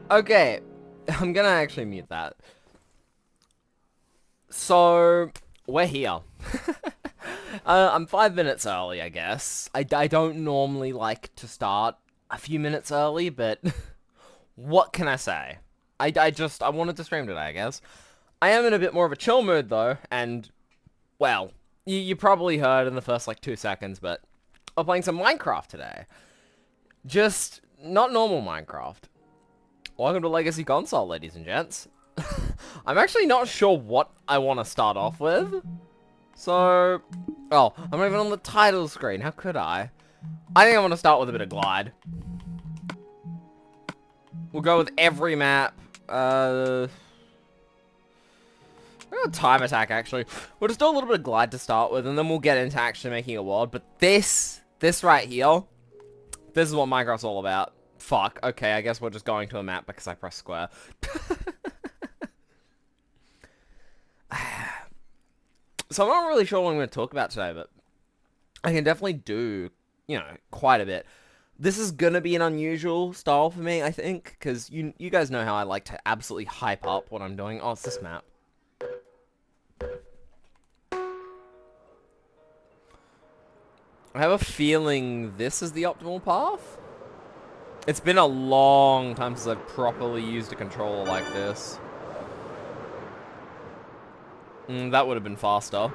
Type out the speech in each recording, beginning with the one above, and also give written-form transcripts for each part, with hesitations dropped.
Okay, I'm gonna actually mute that. So, we're here. I'm 5 minutes early, I guess. I don't normally like to start a few minutes early, but what can I say? I wanted to stream today, I guess. I am in a bit more of a chill mood, though, and, well, you probably heard in the first, like, 2 seconds, but I'm playing some Minecraft today. Just not normal Minecraft. Welcome to Legacy Console, ladies and gents. I'm actually not sure what I want to start off with. So, oh, I'm not even on the title screen. How could I? I think I'm going to start with a bit of glide. We'll go with every map. Time attack, actually. We'll just do a little bit of glide to start with, and then we'll get into actually making a world. But this right here, this is what Minecraft's all about. Fuck, okay, I guess we're just going to a map because I pressed square. So I'm not really sure what I'm going to talk about today, but I can definitely do, quite a bit. This is going to be an unusual style for me, I think, because you guys know how I like to absolutely hype up what I'm doing. Oh, it's this map. I have a feeling this is the optimal path. It's been a long time since I've properly used a controller like this. That would have been faster.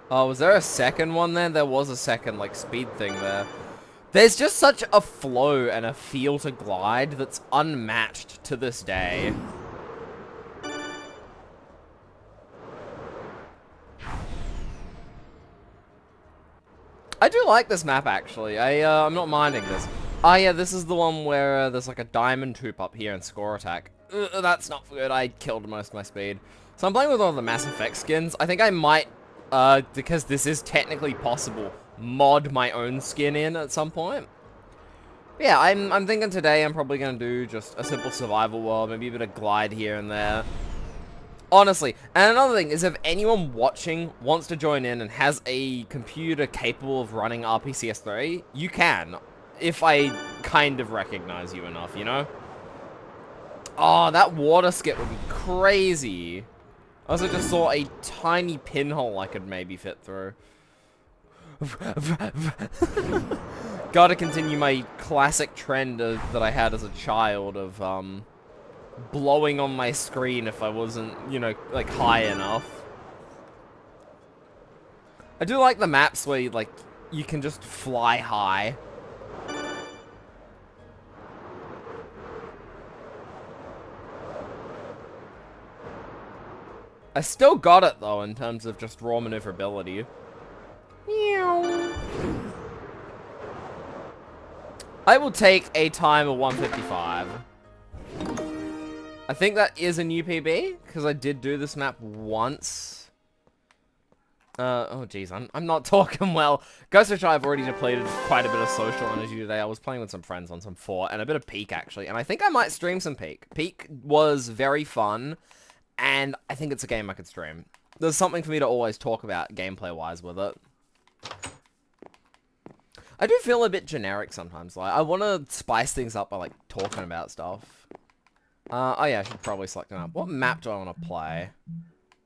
Oh, was there a second one there? There was a second, like, speed thing there. There's just such a flow and a feel to glide that's unmatched to this day. I do like this map, actually. I'm not minding this. Oh, yeah, this is the one where there's, like, a diamond troop up here and score attack. That's not good. I killed most of my speed. So I'm playing with all the Mass Effect skins. I think I might, because this is technically possible, mod my own skin in at some point. But yeah, I'm thinking today I'm probably going to do just a simple survival world, maybe a bit of glide here and there. Honestly, and another thing is if anyone watching wants to join in and has a computer capable of running RPCS3, you can, if I kind of recognize you enough, you know? Oh, that water skip would be crazy. I also just saw a tiny pinhole I could maybe fit through. Gotta continue my classic trend that I had as a child of, blowing on my screen if I wasn't, like, high enough. I do like the maps where, you can just fly high. I still got it, though, in terms of just raw maneuverability. I will take a time of 155. I think that is a new PB, because I did do this map once. Oh geez, I'm not talking well. Ghost of I've already depleted quite a bit of social energy today. I was playing with some friends on some Fort, and a bit of Peak, actually. And I think I might stream some Peak. Peak was very fun, and I think it's a game I could stream. There's something for me to always talk about gameplay-wise with it. I do feel a bit generic sometimes. Like, I want to spice things up by, like, talking about stuff. Oh yeah, I should probably select a map. What map do I want to play?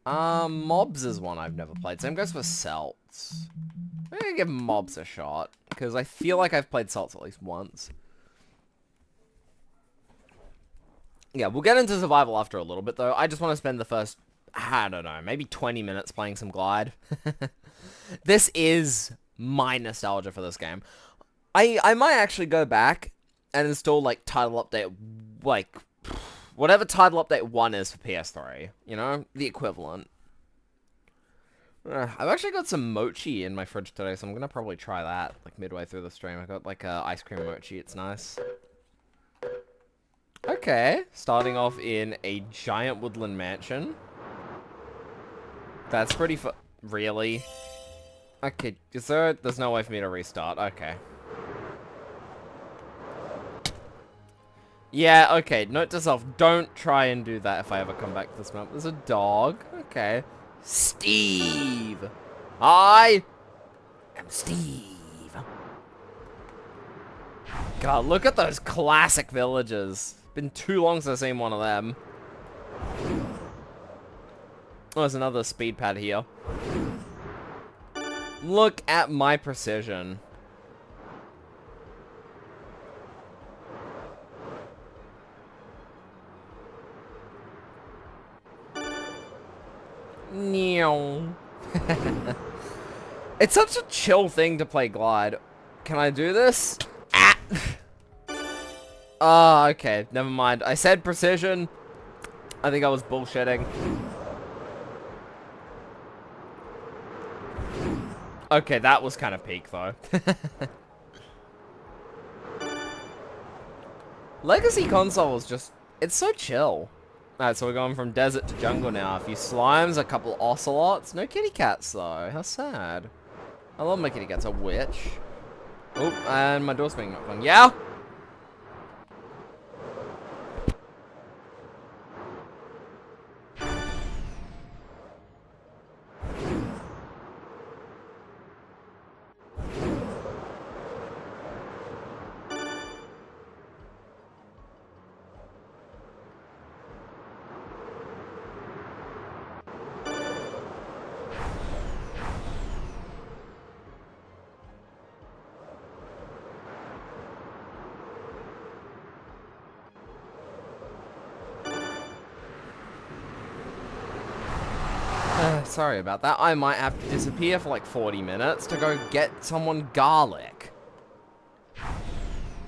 Mobs is one I've never played. Same goes for Celts. I'm gonna give Mobs a shot, because I feel like I've played Celts at least once. Yeah, we'll get into survival after a little bit, though. I just want to spend the first, I don't know, maybe 20 minutes playing some Glide. This is my nostalgia for this game. I might actually go back and install, like, title update, like, whatever title update 1 is for PS3. You know? The equivalent. I've actually got some mochi in my fridge today, so I'm gonna probably try that, like, midway through the stream. I got, like, ice cream mochi. It's nice. Okay. Starting off in a giant woodland mansion. That's pretty really? Okay, there's no way for me to restart. Okay. Yeah, okay, note to self, don't try and do that if I ever come back to this map. There's a dog. Okay. Steve! I am Steve. God, look at those classic villages. Been too long since I've seen one of them. Oh, there's another speed pad here. Look at my precision. It's such a chill thing to play Glide. Can I do this? Ah! Oh, okay. Never mind. I said precision. I think I was bullshitting. Okay, that was kind of peak, though. Legacy console is just... It's so chill. Alright, so we're going from desert to jungle now. A few slimes, a couple ocelots. No kitty cats, though. How sad. I love my kitty cats. A witch. Oh, and my door's being knocked on. Yeah? Sorry about that. I might have to disappear for like 40 minutes to go get someone garlic.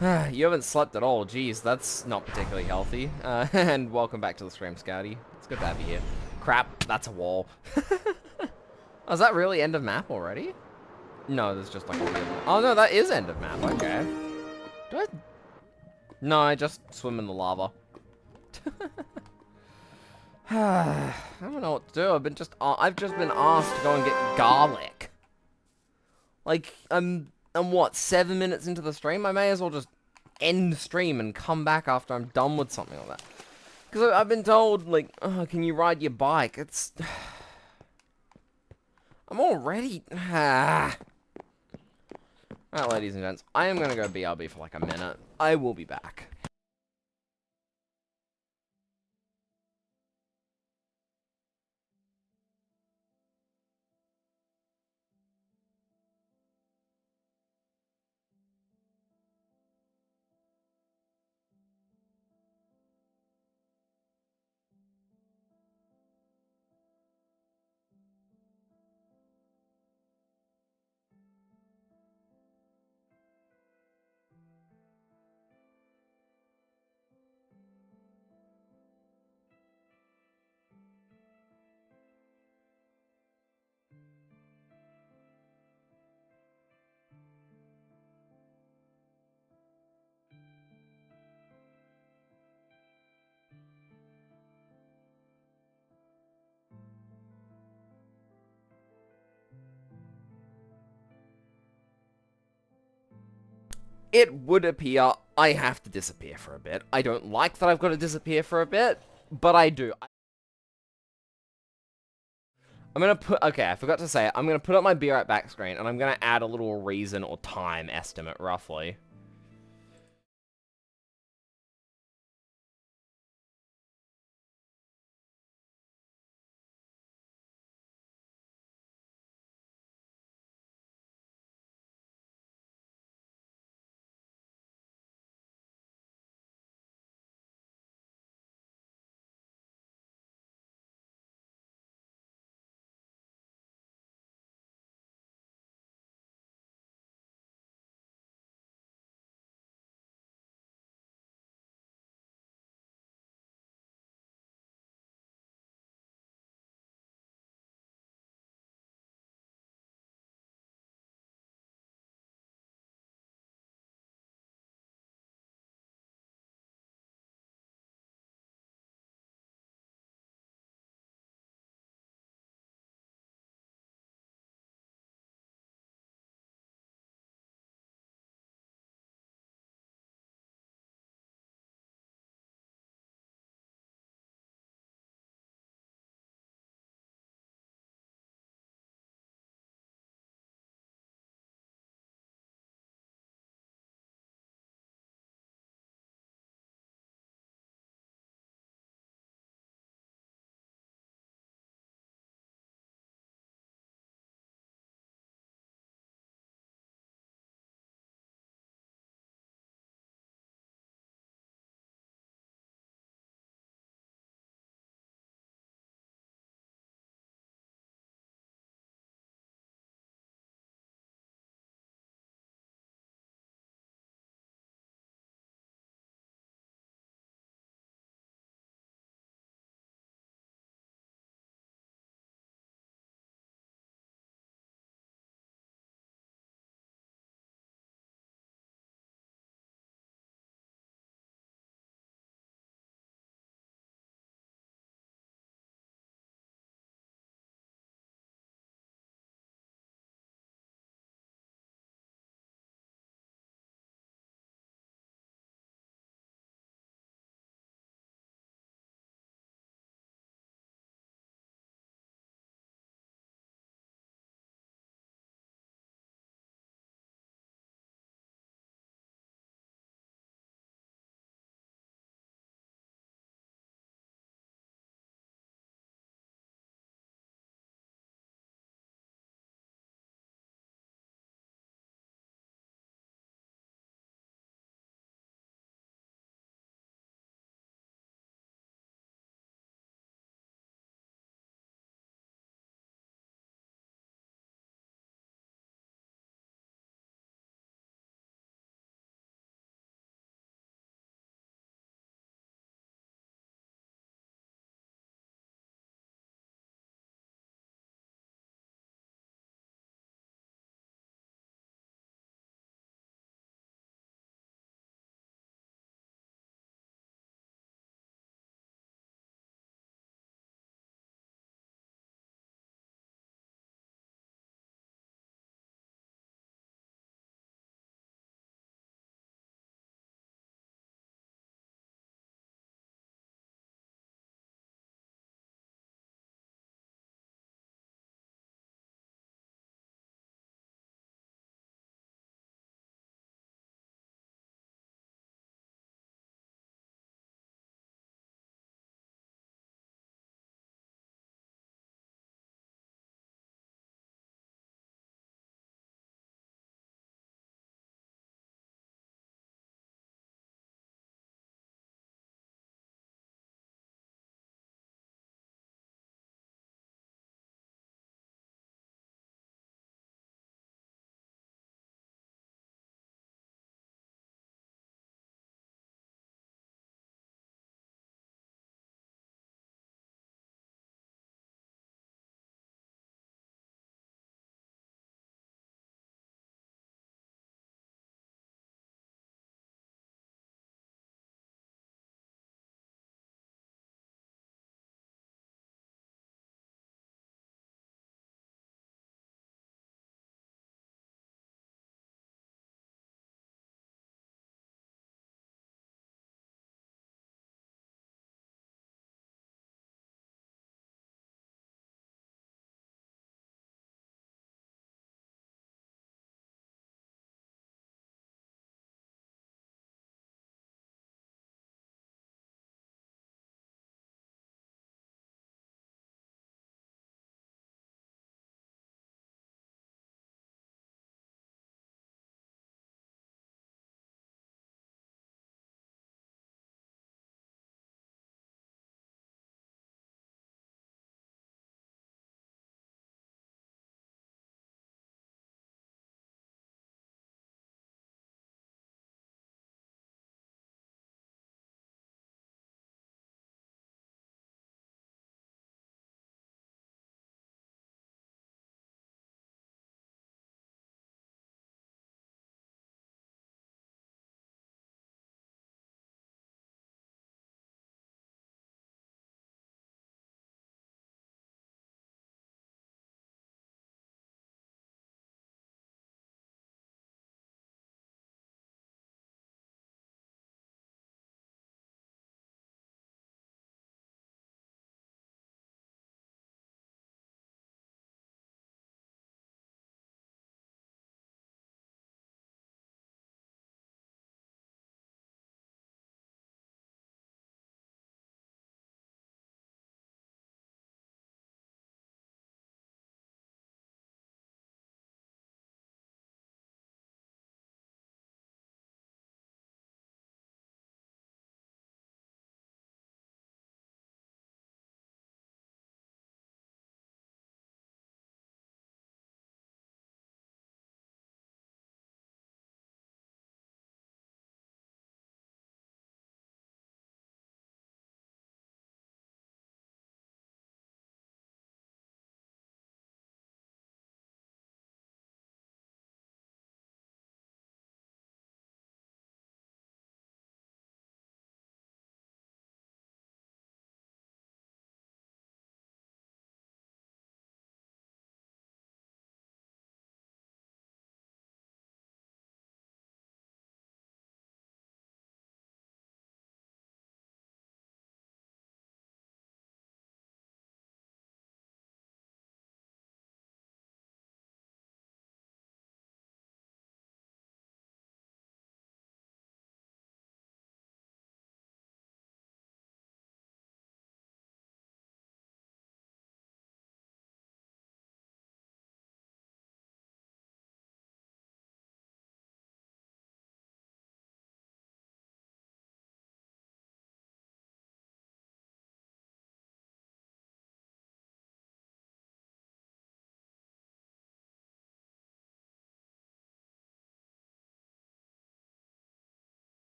You haven't slept at all. Jeez, that's not particularly healthy. And welcome back to the stream, Scouty. It's good to have you here. Crap, that's a wall. Oh, is that really end of map already? No, there's just like a weird... Oh, no, that is end of map. Okay. Do I... No, I just swim in the lava. I don't know what to do. I've just been asked to go and get garlic. Like, I'm what, 7 minutes into the stream? I may as well just end the stream and come back after I'm done with something like that. Because I've been told, like, oh, can you ride your bike? It's... I'm already... Alright, ladies and gents. I am going to go BRB for like a minute. I will be back. It would appear I have to disappear for a bit. I don't like that I've got to disappear for a bit, but I do. I'm gonna put... Okay, I forgot to say it. I'm gonna put up my Be Right Back screen, and I'm gonna add a little reason or time estimate, roughly.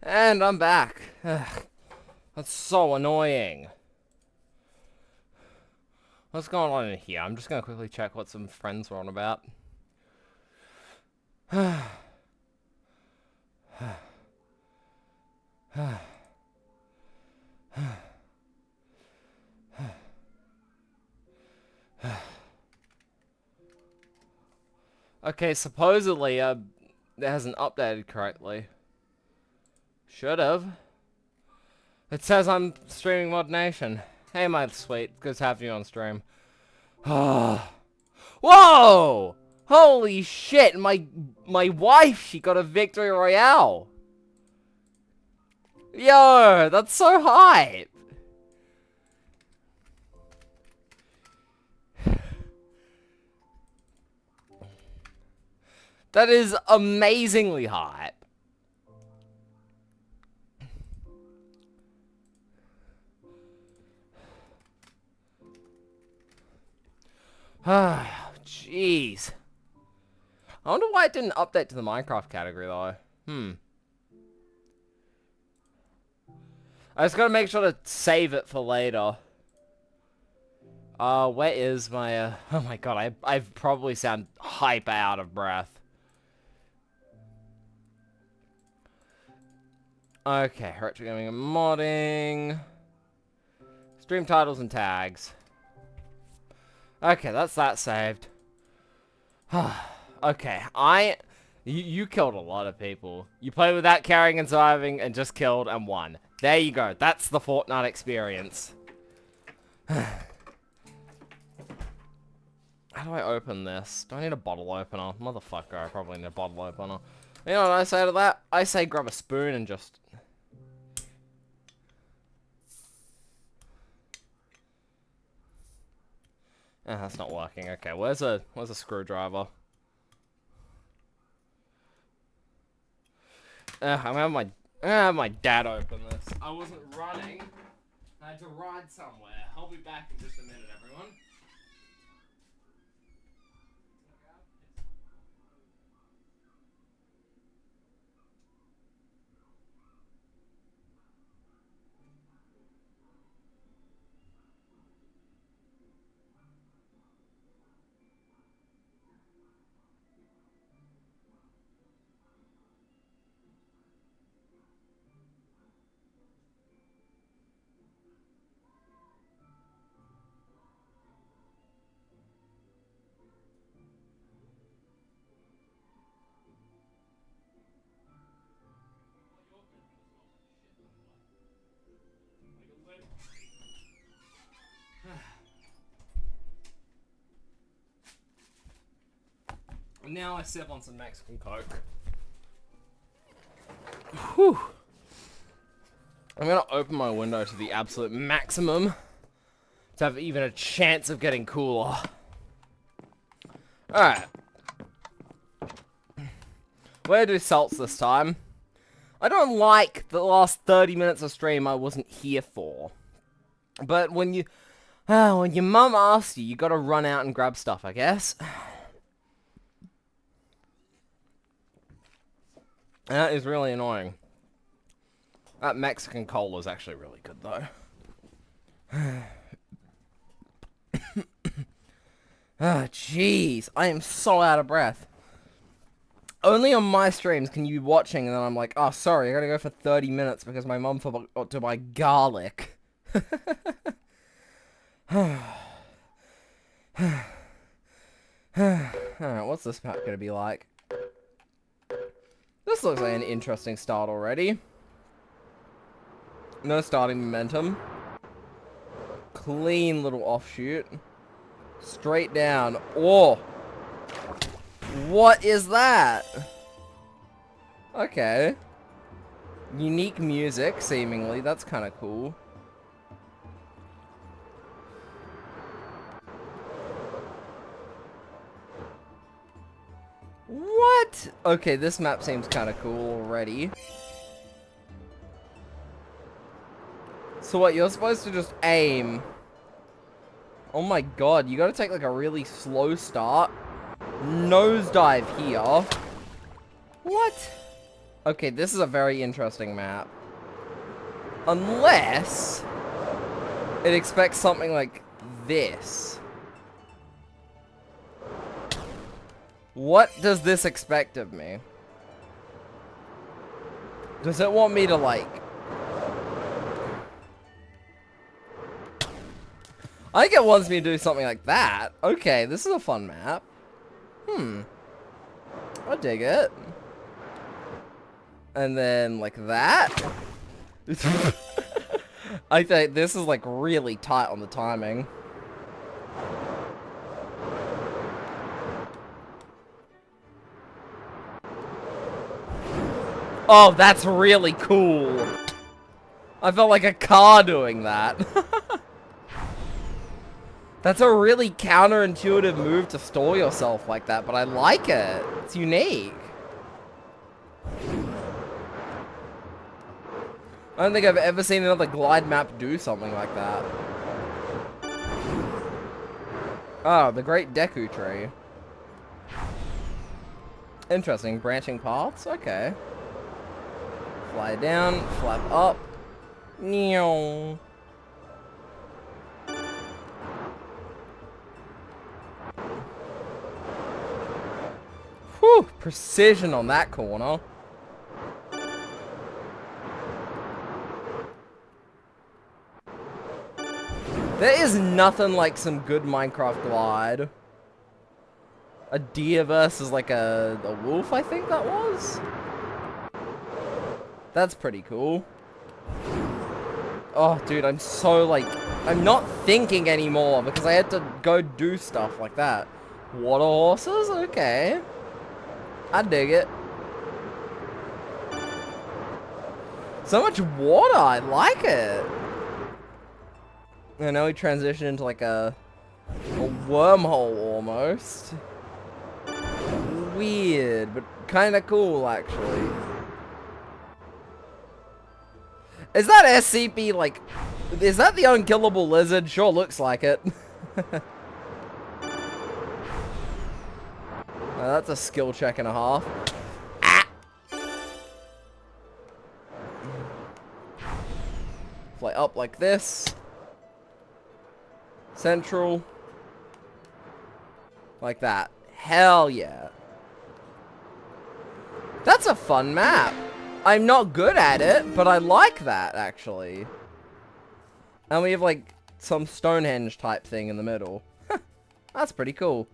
And I'm back. Ugh, that's so annoying. What's going on in here? I'm just gonna quickly check what some friends were on about. Okay, supposedly, it hasn't updated correctly. Should have. It says I'm streaming Mod Nation. Hey, my sweet. Good to have you on stream. Whoa! Holy shit! My wife, she got a victory royale. Yo, that's so hype. That is amazingly hype. Ah, jeez. I wonder why it didn't update to the Minecraft category, though. I just gotta make sure to save it for later. Where is my, oh my god, I probably sound hyper out of breath. Okay, retro gaming and modding. Stream titles and tags. Okay, that's that saved. Okay, you killed a lot of people. You played without carrying and surviving and just killed and won. There you go. That's the Fortnite experience. How do I open this? Do I need a bottle opener? Motherfucker, I probably need a bottle opener. You know what I say to that? I say grab a spoon and just... that's not working. Okay, where's a screwdriver? I'm gonna have my dad open this. I wasn't running. I had to ride somewhere. I'll be back in just a minute, everyone. Now I sip on some Mexican Coke. Whew. I'm gonna open my window to the absolute maximum to have even a chance of getting cooler. Alright. Where do salts this time? I don't like the last 30 minutes of stream I wasn't here for. But when your mum asks you, you gotta run out and grab stuff, I guess. That is really annoying. That Mexican cola is actually really good, though. Ah, jeez. I am so out of breath. Only on my streams can you be watching and then I'm like, oh, sorry, I gotta go for 30 minutes because my mum forgot to buy garlic. Alright, what's this map gonna be like? This looks like an interesting start already. No starting momentum. Clean little offshoot. Straight down. Oh! What is that? Okay. Unique music, seemingly. That's kind of cool. What? Okay, this map seems kind of cool already. So what, you're supposed to just aim. Oh my god, you gotta take like a really slow start. Nosedive here. What? Okay, this is a very interesting map. Unless it expects something like this. What does this expect of me? Does it want me to, like... I think it wants me to do something like that. Okay, this is a fun map. I dig it. And then, like that. I think this is, like, really tight on the timing. Oh, that's really cool. I felt like a car doing that. That's a really counterintuitive move to store yourself like that, but I like it. It's unique. I don't think I've ever seen another glide map do something like that. Oh, the Great Deku Tree. Interesting. Branching paths? Okay. Fly down, flap up. Meow. Whew, precision on that corner. There is nothing like some good Minecraft glide. A deer versus like a wolf, I think that was? That's pretty cool. Oh, dude, I'm so, like... I'm not thinking anymore because I had to go do stuff like that. Water horses? Okay. I dig it. So much water, I like it. And now we transition into like a wormhole almost. Weird, but kind of cool actually. Is that SCP like... Is that the unkillable lizard? Sure looks like it. That's a skill check and a half. Ah! Fly up like this. Central. Like that. Hell yeah. That's a fun map. I'm not good at it, but I like that, actually. And we have, like, some Stonehenge type thing in the middle. That's pretty cool.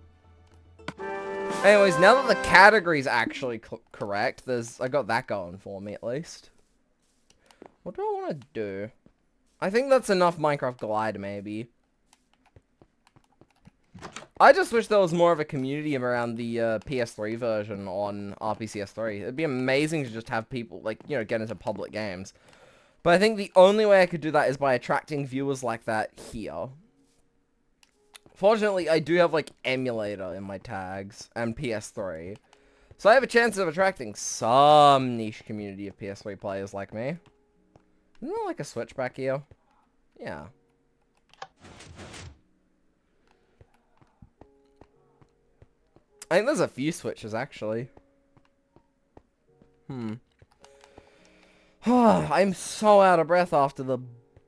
Anyways, now that the category's actually correct, I got that going for me, at least. What do I want to do? I think that's enough Minecraft Glide, maybe. I just wish there was more of a community around the PS3 version on RPCS3. It'd be amazing to just have people, like, you know, get into public games. But I think the only way I could do that is by attracting viewers like that here. Fortunately, I do have, like, emulator in my tags and PS3. So I have a chance of attracting some niche community of PS3 players like me. Isn't there, like, a switch back here? Yeah. I think there's a few switches, actually. I'm so out of breath after the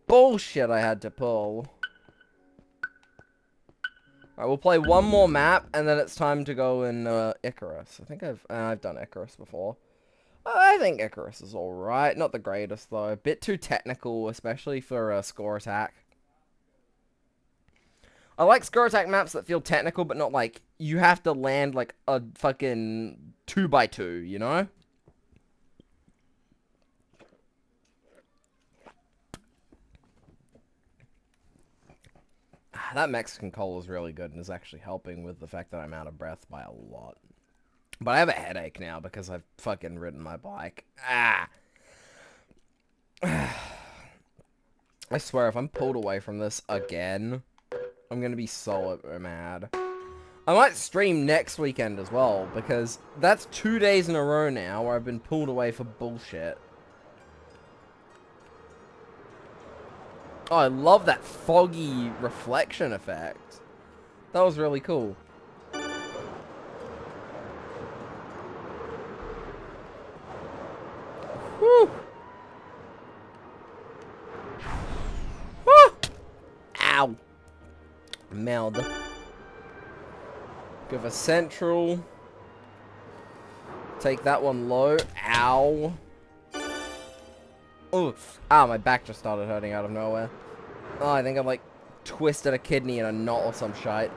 bullshit I had to pull. Alright, we'll play one more map, and then it's time to go in Icarus. I think I've done Icarus before. I think Icarus is alright. Not the greatest, though. A bit too technical, especially for score attack. I like score attack maps that feel technical, but not like, you have to land like a fucking 2x2, you know? That Mexican cola is really good and is actually helping with the fact that I'm out of breath by a lot. But I have a headache now because I've fucking ridden my bike. Ah! I swear, if I'm pulled away from this again, I'm gonna be so mad. I might stream next weekend as well, because that's 2 days in a row now where I've been pulled away for bullshit. Oh, I love that foggy reflection effect. That was really cool. Meld. Go for central. Take that one low. Ow. Oof. Ah, my back just started hurting out of nowhere. Oh, I think I've, like, twisted a kidney in a knot or some shite.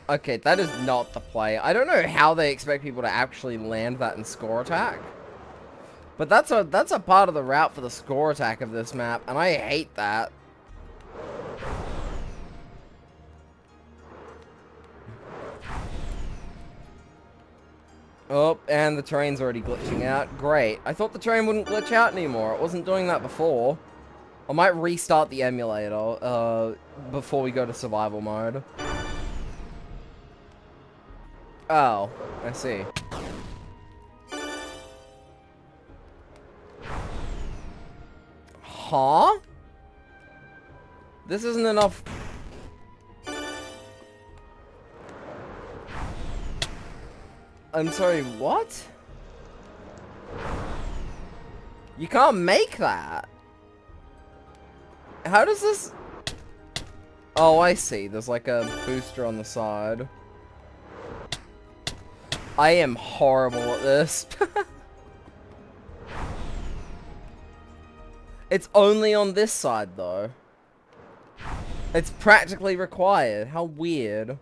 Okay, that is not the play. I don't know how they expect people to actually land that in score attack. But that's a part of the route for the score attack of this map, and I hate that. Oh, and the train's already glitching out. Great. I thought the train wouldn't glitch out anymore. It wasn't doing that before. I might restart the emulator before we go to survival mode. Oh, I see. Huh? This isn't enough. I'm sorry, what? You can't make that. How does this... Oh, I see. There's like a booster on the side. I am horrible at this. It's only on this side, though. It's practically required. How weird.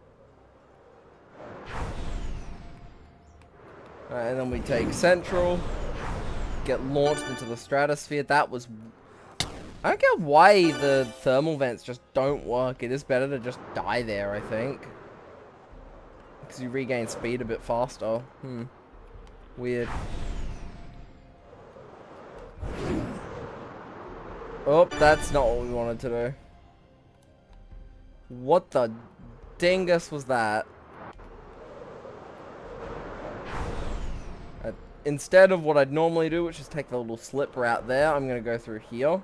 Alright, and then we take central. Get launched into the stratosphere. That was... I don't get why the thermal vents just don't work. It is better to just die there, I think. Because you regain speed a bit faster. Weird. Oh, that's not what we wanted to do. What the dingus was that? Instead of what I'd normally do, which is take the little slip route there, I'm going to go through here.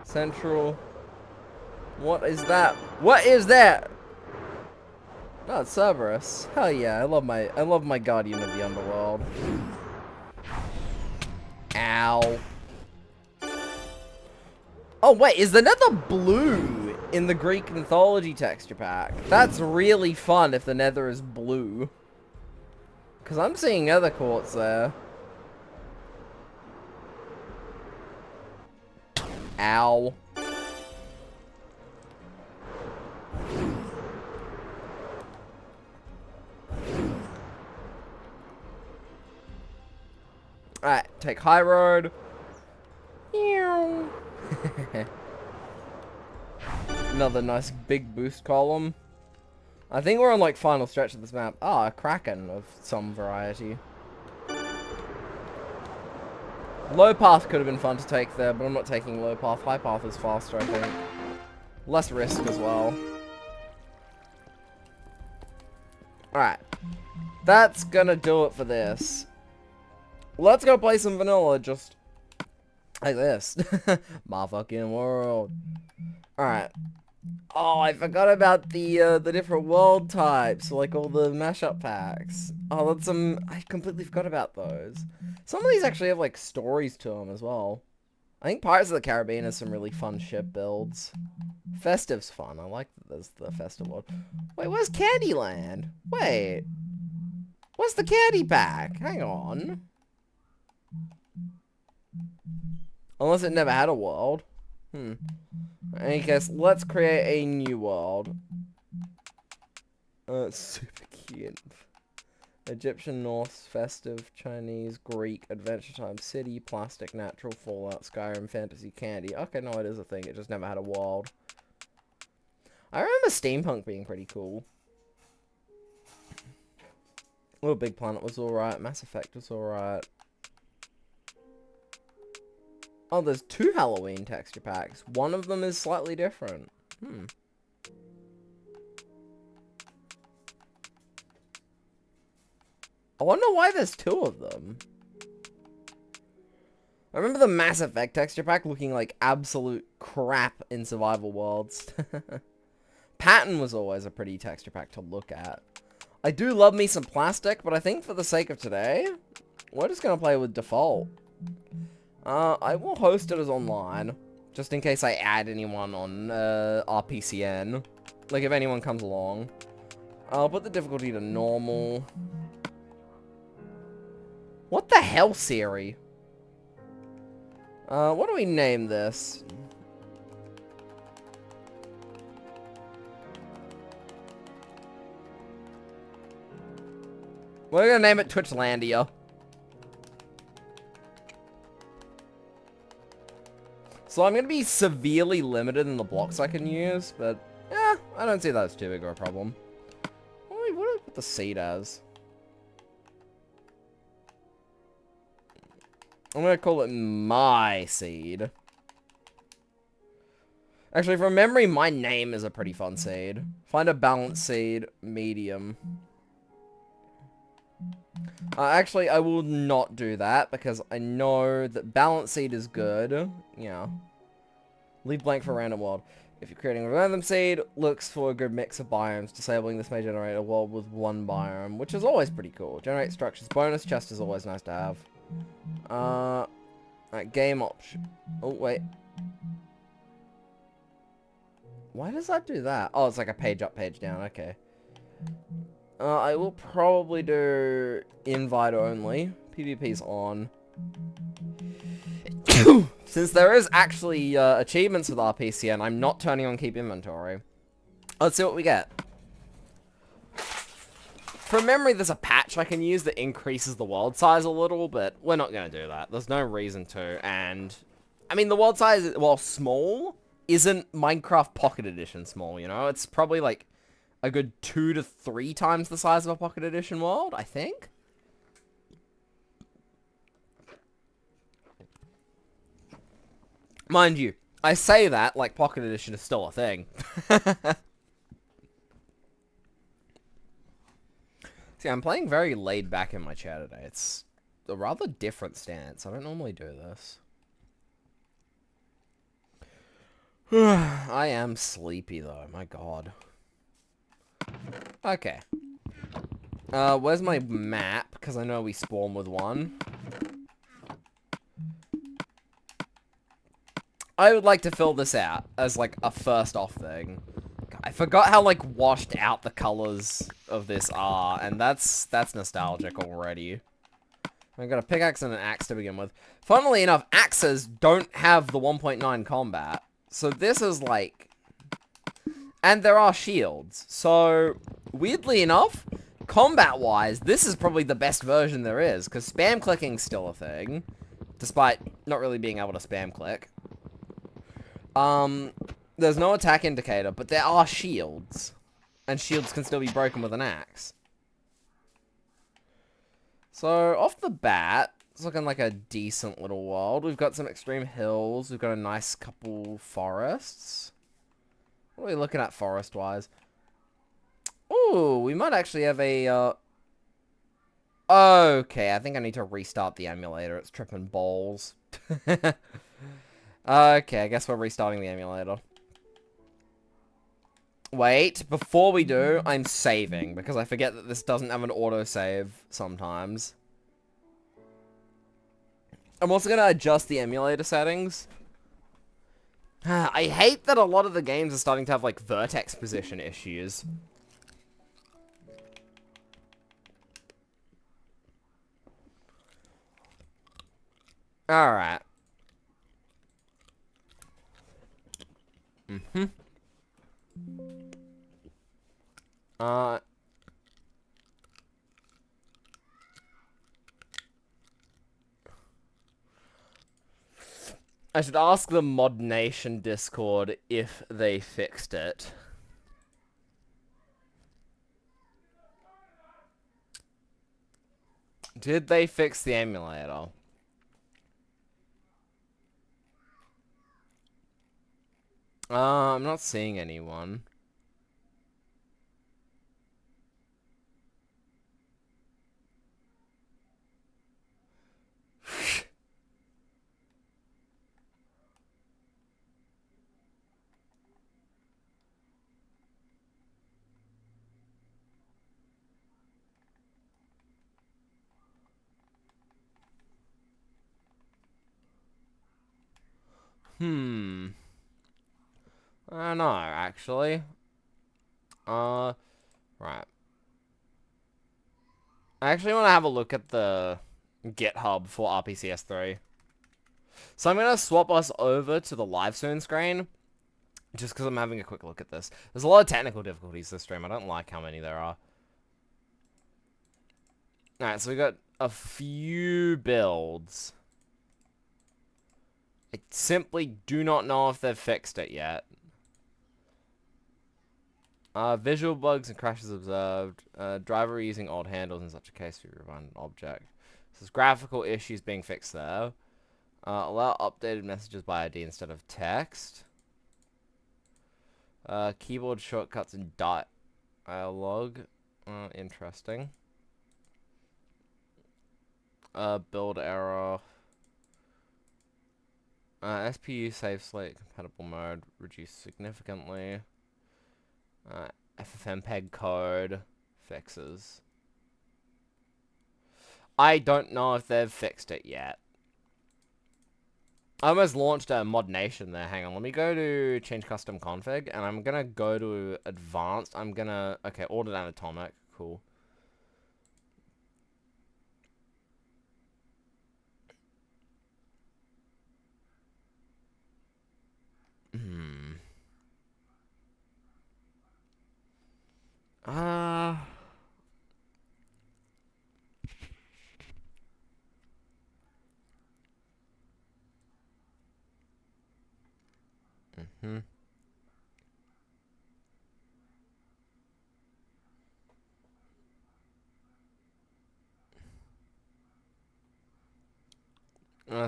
Central. What is that? What is that? Oh, it's Cerberus. Hell yeah, I love my guardian of the underworld. Ow. Oh wait, is the nether blue in the Greek mythology texture pack? That's really fun if the nether is blue. Because I'm seeing other quartz there. Ow. Alright, take high road. Another nice big boost column. I think we're on like final stretch of this map. Ah, a Kraken of some variety. Low path could have been fun to take there, but I'm not taking low path. High path is faster, I think. Less risk as well. Alright. That's gonna do it for this. Let's go play some vanilla, just like this. My fucking world. Alright. Oh, I forgot about the different world types, like all the mashup packs. Oh, that's I completely forgot about those. Some of these actually have like stories to them as well. I think Pirates of the Caribbean has some really fun ship builds. Festive's fun. I like that there's the festive world. Wait, where's Candyland? Wait. Where's the candy pack? Hang on. Unless it never had a world. In any case, let's create a new world. Super cute. Egyptian, Norse, Festive, Chinese, Greek, Adventure Time, City, Plastic, Natural, Fallout, Skyrim, Fantasy, Candy. Okay, no, it is a thing. It just never had a world. I remember Steampunk being pretty cool. Little Big Planet was alright. Mass Effect was alright. Oh, there's 2 Halloween texture packs. One of them is slightly different. I wonder why there's 2 of them. I remember the Mass Effect texture pack looking like absolute crap in survival worlds. Patton was always a pretty texture pack to look at. I do love me some plastic, but I think for the sake of today, we're just going to play with default. I will host it as online, Just in case I add anyone on RPCN. Like, if anyone comes along. I'll put the difficulty to normal. What the hell, Siri? What do we name this? We're gonna name it Twitchlandia. So I'm gonna be severely limited in the blocks I can use, but yeah, I don't see that as too big of a problem. What do I put the seed as? I'm gonna call it my seed. Actually, from memory, my name is a pretty fun seed. Find a balanced seed, medium. Actually, I will not do that because I know that balanced seed is good. Yeah. Leave blank for random world. If you're creating a random seed, looks for a good mix of biomes. Disabling this may generate a world with one biome, which is always pretty cool. Generate structures. Bonus chest is always nice to have. Alright, game option. Oh, wait. Why does that do that? Oh, it's like a page up, page down. Okay. I will probably do invite only. PvP's on. Since there is actually achievements with RPCN, I'm not turning on keep inventory. Let's see what we get. From memory, there's a patch I can use that increases the world size a little, but we're not going to do that. There's no reason to, and... I mean, the world size, while small, isn't Minecraft Pocket Edition small, you know? It's probably, like, a good 2 to 3 times the size of a Pocket Edition world, I think? Mind you, I say that like Pocket Edition is still a thing. See, I'm playing very laid back in my chair today. It's a rather different stance. I don't normally do this. I am sleepy though, my god. Okay. Where's my map? Because I know we spawn with one. I would like to fill this out as, like, a first off thing. I forgot how, like, washed out the colors of this are, and that's nostalgic already. I've got a pickaxe and an axe to begin with. Funnily enough, axes don't have the 1.9 combat. So this is, like... And there are shields. So, weirdly enough, combat-wise, this is probably the best version there is, because spam clicking's still a thing, despite not really being able to spam click. There's no attack indicator, but there are shields. And shields can still be broken with an axe. So, off the bat, it's looking like a decent little world. We've got some extreme hills. We've got a nice couple forests. What are we looking at forest-wise? Ooh, we might actually have a, Okay, I think I need to restart the emulator. It's tripping balls. Okay, I guess we're restarting the emulator. Wait, before we do, I'm saving, because I forget that this doesn't have an autosave sometimes. I'm also going to adjust the emulator settings. I hate that a lot of the games are starting to have, like, vertex position issues. Alright. I should ask the Mod Nation Discord if they fixed it. Did they fix the emulator? I'm not seeing anyone. Hmm. I don't know, actually. Right. I actually want to have a look at the GitHub for RPCS3. So I'm going to swap us over to the live soon screen, just because I'm having a quick look at this. There's a lot of technical difficulties this stream. I don't like how many there are. Alright, so we got a few builds. I simply do not know if they've fixed it yet. Visual bugs and crashes observed. Driver using old handles in such a case to run an object. This is graphical issues being fixed there. Allow updated messages by ID instead of text. Keyboard shortcuts and dialogue. Interesting. Build error. SPU save slate compatible mode reduced significantly. FFmpeg code fixes. I don't know if they've fixed it yet. I almost launched a mod nation there. Hang on, let me go to change custom config, and I'm gonna go to advanced. Okay, ordered anatomic, cool. Hmm. Uh. Hmm.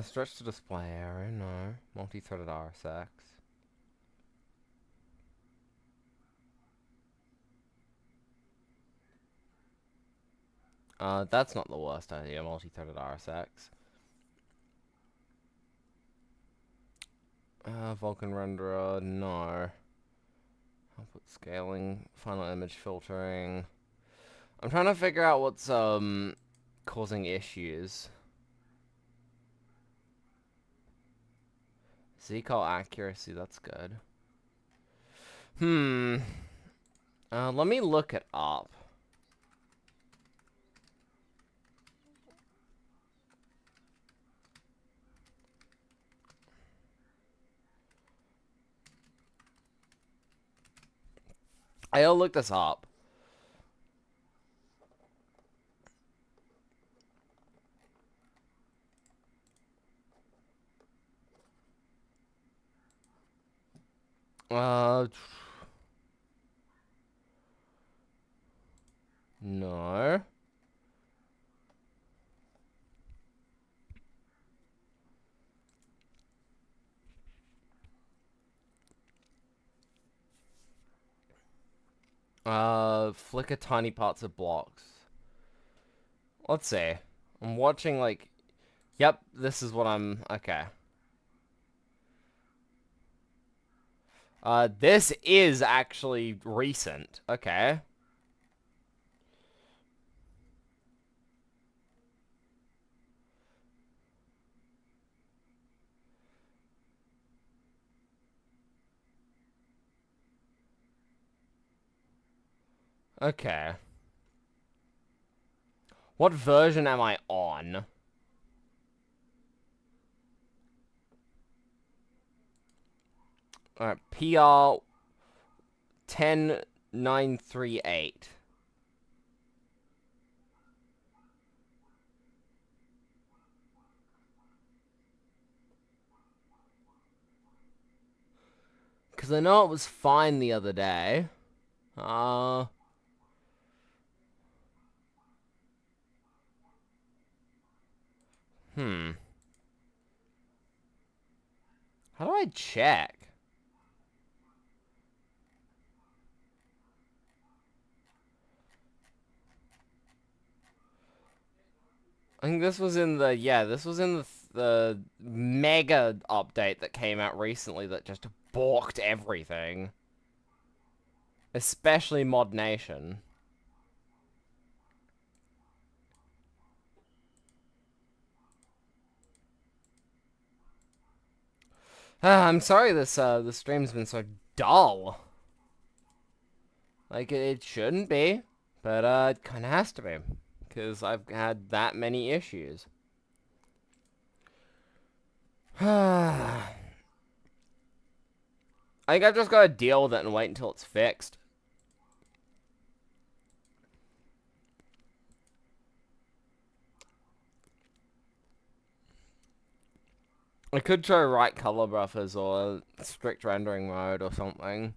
Stretch to display area, no. Multi-threaded RSX. That's not the worst idea, multi-threaded RSX. Vulkan renderer, no. Output scaling, final image filtering. I'm trying to figure out what's, causing issues. Z-call accuracy, that's good. Let me look it up. I'll look this up. No. Flicker tiny parts of blocks. Let's see. I'm watching, like... Yep, this is what I'm... Okay. This is actually recent. Okay. Okay. What version am I on? Alright, PR 10938. Because I know it was fine the other day. Hmm. How do I check? I think this was in the, yeah, this was in the mega update that came out recently that just balked everything. Especially Mod Nation. I'm sorry this stream's been so dull. Like, it shouldn't be, but it kind of has to be, because I've had that many issues. I think I've just got to deal with it and wait until it's fixed. I could try right color buffers or strict rendering mode or something.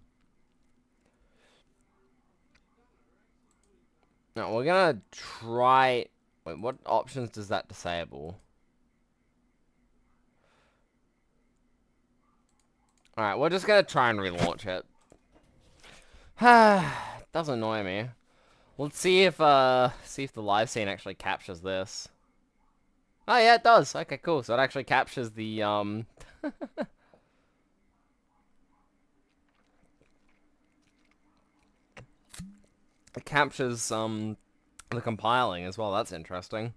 No, we're gonna try... Wait, what options does that disable? Alright, we're just gonna try and relaunch it. It does annoy me. Let's see if the live scene actually captures this. Oh yeah, it does. Okay, cool. So it actually captures the it captures the compiling as well. That's interesting.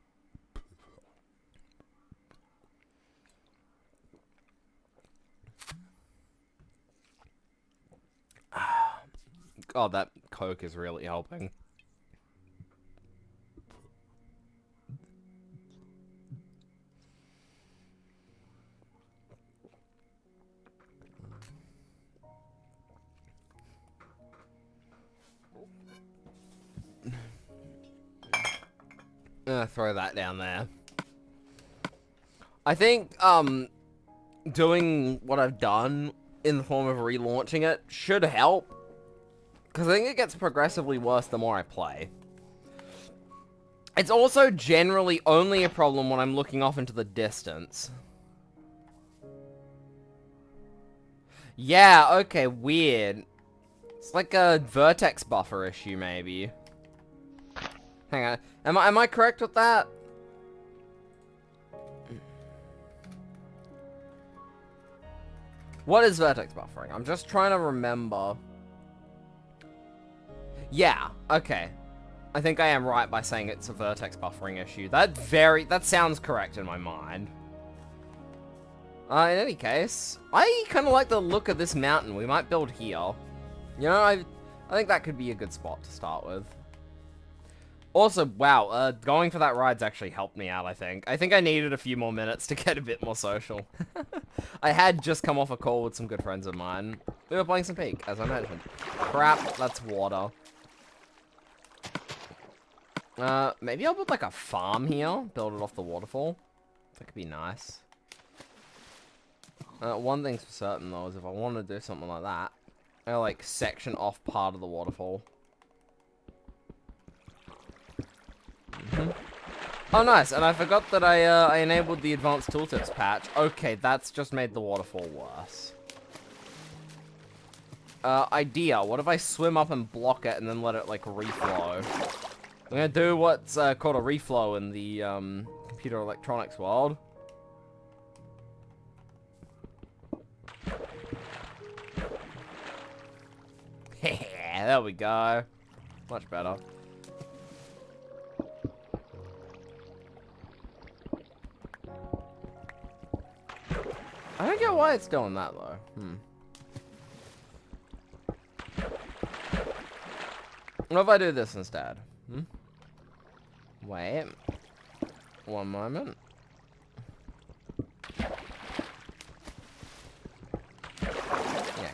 God, that Coke is really helping. Throw that down there. I think, doing what I've done in the form of relaunching it should help. Because I think it gets progressively worse the more I play. It's also generally only a problem when I'm looking off into the distance. Yeah, okay, weird. It's like a vertex buffer issue, maybe. Hang on. Am I correct with that? What is vertex buffering? I'm just trying to remember. Yeah, okay. I think I am right by saying it's a vertex buffering issue. That sounds correct in my mind. In any case, I kind of like the look of this mountain. We might build here. You know, I think that could be a good spot to start with. Also, wow, going for that ride's actually helped me out, I think. I think I needed a few more minutes to get a bit more social. I had just come off a call with some good friends of mine. We were playing some Peak, as I mentioned. Crap, that's water. Maybe I'll build like a farm here. Build it off the waterfall. That could be nice. One thing's for certain, though, is if I want to do something like that, I'll, like, section off part of the waterfall. Oh, nice, and I forgot that I enabled the advanced tooltips patch. Okay, that's just made the waterfall worse. Idea, what if I swim up and block it and then let it, like, reflow? I'm gonna do what's called a reflow in the computer electronics world. Yeah, there we go. Much better. I don't get why it's doing that, though. What if I do this instead? Wait. One moment. Yeah,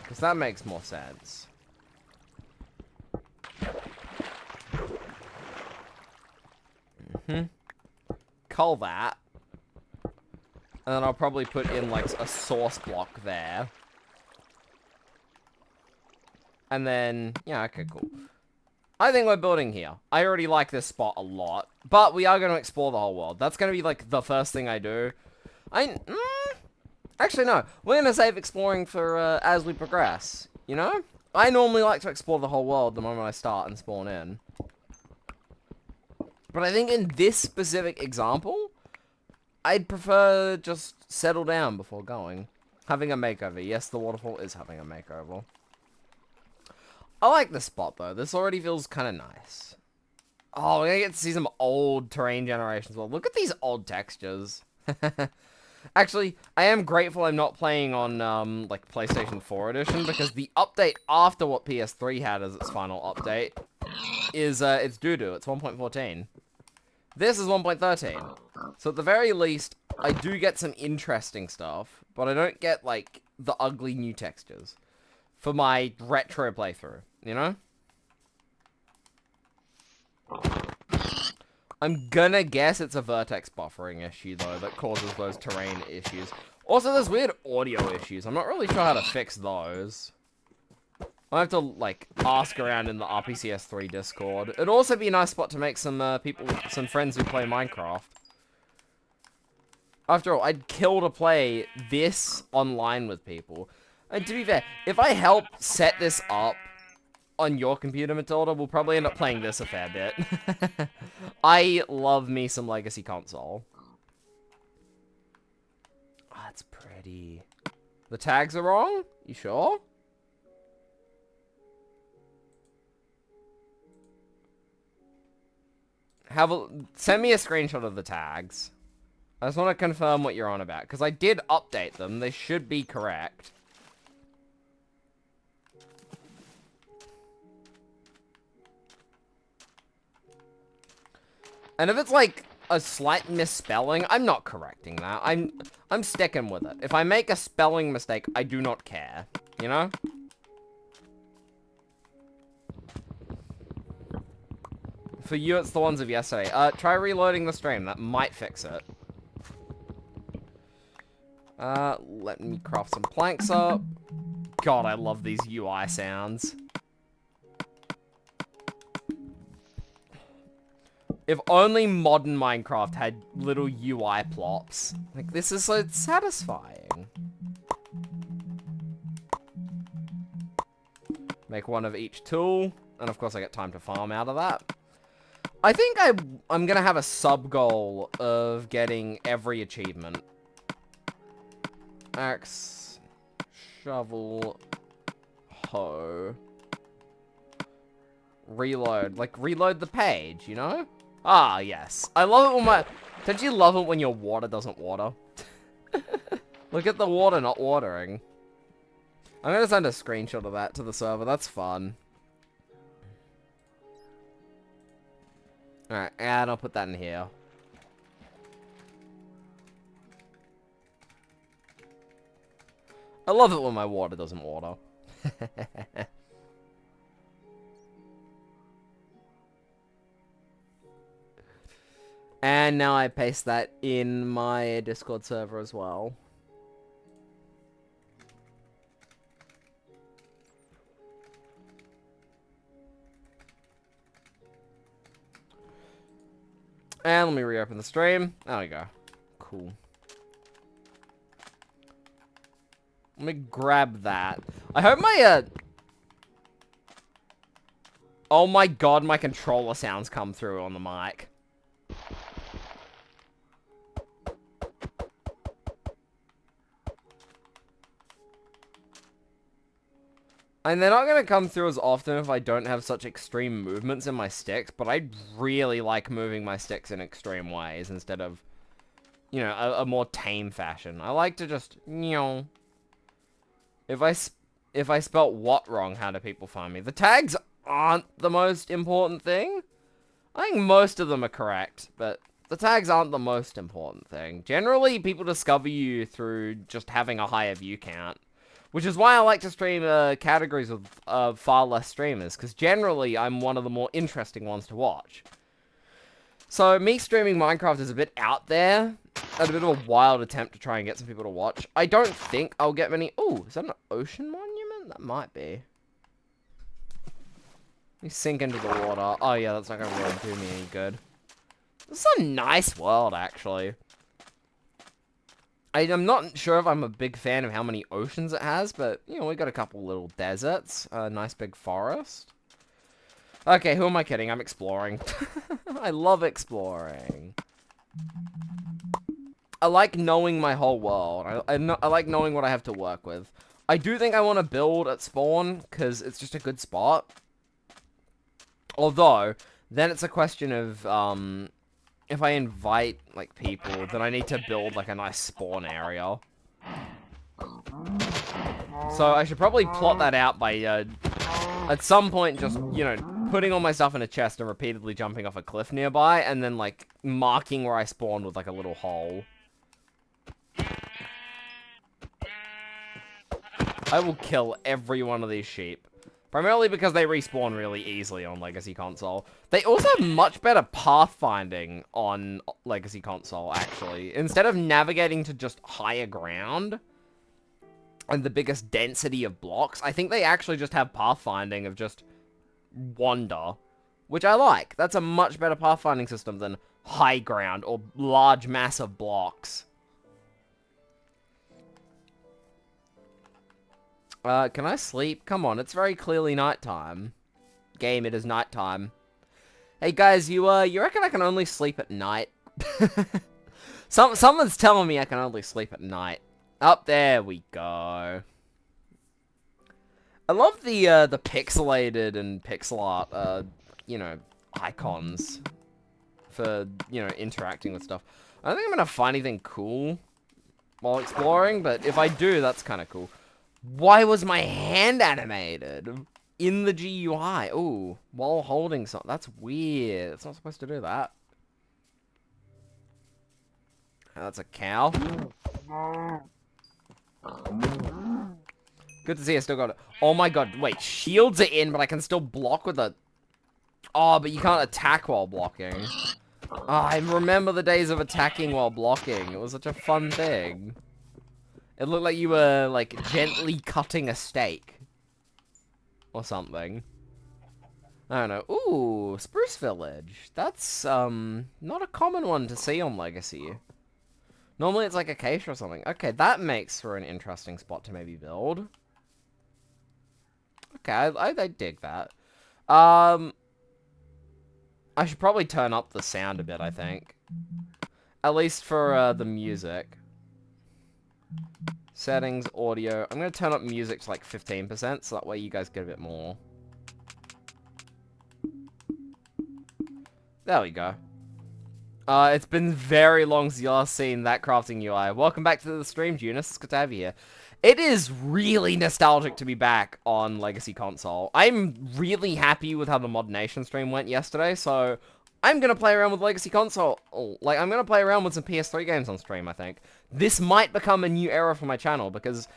because that makes more sense. Cull that. And then I'll probably put in, like, a source block there. And then, yeah, okay, cool. I think we're building here. I already like this spot a lot. But we are going to explore the whole world. That's going to be, like, the first thing I do. Actually, no. We're going to save exploring for, as we progress. You know? I normally like to explore the whole world the moment I start and spawn in. But I think in this specific example, I'd prefer just settle down before going. Having a makeover. Yes, the waterfall is having a makeover. I like this spot, though. This already feels kind of nice. Oh, we're gonna get to see some old terrain generations. Well, look at these old textures. Actually, I am grateful I'm not playing on, like, PlayStation 4 Edition, because the update after what PS3 had as its final update is, it's doo-doo. It's 1.14. This is 1.13. So at the very least, I do get some interesting stuff, but I don't get, like, the ugly new textures for my retro playthrough, you know? I'm gonna guess it's a vertex buffering issue, though, that causes those terrain issues. Also, there's weird audio issues. I'm not really sure how to fix those. I have to, like, ask around in the RPCS3 Discord. It'd also be a nice spot to make some, some friends who play Minecraft. After all, I'd kill to play this online with people. And to be fair, if I help set this up on your computer, Matilda, we'll probably end up playing this a fair bit. I love me some Legacy Console. Oh, that's pretty. The tags are wrong? You sure? Send me a screenshot of the tags. I just want to confirm what you're on about, because I did update them. They should be correct. And if it's like a slight misspelling, I'm not correcting that. I'm sticking with it. If I make a spelling mistake, I do not care. You know? For you, it's the ones of yesterday. Try reloading the stream. That might fix it. Let me craft some planks up. God, I love these UI sounds. If only modern Minecraft had little UI plops. Like, this is so satisfying. Make one of each tool. And of course I get time to farm out of that. I think I'm gonna have a sub-goal of getting every achievement. Axe, shovel, hoe. Reload. Like, reload the page, you know? Ah, yes. I love it when my... Don't you love it when your water doesn't water? Look at the water not watering. I'm gonna send a screenshot of that to the server. That's fun. Alright, and I'll put that in here. I love it when my water doesn't water. And now I paste that in my Discord server as well. And let me reopen the stream. There we go. Cool. Let me grab that. I hope my, Oh my god, my controller sounds come through on the mic. And they're not going to come through as often if I don't have such extreme movements in my sticks, but I really like moving my sticks in extreme ways instead of, you know, a more tame fashion. I like to just, you know, if I spelt what wrong, how do people find me? The tags aren't the most important thing. I think most of them are correct, but the tags aren't the most important thing. Generally, people discover you through just having a higher view count. Which is why I like to stream categories of far less streamers, because generally I'm one of the more interesting ones to watch. So me streaming Minecraft is a bit out there, and a bit of a wild attempt to try and get some people to watch. I don't think I'll get many... Ooh, is that an ocean monument? That might be. Let me sink into the water. Oh yeah, that's not going to really do me any good. This is a nice world, actually. I'm not sure if I'm a big fan of how many oceans it has, but, you know, we got a couple little deserts, a nice big forest. Okay, who am I kidding? I'm exploring. I love exploring. I like knowing my whole world. I like knowing what I have to work with. I do think I want to build at spawn, because it's just a good spot. Although, then it's a question of, if I invite, like, people, then I need to build, like, a nice spawn area. So I should probably plot that out by, at some point, just, you know, putting all my stuff in a chest and repeatedly jumping off a cliff nearby, and then, like, marking where I spawned with, like, a little hole. I will kill every one of these sheep. Primarily because they respawn really easily on Legacy Console. They also have much better pathfinding on Legacy Console, actually. Instead of navigating to just higher ground and the biggest density of blocks, I think they actually just have pathfinding of just wander, which I like. That's a much better pathfinding system than high ground or large massive blocks. Can I sleep? Come on, it's very clearly nighttime. Game, it is nighttime. Hey guys, you reckon I can only sleep at night? Someone's telling me I can only sleep at night. Up there we go. I love the pixelated and pixel art, you know, icons for, you know, interacting with stuff. I don't think I'm gonna find anything cool while exploring, but if I do, that's kind of cool. Why was my hand animated in the GUI? Ooh, while holding something. That's weird. It's not supposed to do that. Oh, that's a cow. Good to see I still got it. Oh my god, wait, shields are in, but I can still block with a... Oh, but you can't attack while blocking. Oh, I remember the days of attacking while blocking. It was such a fun thing. It looked like you were, like, gently cutting a steak. Or something. I don't know. Ooh, Spruce Village. That's, not a common one to see on Legacy. Normally it's like acacia or something. Okay, that makes for an interesting spot to maybe build. Okay, I dig that. I should probably turn up the sound a bit, I think. At least for, the music. Settings, audio. I'm going to turn up music to like 15%, so that way you guys get a bit more. There we go. It's been very long since you last seen that crafting UI. Welcome back to the stream, Eunice. It's good to have you here. It is really nostalgic to be back on Legacy Console. I'm really happy with how the Mod Nation stream went yesterday, so I'm going to play around with Legacy Console. Like, I'm going to play around with some PS3 games on stream, I think. This might become a new era for my channel, because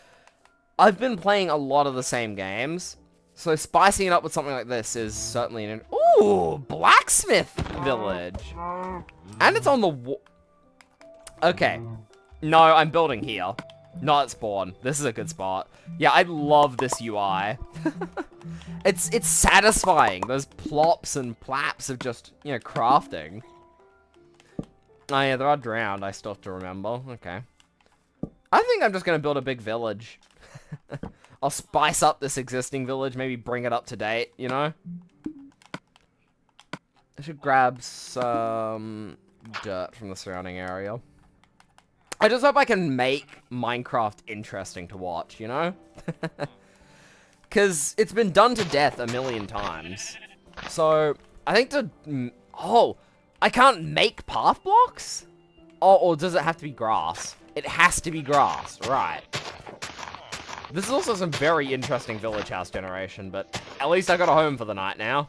I've been playing a lot of the same games. So spicing it up with something like this is certainly an... Ooh, Blacksmith Village. And it's on the okay. No, I'm building here. Not at spawn. This is a good spot. Yeah, I love this UI. It's satisfying. Those plops and plaps of just, you know, crafting. Oh yeah, there are drowned. I still have to remember. Okay. I think I'm just going to build a big village. I'll spice up this existing village. Maybe bring it up to date, you know? I should grab some dirt from the surrounding area. I just hope I can make Minecraft interesting to watch, you know? Because it's been done to death a million times. So, I think to... Oh, I can't make path blocks? Oh, or does it have to be grass? It has to be grass, right. This is also some very interesting village house generation, but at least I got a home for the night now.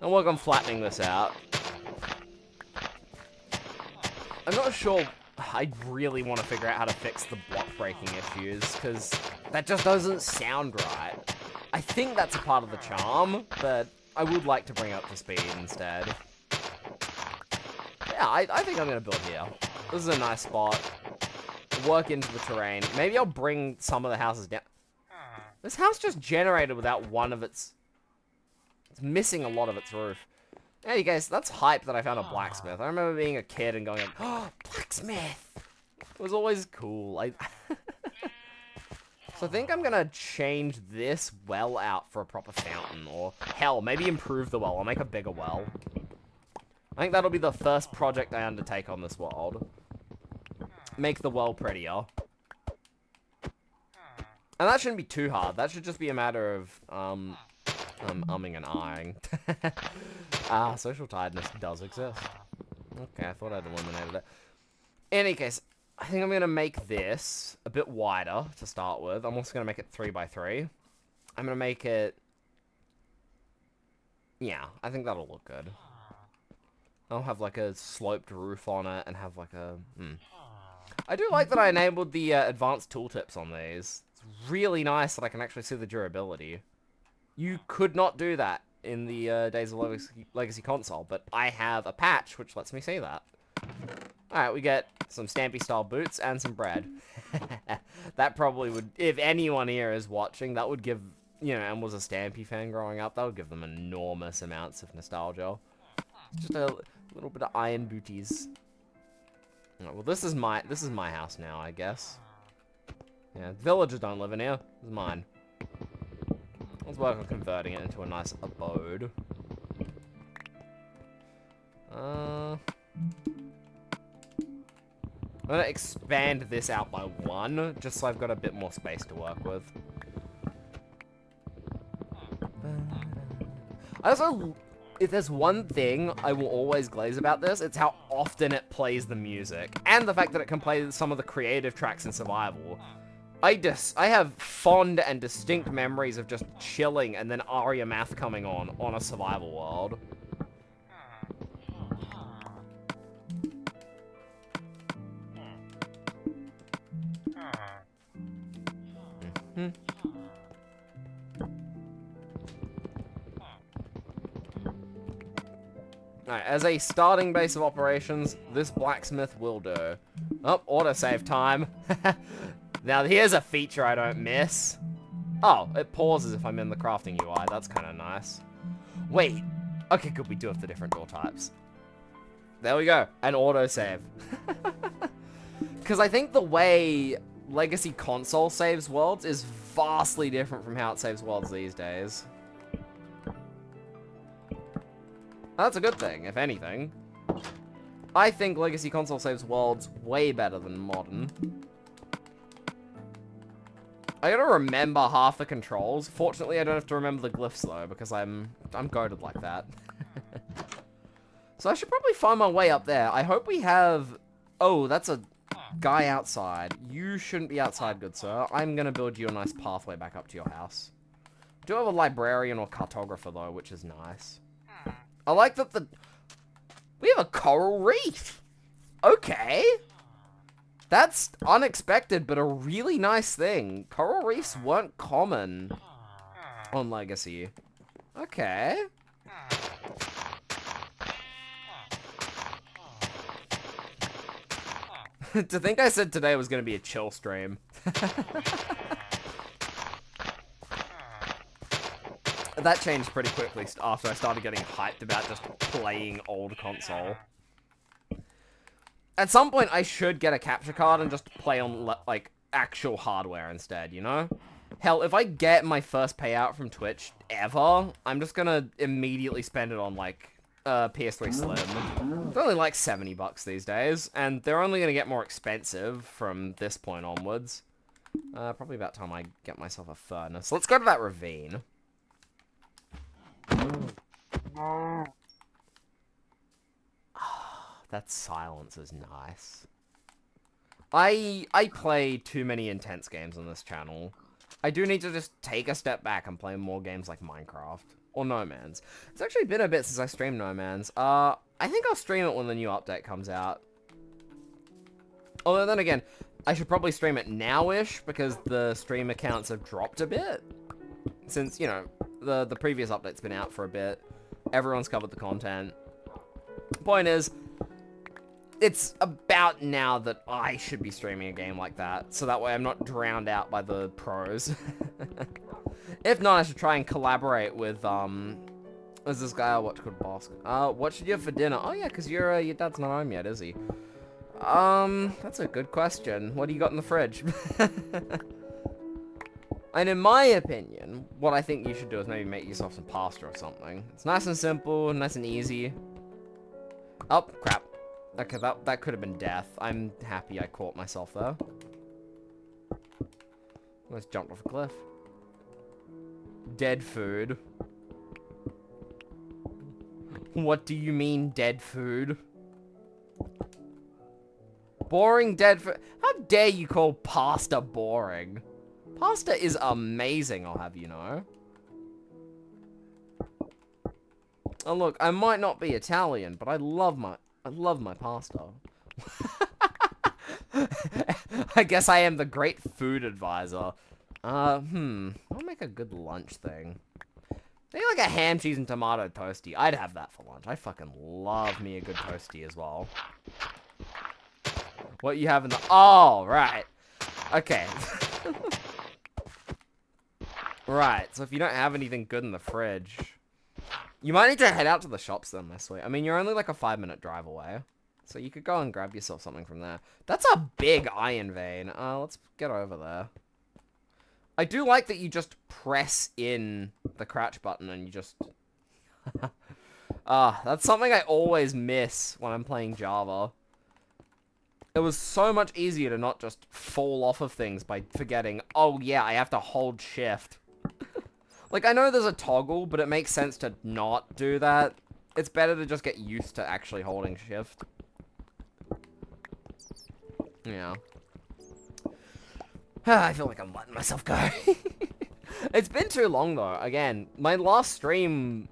I'll work on flattening this out. I'm not sure... I really want to figure out how to fix the block breaking issues, because that just doesn't sound right. I think that's a part of the charm, but I would like to bring it up to speed instead. Yeah, I think I'm going to build here. This is a nice spot. Work into the terrain. Maybe I'll bring some of the houses down. This house just generated without one of its... It's missing a lot of its roof. Hey guys, that's hype that I found a blacksmith. I remember being a kid and going like, oh, blacksmith! It was always cool. So I think I'm gonna change this well out for a proper fountain, or hell, maybe improve the well. I'll make a bigger well. I think that'll be the first project I undertake on this world. Make the well prettier. And that shouldn't be too hard. That should just be a matter of, umming and ahhing. Social tiredness does exist. Okay, I thought I'd eliminated it. In any case, I think I'm going to make this a bit wider to start with. I'm also going to make it 3 by 3. I'm going to make it... Yeah, I think that'll look good. I'll have like a sloped roof on it and have like a... I do like that I enabled the advanced tooltips on these. It's really nice that I can actually see the durability. You could not do that in the Days of Legacy console, but I have a patch which lets me see that. Alright, we get some Stampy-style boots and some bread. That probably would, if anyone here is watching, that would give, you know, and was a Stampy fan growing up, that would give them enormous amounts of nostalgia. Just a little bit of iron booties. Right, well, this is my house now, I guess. Yeah, villagers don't live in here. This is mine. Let's work on converting it into a nice abode. I'm gonna expand this out by 1, just so I've got a bit more space to work with. I also, if there's one thing I will always glaze about this, it's how often it plays the music. And the fact that it can play some of the creative tracks in survival. I have fond and distinct memories of just chilling and then Aria Math coming on a survival world. Alright, as a starting base of operations, this blacksmith will do. Oh, autosave time. Now, here's a feature I don't miss. Oh, it pauses if I'm in the crafting UI. That's kind of nice. Wait. Okay, good. We do have the different door types. There we go. An autosave. Because I think the way Legacy console saves worlds is vastly different from how it saves worlds these days. That's a good thing, if anything. I think Legacy console saves worlds way better than modern. I gotta remember half the controls. Fortunately, I don't have to remember the glyphs, though, because I'm goated like that. So I should probably find my way up there. I hope we have... Oh, that's a guy outside. You shouldn't be outside, good sir. I'm gonna build you a nice pathway back up to your house. I do have a librarian or cartographer, though, which is nice. I like that we have a coral reef! Okay! That's unexpected, but a really nice thing. Coral reefs weren't common on Legacy. Okay. To think I said today was going to be a chill stream. That changed pretty quickly after I started getting hyped about just playing old console. At some point, I should get a capture card and just play on, like, actual hardware instead, you know? Hell, if I get my first payout from Twitch ever, I'm just gonna immediately spend it on, like, PS3 Slim. They're only like 70 bucks these days, and they're only gonna get more expensive from this point onwards. Probably about time I get myself a furnace. Let's go to that ravine. That silence is nice. I play too many intense games on this channel. I do need to just take a step back and play more games like Minecraft. Or No Man's. It's actually been a bit since I streamed No Man's. I think I'll stream it when the new update comes out. Although then again, I should probably stream it now-ish, because the stream accounts have dropped a bit. Since, you know, the previous update's been out for a bit. Everyone's covered the content. Point is, it's about now that I should be streaming a game like that, so that way I'm not drowned out by the pros. If not, I should try and collaborate with, there's this guy I watch called Bosk. What should you have for dinner? Oh yeah, because your dad's not home yet, is he? That's a good question. What do you got in the fridge? And in my opinion, what I think you should do is maybe make yourself some pasta or something. It's nice and simple, nice and easy. Oh, crap. Okay, that could have been death. I'm happy I caught myself there. Almost jumped off a cliff. Dead food. What do you mean, dead food? Boring dead food. How dare you call pasta boring? Pasta is amazing, I'll have you know. Oh look, I might not be Italian, but I love my pasta. I guess I am the great food advisor. I'll make a good lunch thing. Maybe like a ham, cheese, and tomato toasty. I'd have that for lunch. I fucking love me a good toasty as well. What you have in the... Oh, right. Okay. Right, so if you don't have anything good in the fridge... You might need to head out to the shops then, my sweet. I mean, you're only like a 5-minute drive away. So you could go and grab yourself something from there. That's a big iron vein. Let's get over there. I do like that you just press in the crouch button and you just... that's something I always miss when I'm playing Java. It was so much easier to not just fall off of things by forgetting, oh yeah, I have to hold shift. Like, I know there's a toggle, but it makes sense to not do that. It's better to just get used to actually holding shift. Yeah. I feel like I'm letting myself go. It's been too long, though. Again, my last stream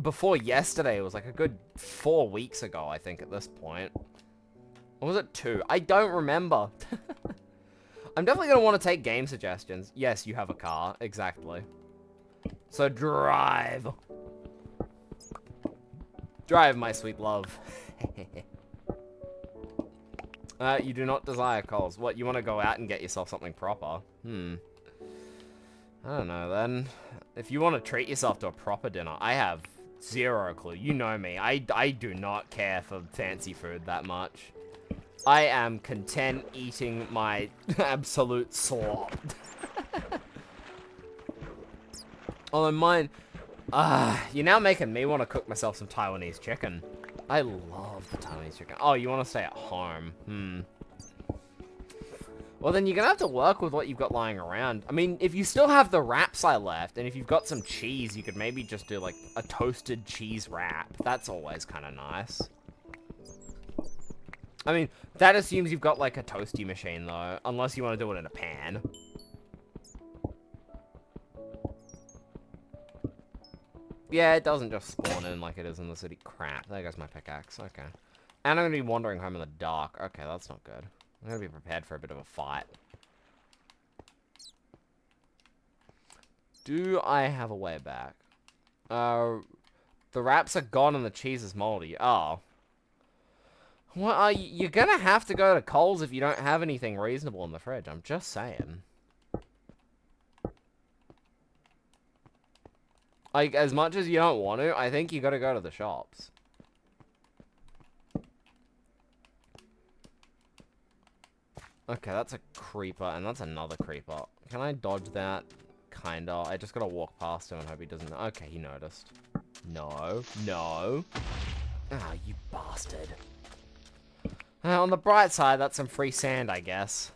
before yesterday was like a good 4 weeks ago, I think, at this point. Or was it 2? I don't remember. I'm definitely going to want to take game suggestions. Yes, you have a car. Exactly. So drive. Drive, my sweet love. You do not desire coals. What, you want to go out and get yourself something proper? I don't know, then. If you want to treat yourself to a proper dinner, I have zero clue. You know me. I do not care for fancy food that much. I am content eating my absolute slop. Although mine... you're now making me want to cook myself some Taiwanese chicken. I love the Taiwanese chicken. Oh, you want to stay at home? Well, then you're going to have to work with what you've got lying around. I mean, if you still have the wraps I left, and if you've got some cheese, you could maybe just do, like, a toasted cheese wrap. That's always kind of nice. I mean, that assumes you've got, like, a toasty machine, though. Unless you want to do it in a pan. Yeah, it doesn't just spawn in like it is in the city. Crap, there goes my pickaxe. Okay. And I'm going to be wandering home in the dark. Okay, that's not good. I'm going to be prepared for a bit of a fight. Do I have a way back? The wraps are gone and the cheese is moldy. Oh. Well, you're going to have to go to Coles if you don't have anything reasonable in the fridge. I'm just saying. Like, as much as you don't want to, I think you gotta go to the shops. Okay, that's a creeper, and that's another creeper. Can I dodge that? Kinda. I just gotta walk past him and hope he doesn't... Okay, he noticed. No. No. Ah, you bastard. On the bright side, that's some free sand, I guess.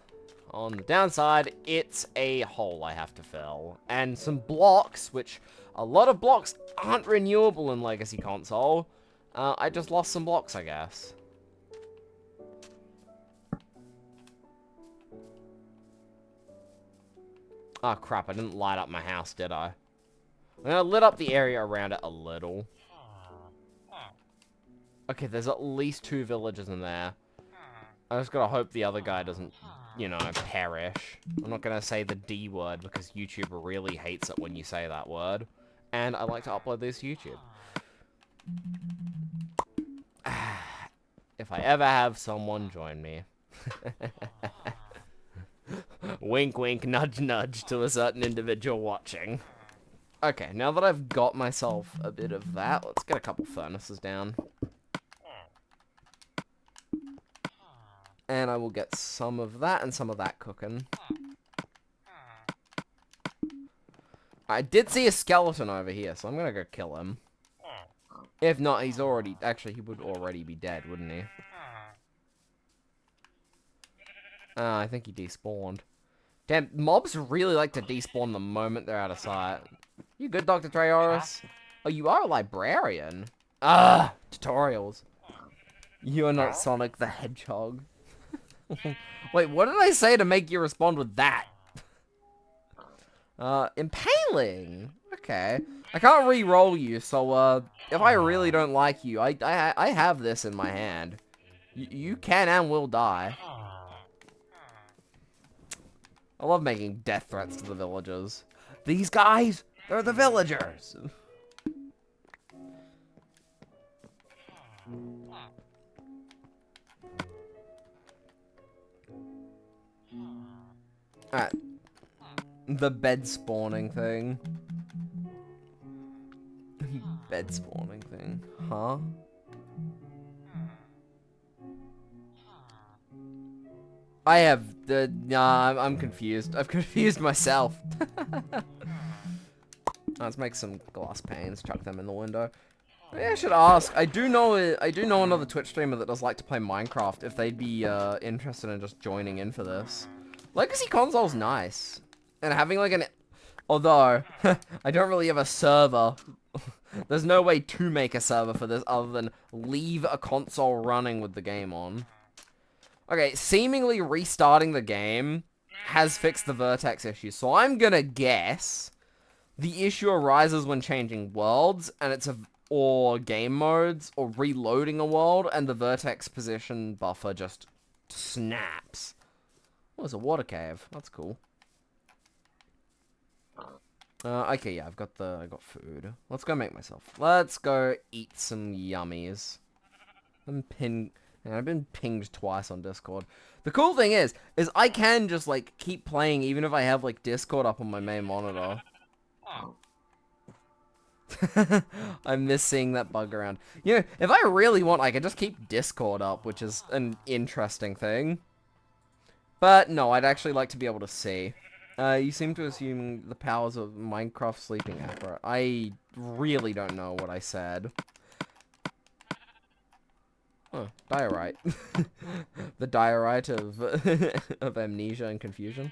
On the downside, it's a hole I have to fill. And some blocks, which... A lot of blocks aren't renewable in Legacy Console. I just lost some blocks, I guess. Oh, crap. I didn't light up my house, did I? I lit up the area around it a little. Okay, there's at least 2 villages in there. I just gotta hope the other guy doesn't, you know, perish. I'm not gonna say the D word because YouTube really hates it when you say that word. And I like to upload this to YouTube. If I ever have someone join me. Wink, wink, nudge, nudge to a certain individual watching. Okay, now that I've got myself a bit of that, let's get a couple furnaces down. And I will get some of that and some of that cooking. I did see a skeleton over here, so I'm gonna go kill him. If not, he's already... Actually, he would already be dead, wouldn't he? I think he despawned. Damn, mobs really like to despawn the moment they're out of sight. You good, Dr. Trayaurus? Oh, you are a librarian. Tutorials. You are not Sonic the Hedgehog. Wait, what did I say to make you respond with that? Impaling. Okay. I can't re-roll you, so, if I really don't like you, I have this in my hand. You can and will die. I love making death threats to the villagers. These guys, they're the villagers. Alright. The bed spawning thing. Bed spawning thing. Huh? I have the... Nah, I'm confused. I've confused myself. Let's make some glass panes, chuck them in the window. Maybe I should ask. I do know another Twitch streamer that does like to play Minecraft, if they'd be interested in just joining in for this. Legacy console's nice. And having like an... Although, I don't really have a server. There's no way to make a server for this other than leave a console running with the game on. Okay, seemingly restarting the game has fixed the vertex issue, so I'm gonna guess the issue arises when changing worlds, and or game modes, or reloading a world, and the vertex position buffer just snaps. Oh, there's a water cave. That's cool. Okay, yeah, I got food. Let's go make myself. Let's go eat some yummies. I've been pinged twice on Discord. The cool thing is I can just, like, keep playing even if I have, like, Discord up on my main monitor. I miss seeing that bug around. You know, if I really want, I could just keep Discord up, which is an interesting thing. But, no, I'd actually like to be able to see. You seem to assume the powers of Minecraft sleeping accurate. I really don't know what I said. Oh, diorite. The diorite of, of amnesia and confusion.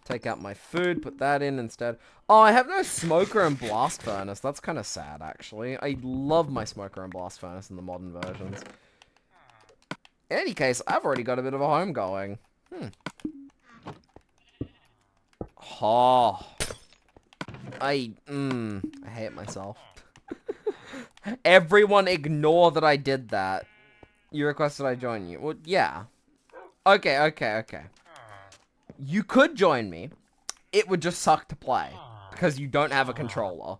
Take out my food, put that in instead. Oh, I have no smoker and blast furnace. That's kind of sad, actually. I love my smoker and blast furnace in the modern versions. In any case, I've already got a bit of a home going. Oh. I hate myself. Everyone ignore that I did that. You requested I join you. Well, yeah. Okay. You could join me. It would just suck to play. Because you don't have a controller.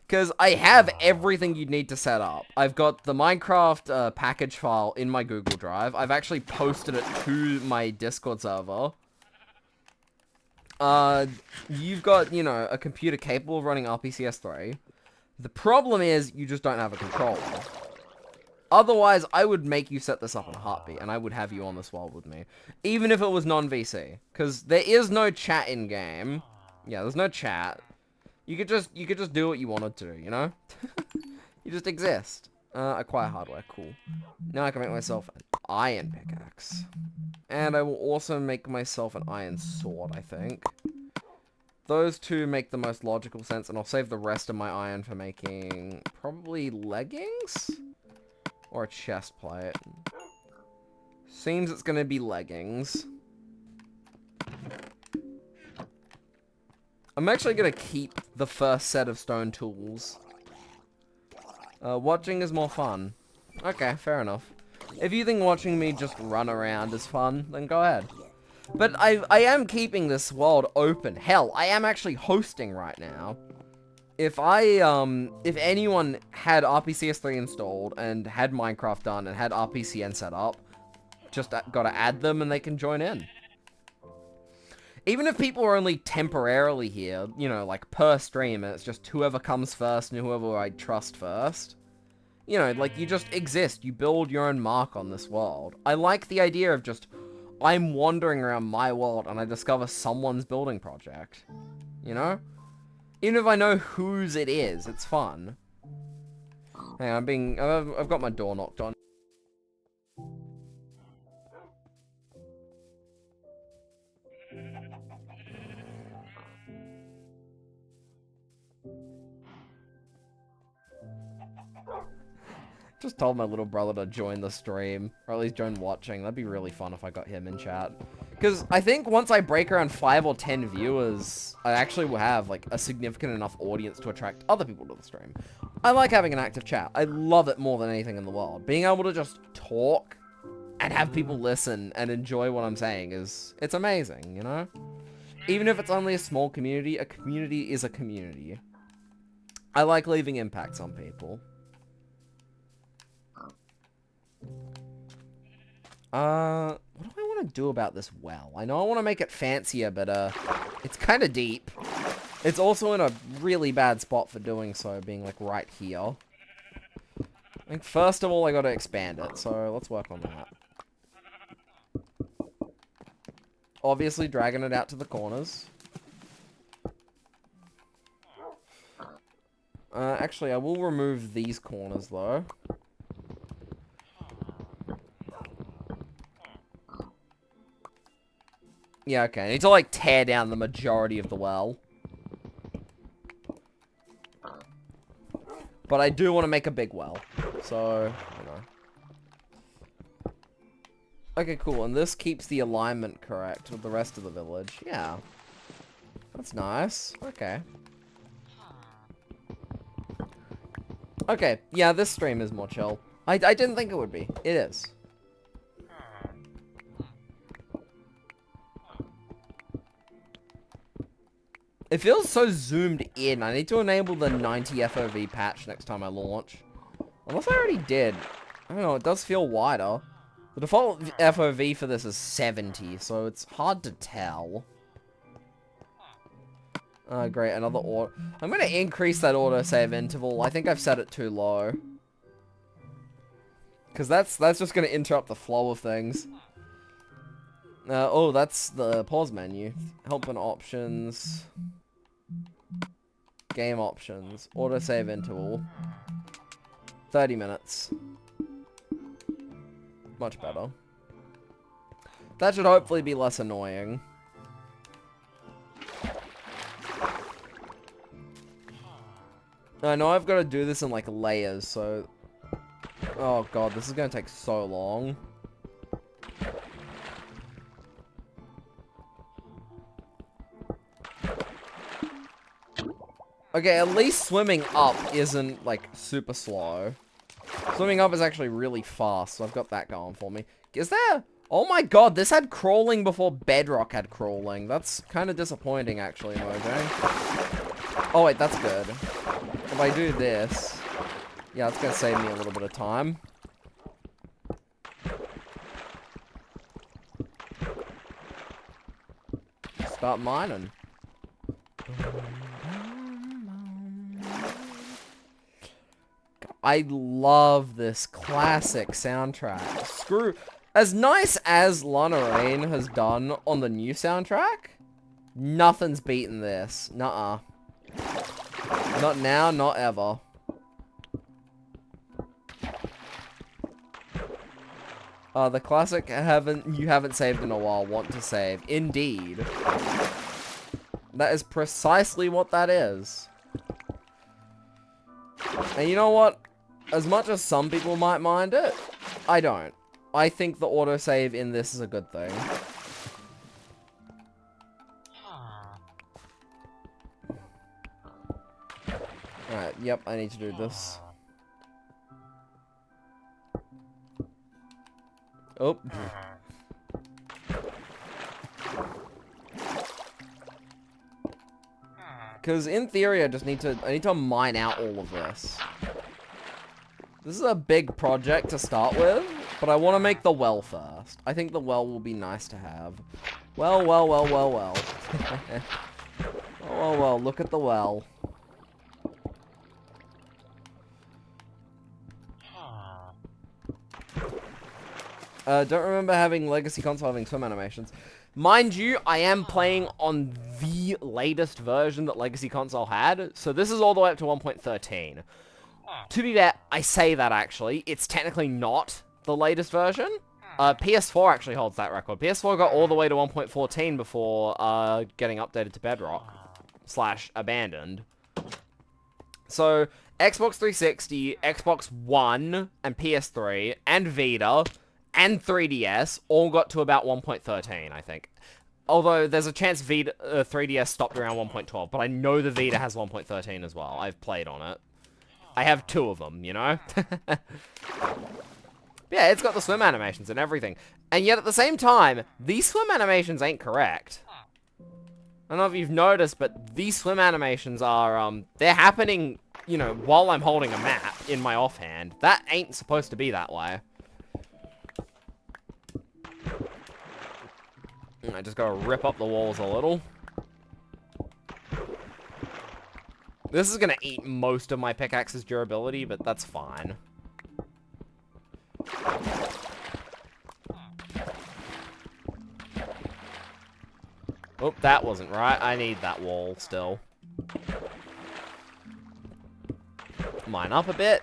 Because I have everything you'd need to set up. I've got the Minecraft package file in my Google Drive. I've actually posted it to my Discord server. You've got, you know, a computer capable of running RPCS3. The problem is, you just don't have a controller. Otherwise, I would make you set this up in a heartbeat, and I would have you on this world with me. Even if it was non-VC. Because there is no chat in-game. Yeah, there's no chat. You could just do what you wanted to, you know? You just exist. Acquire hardware, cool. Now I can make myself an iron pickaxe. And I will also make myself an iron sword, I think. Those two make the most logical sense, and I'll save the rest of my iron for making probably leggings? Or a chest plate. Seems it's gonna be leggings. I'm actually gonna keep the first set of stone tools. Watching is more fun. Okay, fair enough. If you think watching me just run around is fun, then go ahead. But I am keeping this world open. Hell, I am actually hosting right now. If anyone had RPCS3 installed and had Minecraft done and had RPCN set up, just gotta add them and they can join in. Even if people are only temporarily here, you know, like per stream, and it's just whoever comes first and whoever I trust first. You know, like, you just exist. You build your own mark on this world. I like the idea of just, I'm wandering around my world and I discover someone's building project. You know? Even if I know whose it is, it's fun. Hang on, I've got my door knocked on. Just told my little brother to join the stream, or at least join watching. That'd be really fun if I got him in chat. Because I think once I break around 5 or 10 viewers, I actually will have, like, a significant enough audience to attract other people to the stream. I like having an active chat. I love it more than anything in the world. Being able to just talk and have people listen and enjoy what I'm saying it's amazing, you know? Even if it's only a small community is a community. I like leaving impacts on people. What do I want to do about this well? I know I want to make it fancier, but, it's kind of deep. It's also in a really bad spot for doing so, being, like, right here. I think, first of all, I gotta expand it, so let's work on that. Obviously, dragging it out to the corners. Actually, I will remove these corners, though. Yeah, okay. I need to, like, tear down the majority of the well. But I do want to make a big well. So, you know. Okay, cool. And this keeps the alignment correct with the rest of the village. Yeah. That's nice. Okay. Okay. Yeah, this stream is more chill. I didn't think it would be. It is. It feels so zoomed in. I need to enable the 90 FOV patch next time I launch. Unless I already did. I don't know, it does feel wider. The default FOV for this is 70, so it's hard to tell. Great, another auto. I'm gonna increase that autosave interval. I think I've set it too low. Because that's just gonna interrupt the flow of things. Oh, that's the pause menu. Help and options. Game options. Autosave interval. 30 minutes. Much better. That should hopefully be less annoying. I know I've got to do this in, like, layers, so... Oh god, this is gonna take so long. Okay, at least swimming up isn't, like, super slow. Swimming up is actually really fast, so I've got that going for me. Is there... Oh my god, this had crawling before Bedrock had crawling. That's kind of disappointing, actually, Mojang. Oh, wait, that's good. If I do this... Yeah, it's gonna save me a little bit of time. Start mining. I love this classic soundtrack. Screw... As nice as Lana Rain has done on the new soundtrack, nothing's beaten this. Nuh-uh. Not now, not ever. The classic you haven't saved in a while, want to save. Indeed. That is precisely what that is. And you know what? As much as some people might mind it, I don't. I think the autosave in this is a good thing. Alright, yep, I need to do this. Oh. Because in theory, I need to mine out all of this. This is a big project to start with, but I want to make the well first. I think the well will be nice to have. Well. Oh, well, look at the well. Don't remember having Legacy console having swim animations. Mind you, I am playing on the latest version that Legacy console had, so this is all the way up to 1.13. To be fair, I say that actually, it's technically not the latest version. PS4 actually holds that record. PS4 got all the way to 1.14 before getting updated to Bedrock / abandoned. So, Xbox 360, Xbox One, and PS3, and Vita, and 3DS all got to about 1.13, I think. Although, there's a chance Vita, 3DS stopped around 1.12, but I know the Vita has 1.13 as well. I've played on it. I have 2 of them, you know? Yeah, it's got the swim animations and everything. And yet, at the same time, these swim animations ain't correct. I don't know if you've noticed, but these swim animations are, they're happening, you know, while I'm holding a map in my offhand. That ain't supposed to be that way. I just gotta rip up the walls a little. This is gonna eat most of my pickaxe's durability, but that's fine. Oh, that wasn't right. I need that wall still. Mine up a bit.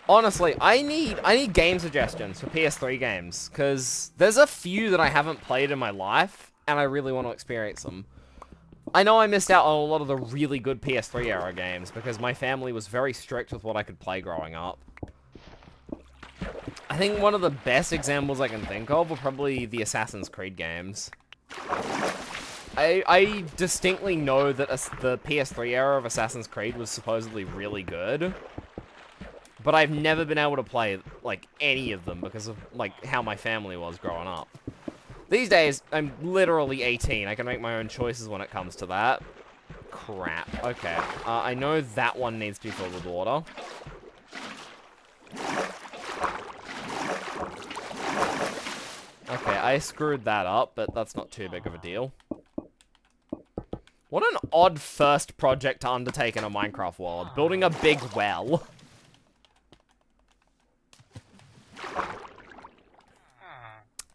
Honestly, I need game suggestions for PS3 games, because there's a few that I haven't played in my life, and I really want to experience them. I know I missed out on a lot of the really good PS3 era games, because my family was very strict with what I could play growing up. I think one of the best examples I can think of are probably the Assassin's Creed games. I distinctly know that the PS3 era of Assassin's Creed was supposedly really good. But I've never been able to play, like, any of them because of, like, how my family was growing up. These days, I'm literally 18. I can make my own choices when it comes to that. Crap. Okay. I know that one needs to be filled with water. Okay, I screwed that up, but that's not too big of a deal. What an odd first project to undertake in a Minecraft world. Building a big well.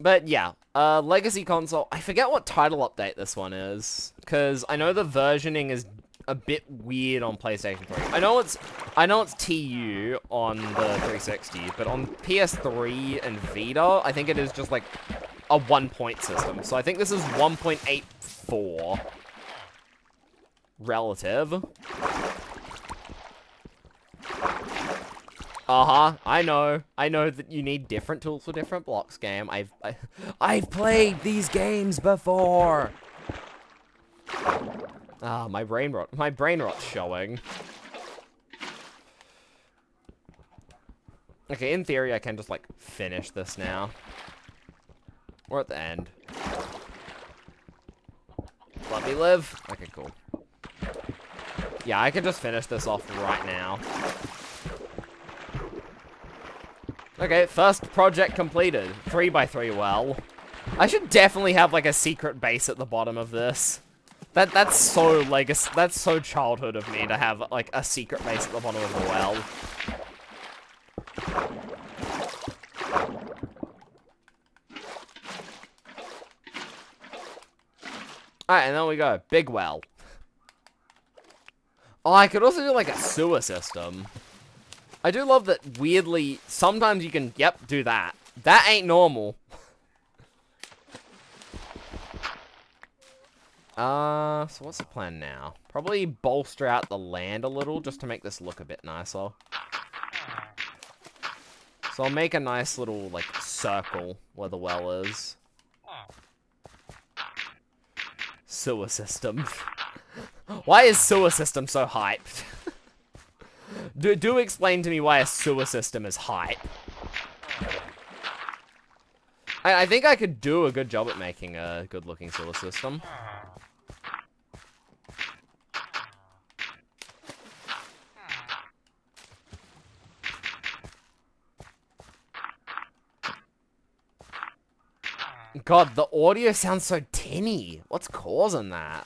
But yeah, Legacy console. I forget what title update this one is, because I know the versioning is a bit weird on PlayStation 3. I know it's TU on the 360, but on PS3 and Vita, I think it is just like a 1-point system. So I think this is 1.84 relative. I know that you need different tools for different blocks, game. I've played these games before. My brain rot's showing. Okay, in theory, I can just, like, finish this now. We're at the end. Let me live. Okay, cool. Yeah, I can just finish this off right now. Okay, first project completed. 3x3 well. I should definitely have, like, a secret base at the bottom of this. That's so legacy. That's so childhood of me to have, like, a secret base at the bottom of the well. Alright, and there we go. Big well. Oh, I could also do, like, a sewer system. I do love that, weirdly, sometimes you can, yep, do that. That ain't normal. So what's the plan now? Probably bolster out the land a little, just to make this look a bit nicer. So I'll make a nice little, like, circle where the well is. Sewer system. Why is sewer system so hyped? Do explain to me why a sewer system is hype. I think I could do a good job at making a good-looking sewer system. God, the audio sounds so tinny. What's causing that?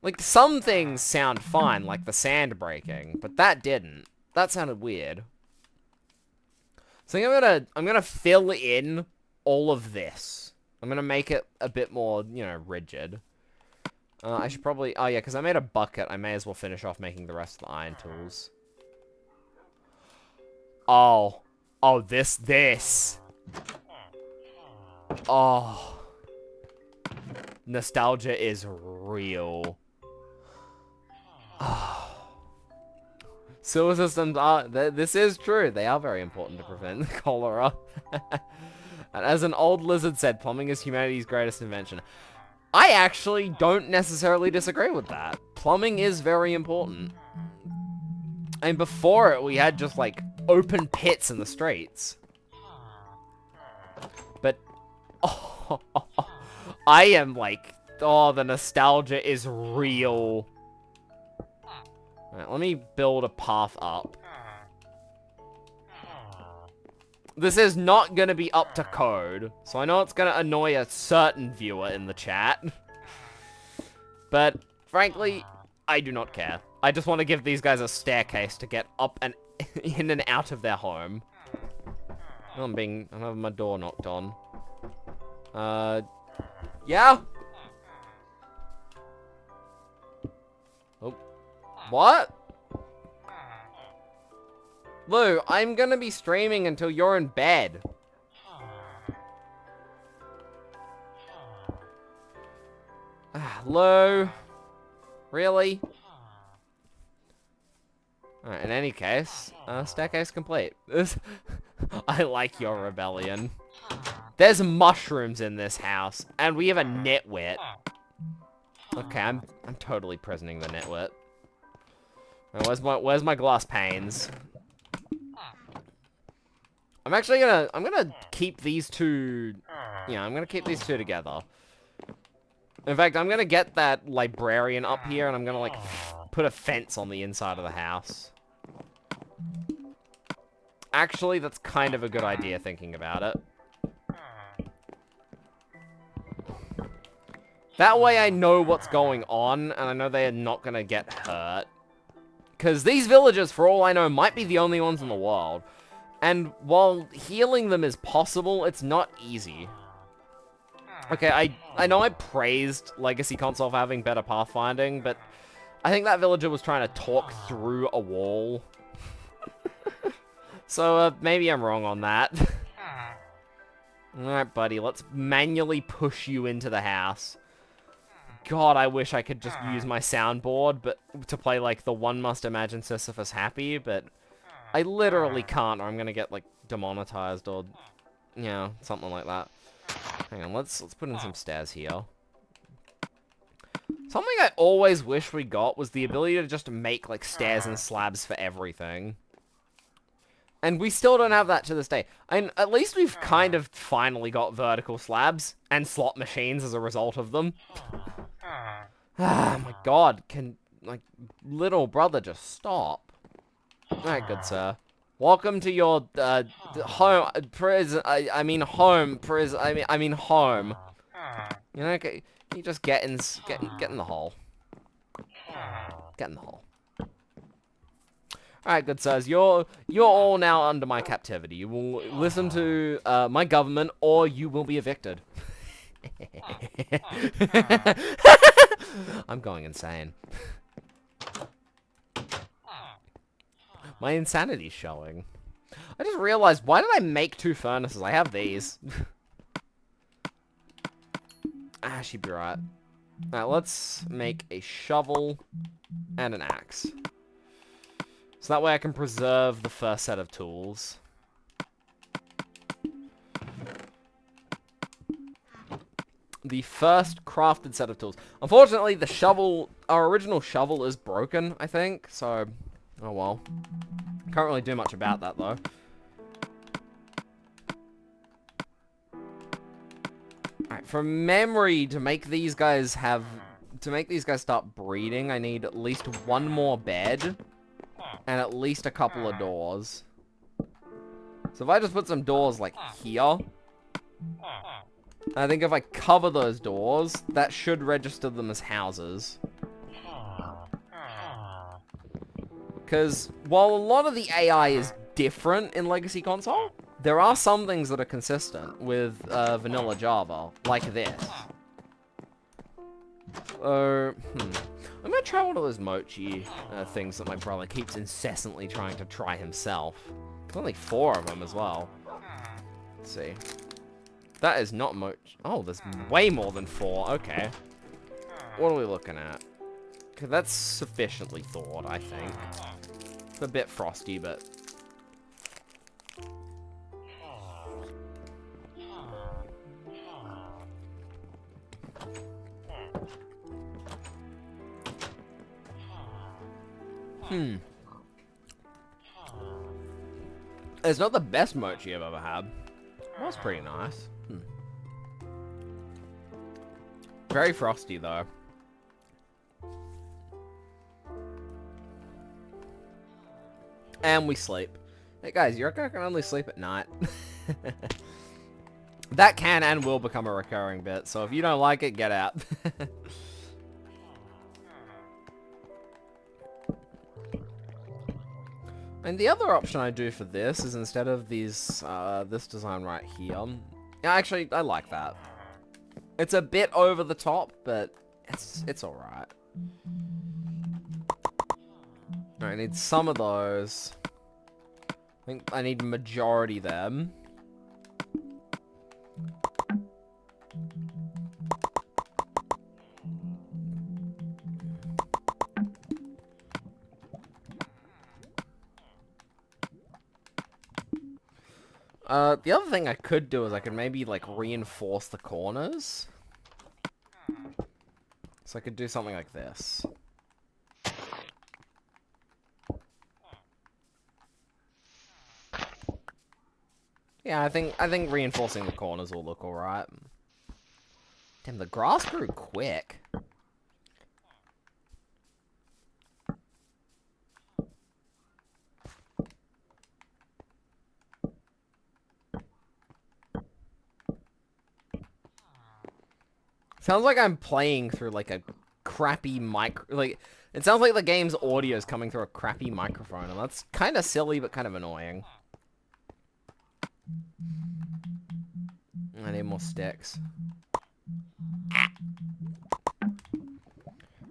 Like, some things sound fine, like the sand breaking, but that didn't. That sounded weird. So I'm gonna fill in all of this. I'm gonna make it a bit more, you know, rigid. I should probably, oh yeah, because I made a bucket. I may as well finish off making the rest of the iron tools. Oh, this. Oh, nostalgia is real. Sewer systems are... This is true. They are very important to prevent cholera. And as an old lizard said, plumbing is humanity's greatest invention. I actually don't necessarily disagree with that. Plumbing is very important. And before it, we had just, like, open pits in the streets. But... Oh, I am, like... Oh, the nostalgia is real. Alright, let me build a path up. This is not gonna be up to code, so I know it's gonna annoy a certain viewer in the chat. But, frankly, I do not care. I just want to give these guys a staircase to get up and in and out of their home. Oh, I'm having my door knocked on. Yeah? Oh. What? Lou, I'm gonna be streaming until you're in bed. Lou? Really? Alright, in any case, staircase complete. I like your rebellion. There's mushrooms in this house, and we have a nitwit. Okay, I'm totally prisoning the nitwit. Where's my glass panes? I'm gonna keep these two, I'm gonna keep these two together. In fact, I'm gonna get that librarian up here, and I'm gonna, like, put a fence on the inside of the house. Actually, that's kind of a good idea, thinking about it. That way I know what's going on, and I know they are not gonna get hurt. Because these villagers, for all I know, might be the only ones in the world. And while healing them is possible, it's not easy. Okay, I know I praised Legacy Console for having better pathfinding, but I think that villager was trying to talk through a wall. So, maybe I'm wrong on that. Alright, buddy, let's manually push you into the house. God, I wish I could just use my soundboard but to play, like, the One Must Imagine Sisyphus Happy, but I literally can't, or I'm gonna get, like, demonetized, or, something like that. Hang on, let's put in some stairs here. Something I always wish we got was the ability to just make, like, stairs and slabs for everything. And we still don't have that to this day. At least we've kind of finally got vertical slabs and slot machines as a result of them. Ah, my god, can, like, little brother just stop? Alright, good sir. Welcome to your, home, prison, I mean home, prison, I mean home. You know, you just get in the hole. Get in the hole. Alright, good sirs, you're all now under my captivity. You will listen to, my government, or you will be evicted. I'm going insane. My insanity's showing. I just realized, why did I make 2 furnaces? I have these. She'd be right. Alright, let's make a shovel and an axe. So that way I can preserve the first set of tools. The first crafted set of tools. Unfortunately, the shovel, our original shovel is broken, I think, so, oh well. Can't really do much about that, though. Alright, from memory, to make these guys start breeding, I need at least 1 more bed, and at least a couple of doors. So if I just put some doors, like, here, I think if I cover those doors, that should register them as houses. Because while a lot of the AI is different in Legacy Console, there are some things that are consistent with vanilla Java, like this. I'm gonna try one of those mochi things that my brother keeps incessantly trying to try himself. There's only 4 of them as well. Let's see. That is not mochi. Oh, there's way more than 4. Okay. What are we looking at? Okay, that's sufficiently thawed, I think. It's a bit frosty, but... It's not the best mochi I've ever had. That was pretty nice. Very frosty, though. And we sleep. Hey, guys, you reckon I can only sleep at night? That can and will become a recurring bit, so if you don't like it, get out. And the other option I do for this is instead of these, this design right here. Yeah, actually, I like that. It's a bit over the top, but it's alright. I need some of those. I think I need majority them. The other thing I could do is I could maybe, like, reinforce the corners. So I could do something like this. Yeah, I think reinforcing the corners will look alright. Damn, the grass grew quick. Sounds like I'm playing through, like, a crappy it sounds like the game's audio is coming through a crappy microphone, and that's kind of silly, but kind of annoying. I need more sticks.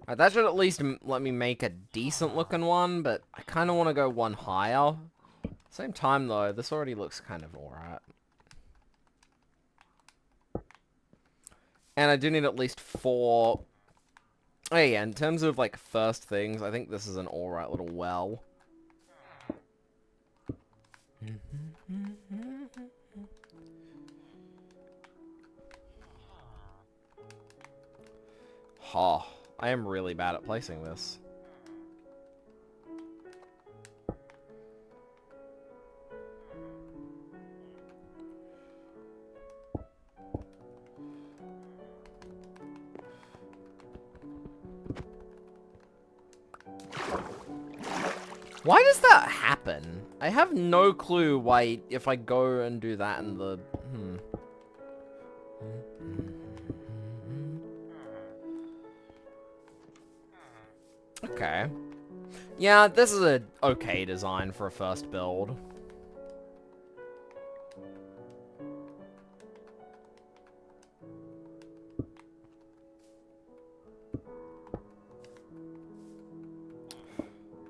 Alright, that should at least let me make a decent looking one, but I kind of want to go one higher. Same time, though, this already looks kind of alright. And I do need at least 4... Oh yeah, in terms of, like, first things, I think this is an alright little well. Oh, I am really bad at placing this. Why does that happen? I have no clue why if I go and do that in the... Okay. Yeah, this is a okay design for a first build.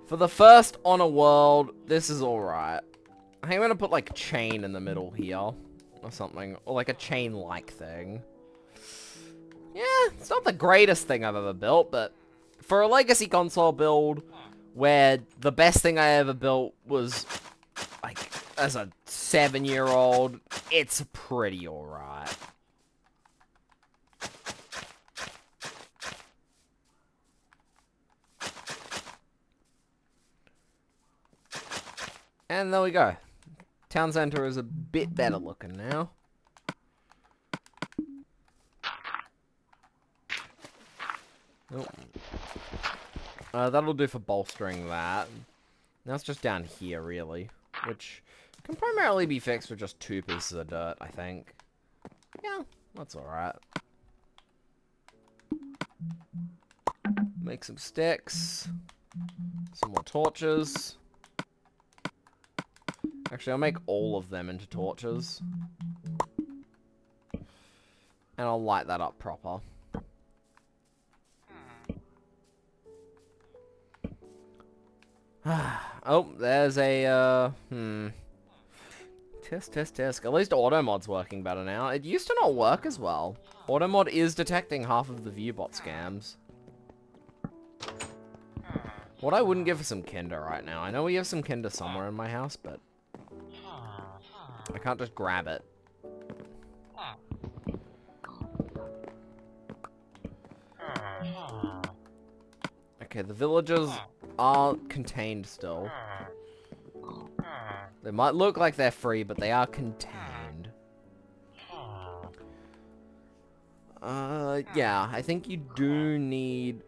For the first on a world, this is alright. I think I'm gonna put like chain in the middle here. Or something. Or like a chain-like thing. Yeah, it's not the greatest thing I've ever built, but for a legacy console build, where the best thing I ever built was, like, as a 7-year-old, it's pretty alright. And there we go. Town center is a bit better looking now. Oh. That'll do for bolstering that. Now it's just down here, really. Which can primarily be fixed with just 2 pieces of dirt, I think. Yeah, that's alright. Make some sticks. Some more torches. Actually, I'll make all of them into torches. And I'll light that up proper. Oh, there's a, Test. At least auto mod's working better now. It used to not work as well. Auto mod is detecting half of the viewbot scams. What I wouldn't give for some Kinder right now. I know we have some Kinder somewhere in my house, but I can't just grab it. Okay, the villagers are contained still. They might look like they're free, but they are contained. Yeah, I think you do need...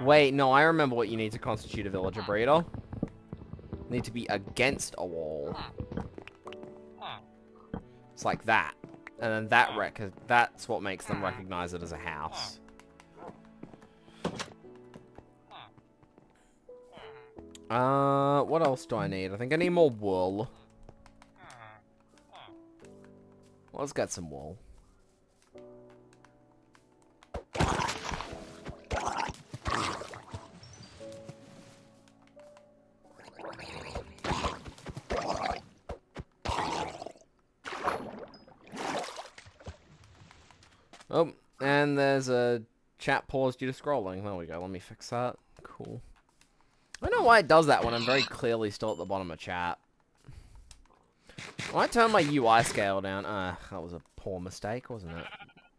Wait, no, I remember what you need to constitute a villager breeder. You need to be against a wall. It's like that. And then that's what makes them recognize it as a house. What else do I need? I think I need more wool. Well, let's get some wool. Oh, and there's a chat pause due to scrolling. There we go. Let me fix that. Cool. I don't know why it does that when I'm very clearly still at the bottom of chat. When I turn my UI scale down, that was a poor mistake, wasn't it?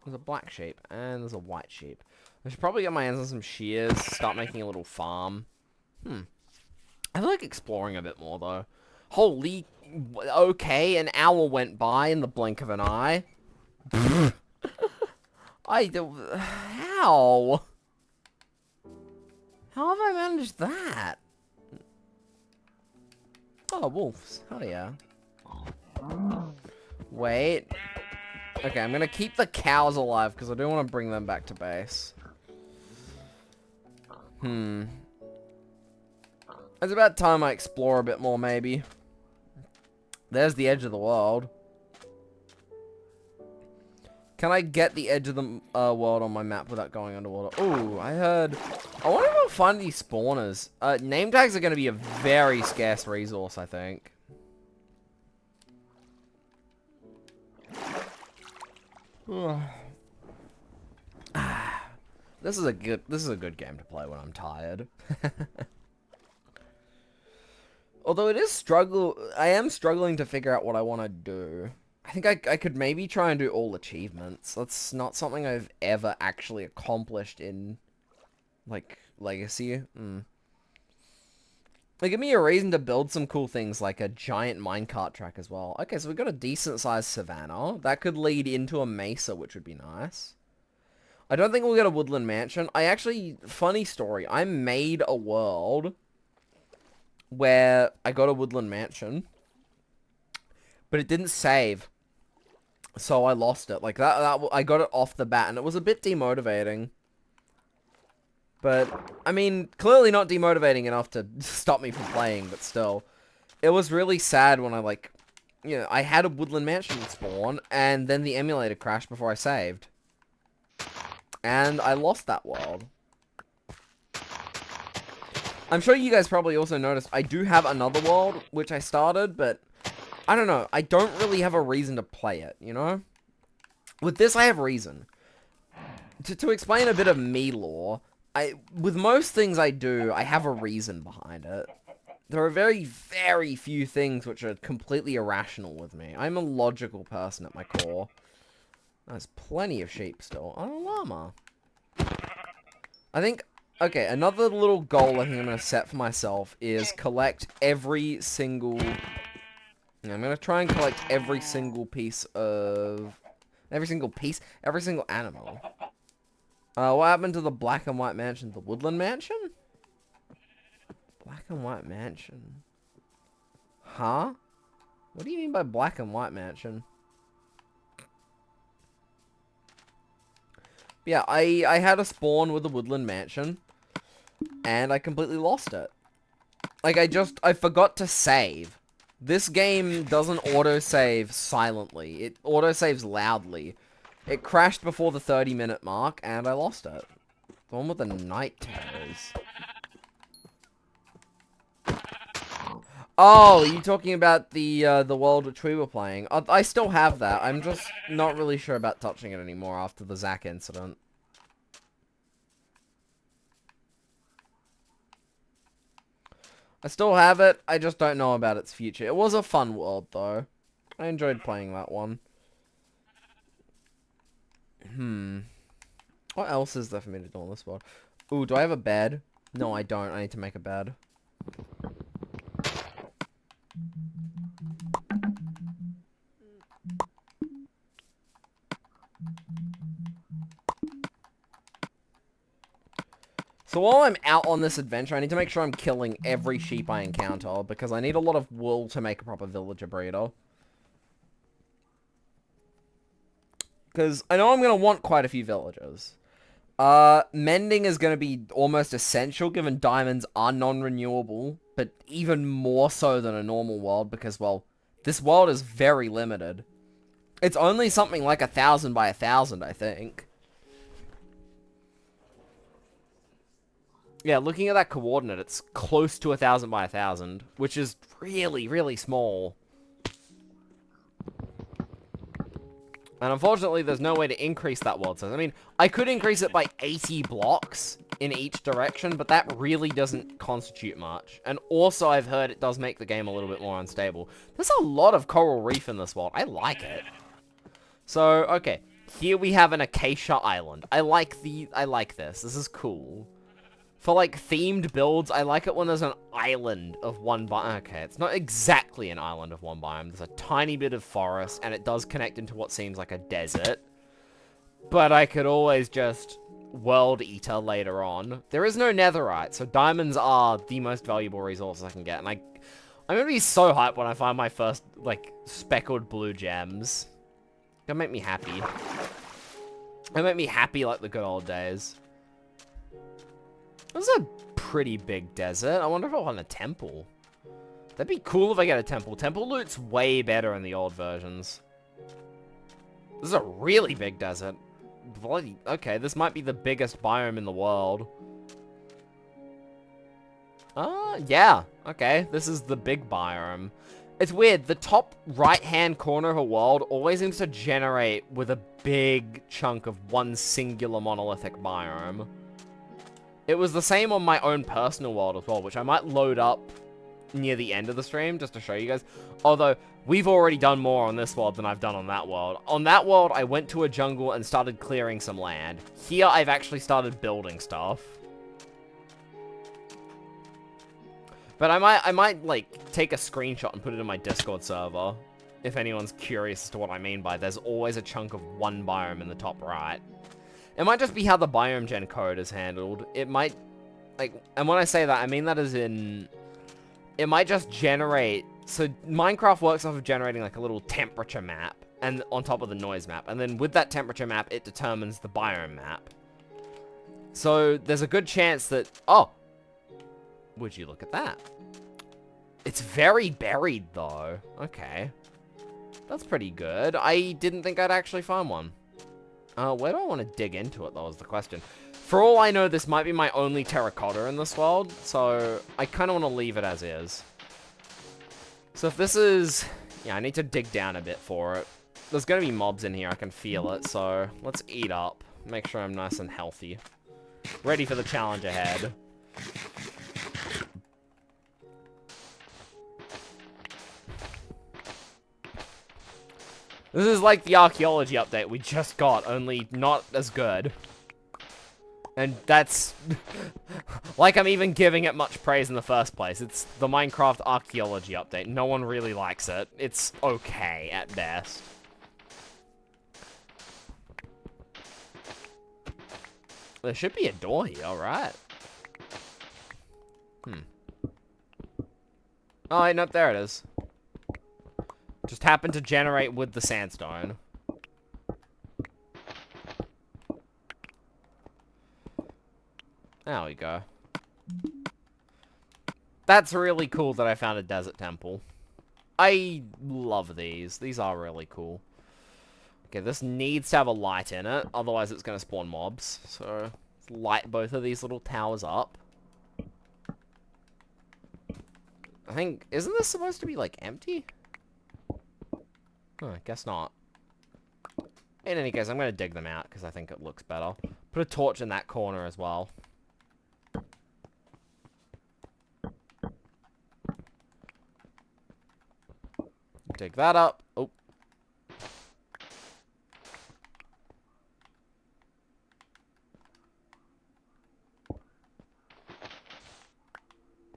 There's a black sheep, and there's a white sheep. I should probably get my hands on some shears, start making a little farm. I like exploring a bit more, though. Holy... Okay, an hour went by in the blink of an eye. How? How have I managed that? Oh, wolves. Hell yeah. Wait. Okay, I'm gonna keep the cows alive because I do want to bring them back to base. It's about time I explore a bit more, maybe. There's the edge of the world. Can I get the edge of the world on my map without going underwater? Ooh, I heard... I wonder if I'll find these spawners. Name tags are going to be a very scarce resource, I think. This is a good game to play when I'm tired. Although I am struggling to figure out what I want to do. I think I could maybe try and do all achievements. That's not something I've ever actually accomplished in, like, Legacy. Like, give me a reason to build some cool things, like a giant minecart track as well. Okay, so we've got a decent-sized savanna. That could lead into a mesa, which would be nice. I don't think we'll get a woodland mansion. Funny story, I made a world where I got a woodland mansion, but it didn't save. So I lost it. Like, that I got it off the bat, and it was a bit demotivating. But, I mean, clearly not demotivating enough to stop me from playing, but still. It was really sad when I had a woodland mansion spawn, and then the emulator crashed before I saved. And I lost that world. I'm sure you guys probably also noticed I do have another world, which I started, but I don't know. I don't really have a reason to play it, you know? With this, I have reason. To explain a bit of me lore, with most things I do, I have a reason behind it. There are very, very few things which are completely irrational with me. I'm a logical person at my core. There's plenty of sheep still. Oh, a llama. I think... Okay, another little goal I think I'm going to set for myself is collect every single... I'm going to try and collect every single piece of... Every single animal. What happened to the black and white mansion? The woodland mansion? Black and white mansion. Huh? What do you mean by black and white mansion? Yeah, I had a spawn with a woodland mansion, and I completely lost it. Like, I forgot to save. This game doesn't autosave silently. It autosaves loudly. It crashed before the 30-minute mark, and I lost it. The one with the night terrors. Oh, are you talking about the world which we were playing? I still have that. I'm just not really sure about touching it anymore after the Zack incident. I still have it. I just don't know about its future. It was a fun world, though. I enjoyed playing that one. What else is there for me to do on this world? Ooh, do I have a bed? No, I don't. I need to make a bed. So while I'm out on this adventure, I need to make sure I'm killing every sheep I encounter, because I need a lot of wool to make a proper villager breeder. Because I know I'm going to want quite a few villagers. Mending is going to be almost essential, given diamonds are non-renewable, but even more so than a normal world, because, well, this world is very limited. It's only something like 1,000 by 1,000, I think. Yeah, looking at that coordinate, it's close to 1,000 by 1,000, which is really, really small. And unfortunately, there's no way to increase that world size. I mean, I could increase it by 80 blocks in each direction, but that really doesn't constitute much. And also, I've heard it does make the game a little bit more unstable. There's a lot of coral reef in this world. I like it. So, okay. Here we have an acacia island. I like this. This is cool. For, like, themed builds, I like it when there's an island of one biome. Okay, it's not exactly an island of one biome. There's a tiny bit of forest, and it does connect into what seems like a desert. But I could always just world eater later on. There is no netherite, so diamonds are the most valuable resources I can get. And I'm gonna be so hyped when I find my first, like, speckled blue gems. Gonna make me happy. It'll make me happy like the good old days. This is a pretty big desert. I wonder if I'll find a temple. That'd be cool if I get a temple. Temple loot's way better in the old versions. This is a really big desert. Bloody, okay, this might be the biggest biome in the world. Yeah. Okay, this is the big biome. It's weird. The top right-hand corner of a world always seems to generate with a big chunk of one singular monolithic biome. It was the same on my own personal world as well, which I might load up near the end of the stream just to show you guys. Although, we've already done more on this world than I've done on that world. On that world, I went to a jungle and started clearing some land. Here, I've actually started building stuff. But I might, like, take a screenshot and put it in my Discord server. If anyone's curious as to what I mean by there's always a chunk of one biome in the top right. It might just be how the biome gen code is handled. It might, like, and when I say that, I mean that as in, it might just generate, so Minecraft works off of generating, like, a little temperature map, and on top of the noise map, and then with that temperature map, it determines the biome map. So, there's a good chance that, oh, would you look at that? It's very buried, though. Okay. That's pretty good. I didn't think I'd actually find one. Where do I want to dig into it, though, is the question. For all I know, this might be my only terracotta in this world, so I kind of want to leave it as is. So if this is... yeah, I need to dig down a bit for it. There's going to be mobs in here, I can feel it, so let's eat up. Make sure I'm nice and healthy. Ready for the challenge ahead. This is like the archaeology update we just got, only not as good. And that's... like I'm even giving it much praise in the first place. It's the Minecraft archaeology update. No one really likes it. It's okay at best. There should be a door here, alright. Oh, wait, nope, there it is. Just happened to generate with the sandstone. There we go. That's really cool that I found a desert temple. I love these. These are really cool. Okay, this needs to have a light in it, otherwise it's going to spawn mobs. So, let's light both of these little towers up. I think, isn't this supposed to be, like, empty? I guess not. In any case, I'm going to dig them out, because I think it looks better. Put a torch in that corner as well. Dig that up. Oh.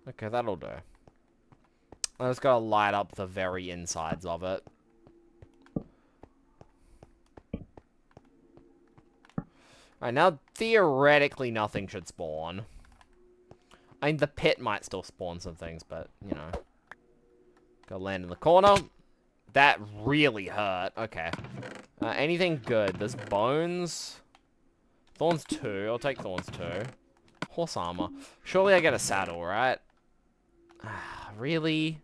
Okay, that'll do. I just gotta light up the very insides of it. Alright, now theoretically nothing should spawn. I mean, the pit might still spawn some things, but, you know. Gotta land in the corner. That really hurt. Okay. Anything good? There's bones. Thorns 2. I'll take Thorns 2. Horse armor. Surely I get a saddle, right? Really?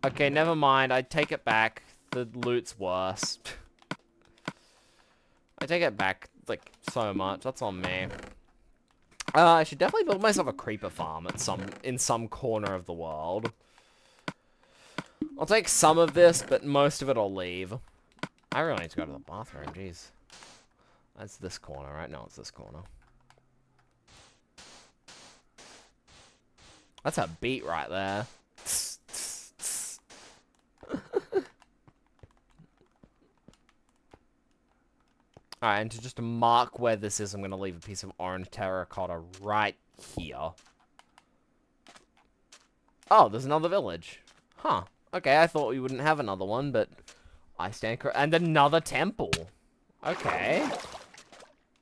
Okay, never mind. I take it back. The loot's worse. I take it back, like, so much. That's on me. I should definitely build myself a creeper farm at in some corner of the world. I'll take some of this, but most of it I'll leave. I really need to go to the bathroom, jeez. That's this corner, right? No, it's this corner. That's a beat right there. Alright, and to just mark where this is, I'm going to leave a piece of orange terracotta right here. Oh, there's another village. Huh. Okay, I thought we wouldn't have another one, but I stand corrected. And another temple. Okay.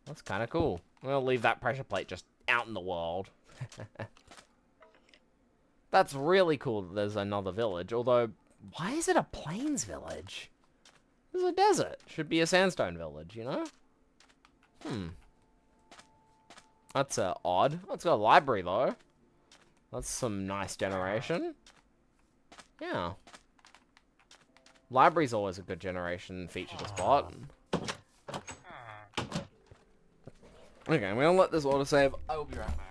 That's kind of cool. I'm going to leave that pressure plate just out in the world. That's really cool that there's another village, although, why is it a plains village? This is a desert. Should be a sandstone village, you know? That's odd. It's got a library, though. That's some nice generation. Yeah. Library's always a good generation feature to spot. Okay, I'm gonna let this autosave. I will be right back.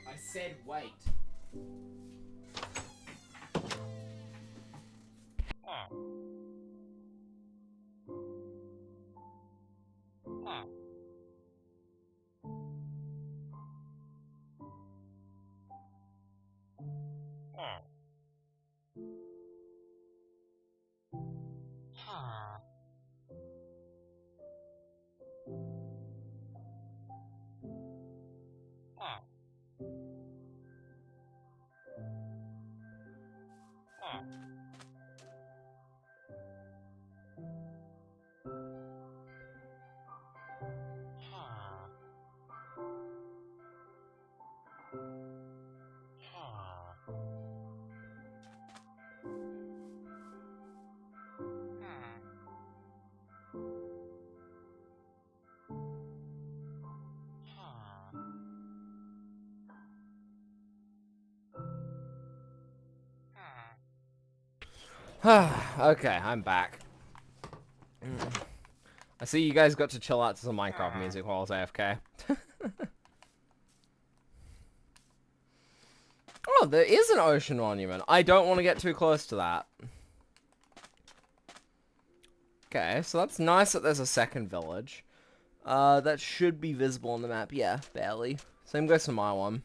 I said wait. Okay, I'm back. I see you guys got to chill out to some Minecraft music while I was AFK. Oh, there is an ocean monument. I don't want to get too close to that. Okay, so that's nice that there's a second village. That should be visible on the map. Yeah, barely. Same goes for my one.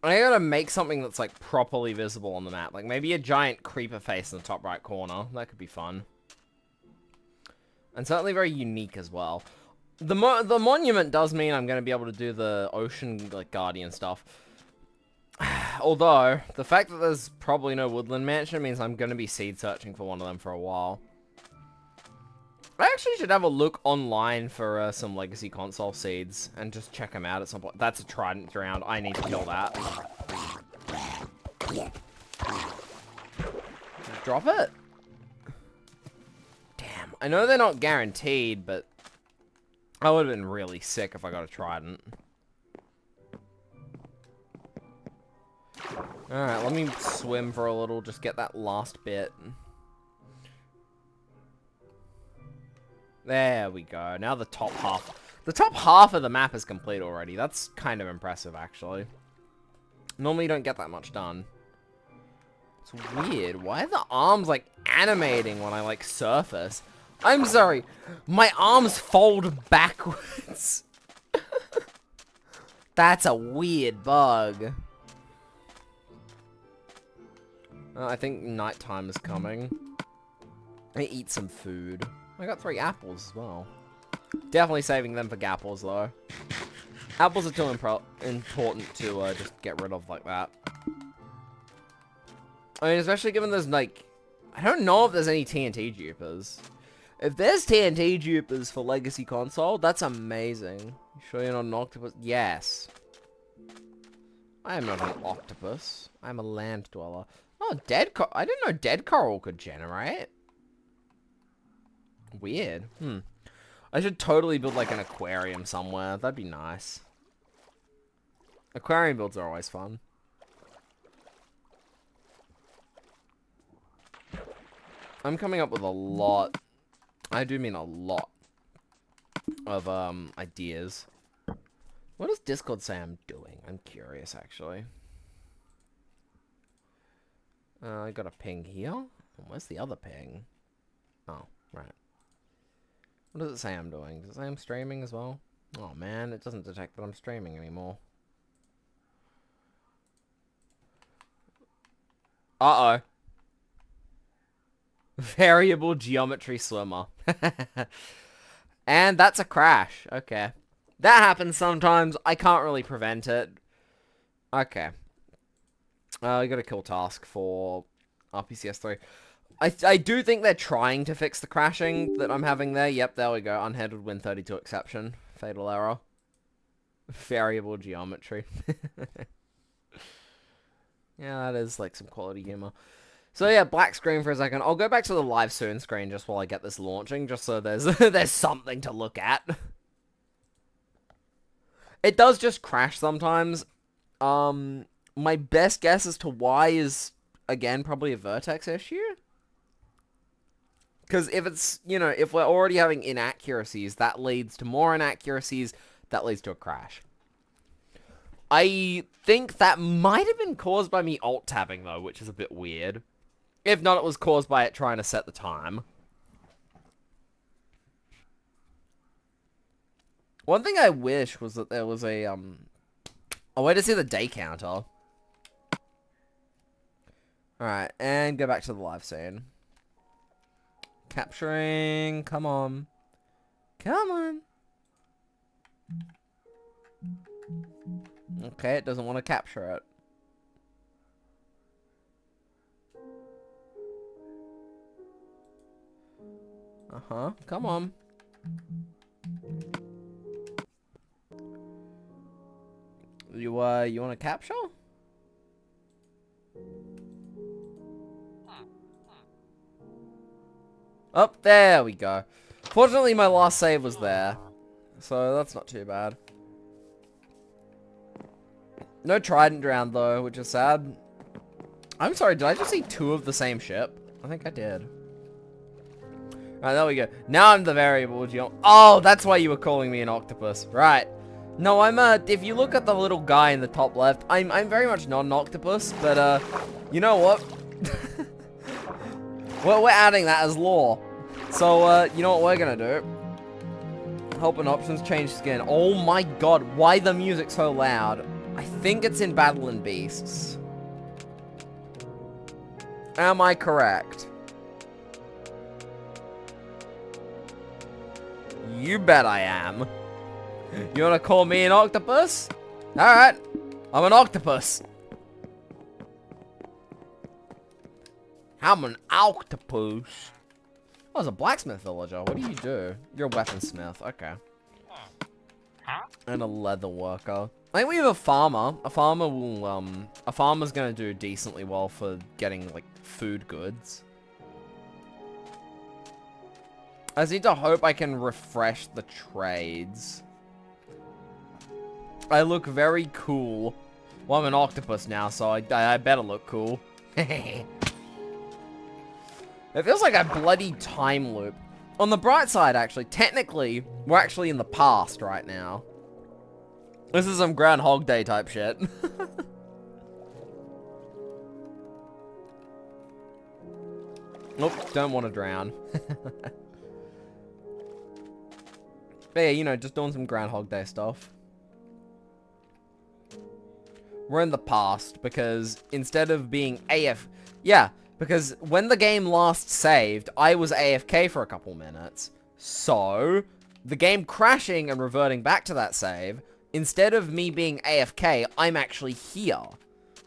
I gotta make something that's, like, properly visible on the map. Like, maybe a giant creeper face in the top right corner. That could be fun. And certainly very unique as well. The monument does mean I'm gonna be able to do the ocean, like, guardian stuff. Although, the fact that there's probably no woodland mansion means I'm going to be seed searching for one of them for a while. I actually should have a look online for some legacy console seeds and just check them out at some point. That's a trident round. I need to kill that. Drop it? Damn. I know they're not guaranteed, but I would have been really sick if I got a trident. Alright, let me swim for a little, just get that last bit. There we go. Now the top half. The top half of the map is complete already. That's kind of impressive, actually. Normally you don't get that much done. It's weird. Why are the arms, like, animating when I, like, surface? I'm sorry. My arms fold backwards. That's a weird bug. I think nighttime is coming. I eat some food. I got 3 apples as well. Definitely saving them for gapples, though. Apples are too important to just get rid of like that. I mean, especially given there's, like... I don't know if there's any TNT dupers. If there's TNT dupers for Legacy Console, that's amazing. You sure you're not an octopus? Yes. I am not an octopus. I'm a land dweller. Oh, dead coral. I didn't know dead coral could generate. Weird. I should totally build, like, an aquarium somewhere. That'd be nice. Aquarium builds are always fun. I'm coming up with a lot. I do mean a lot of, ideas. What does Discord say I'm doing? I'm curious, actually. I got a ping here. Where's the other ping? Oh, right. What does it say I'm doing? Does it say I'm streaming as well? Oh man, it doesn't detect that I'm streaming anymore. Uh-oh. Variable geometry swimmer. And that's a crash. Okay. That happens sometimes. I can't really prevent it. Okay. I got a kill task for RPCS3. I do think they're trying to fix the crashing that I'm having there. Yep, there we go. Unheaded Win32 exception. Fatal error. Variable geometry. Yeah, that is like some quality humor. So yeah, black screen for a second. I'll go back to the live soon screen just while I get this launching, just so there's there's something to look at. It does just crash sometimes. My best guess as to why is, again, probably a vertex issue. Because if it's, you know, if we're already having inaccuracies, that leads to more inaccuracies, that leads to a crash. I think that might have been caused by me alt-tabbing, though, which is a bit weird. If not, it was caused by it trying to set the time. One thing I wish was that there was a way to see the day counter. Alright, and go back to the live scene. Capturing, come on. Come on. Okay, it doesn't want to capture it. Uh-huh, come on. You want to capture? Oh, there we go. Fortunately, my last save was there. So, that's not too bad. No trident round, though, which is sad. I'm sorry, did I just see 2 of the same ship? I think I did. Alright, there we go. Now I'm the variable geom. Oh, that's why you were calling me an octopus. Right. No, I'm if you look at the little guy in the top left, I'm very much not an octopus, but, you know what? Well, we're adding that as lore. So, you know what we're gonna do? Help and options, change skin. Oh my god, why the music so loud? I think it's in Battle and Beasts. Am I correct? You bet I am. You wanna call me an octopus? Alright, I'm an octopus. I'm an octopus. Oh, it's a blacksmith villager. What do you do? You're a weaponsmith. Okay. And a leather worker. I think we have a farmer. A farmer will, a farmer's gonna do decently well for getting, like, food goods. I just need to hope I can refresh the trades. I look very cool. Well, I'm an octopus now, so I better look cool. It feels like a bloody time loop. On the bright side, actually, technically, we're actually in the past right now. This is some Groundhog Day type shit. Nope, don't want to drown. But yeah, you know, just doing some Groundhog Day stuff. We're in the past, because instead of being yeah, because when the game last saved, I was AFK for a couple minutes. So, the game crashing and reverting back to that save, instead of me being AFK, I'm actually here.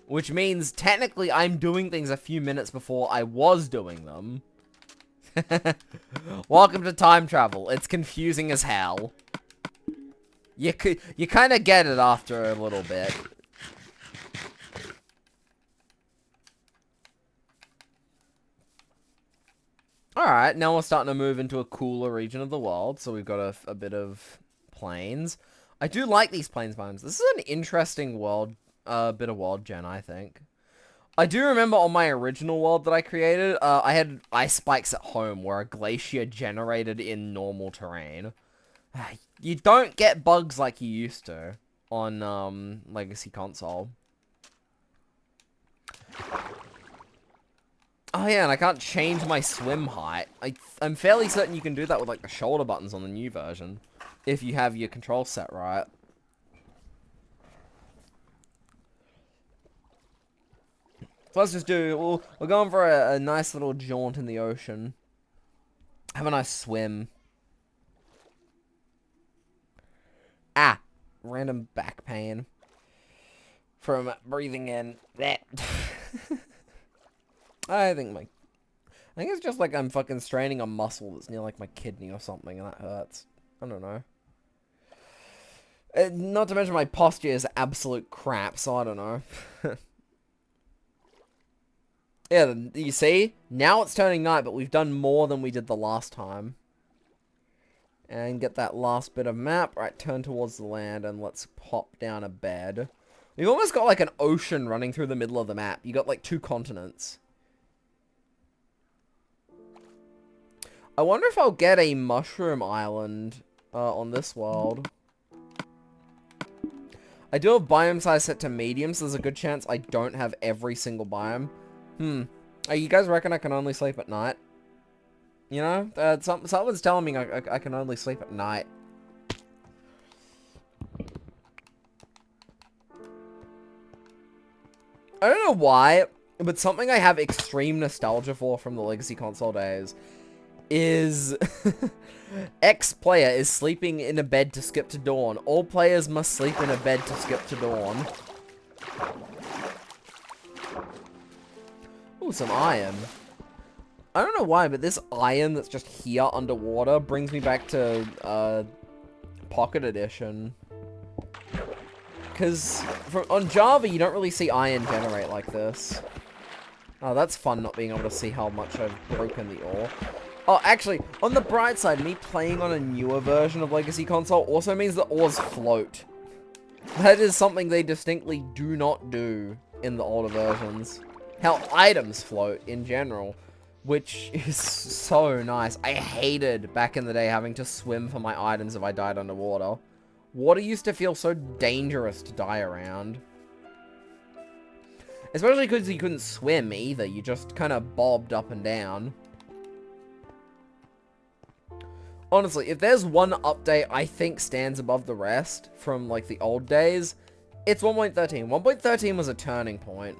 Which means, technically, I'm doing things a few minutes before I was doing them. Welcome to time travel. It's confusing as hell. You kind of get it after a little bit. Alright, now we're starting to move into a cooler region of the world, so we've got a bit of plains. I do like these plains biomes. This is an interesting world, bit of world gen, I think. I do remember on my original world that I created, I had ice spikes at home where a glacier generated in normal terrain. You don't get bugs like you used to on, Legacy Console. Oh yeah, and I can't change my swim height. I'm fairly certain you can do that with, like, the shoulder buttons on the new version. If you have your control set right. So let's just do, we're going for a nice little jaunt in the ocean. Have a nice swim. Ah, random back pain. From breathing in that. I think it's just like I'm fucking straining a muscle that's near like my kidney or something and that hurts. I don't know. Not to mention my posture is absolute crap, so I don't know. Yeah, you see? Now it's turning night, but we've done more than we did the last time. And get that last bit of map. Right, turn towards the land and let's pop down a bed. We've almost got like an ocean running through the middle of the map. You got like 2 continents. I wonder if I'll get a mushroom island on this world. I do have biome size set to medium, so there's a good chance I don't have every single biome. You guys reckon I can only sleep at night? You know? Someone's telling me I can only sleep at night. I don't know why, but something I have extreme nostalgia for from the Legacy Console days is X player is sleeping in a bed to skip to dawn. All players must sleep in a bed to skip to dawn. Ooh, some iron. I don't know why, but this iron that's just here underwater brings me back to Pocket Edition. Because on Java, you don't really see iron generate like this. Oh, that's fun not being able to see how much I've broken the ore. Oh, actually, on the bright side, me playing on a newer version of Legacy Console also means the ores float. That is something they distinctly do not do in the older versions. Hell, items float in general, which is so nice. I hated back in the day having to swim for my items if I died underwater. Water used to feel so dangerous to die around. Especially because you couldn't swim either, you just kind of bobbed up and down. Honestly, if there's one update I think stands above the rest from, like, the old days, it's 1.13. 1.13 was a turning point.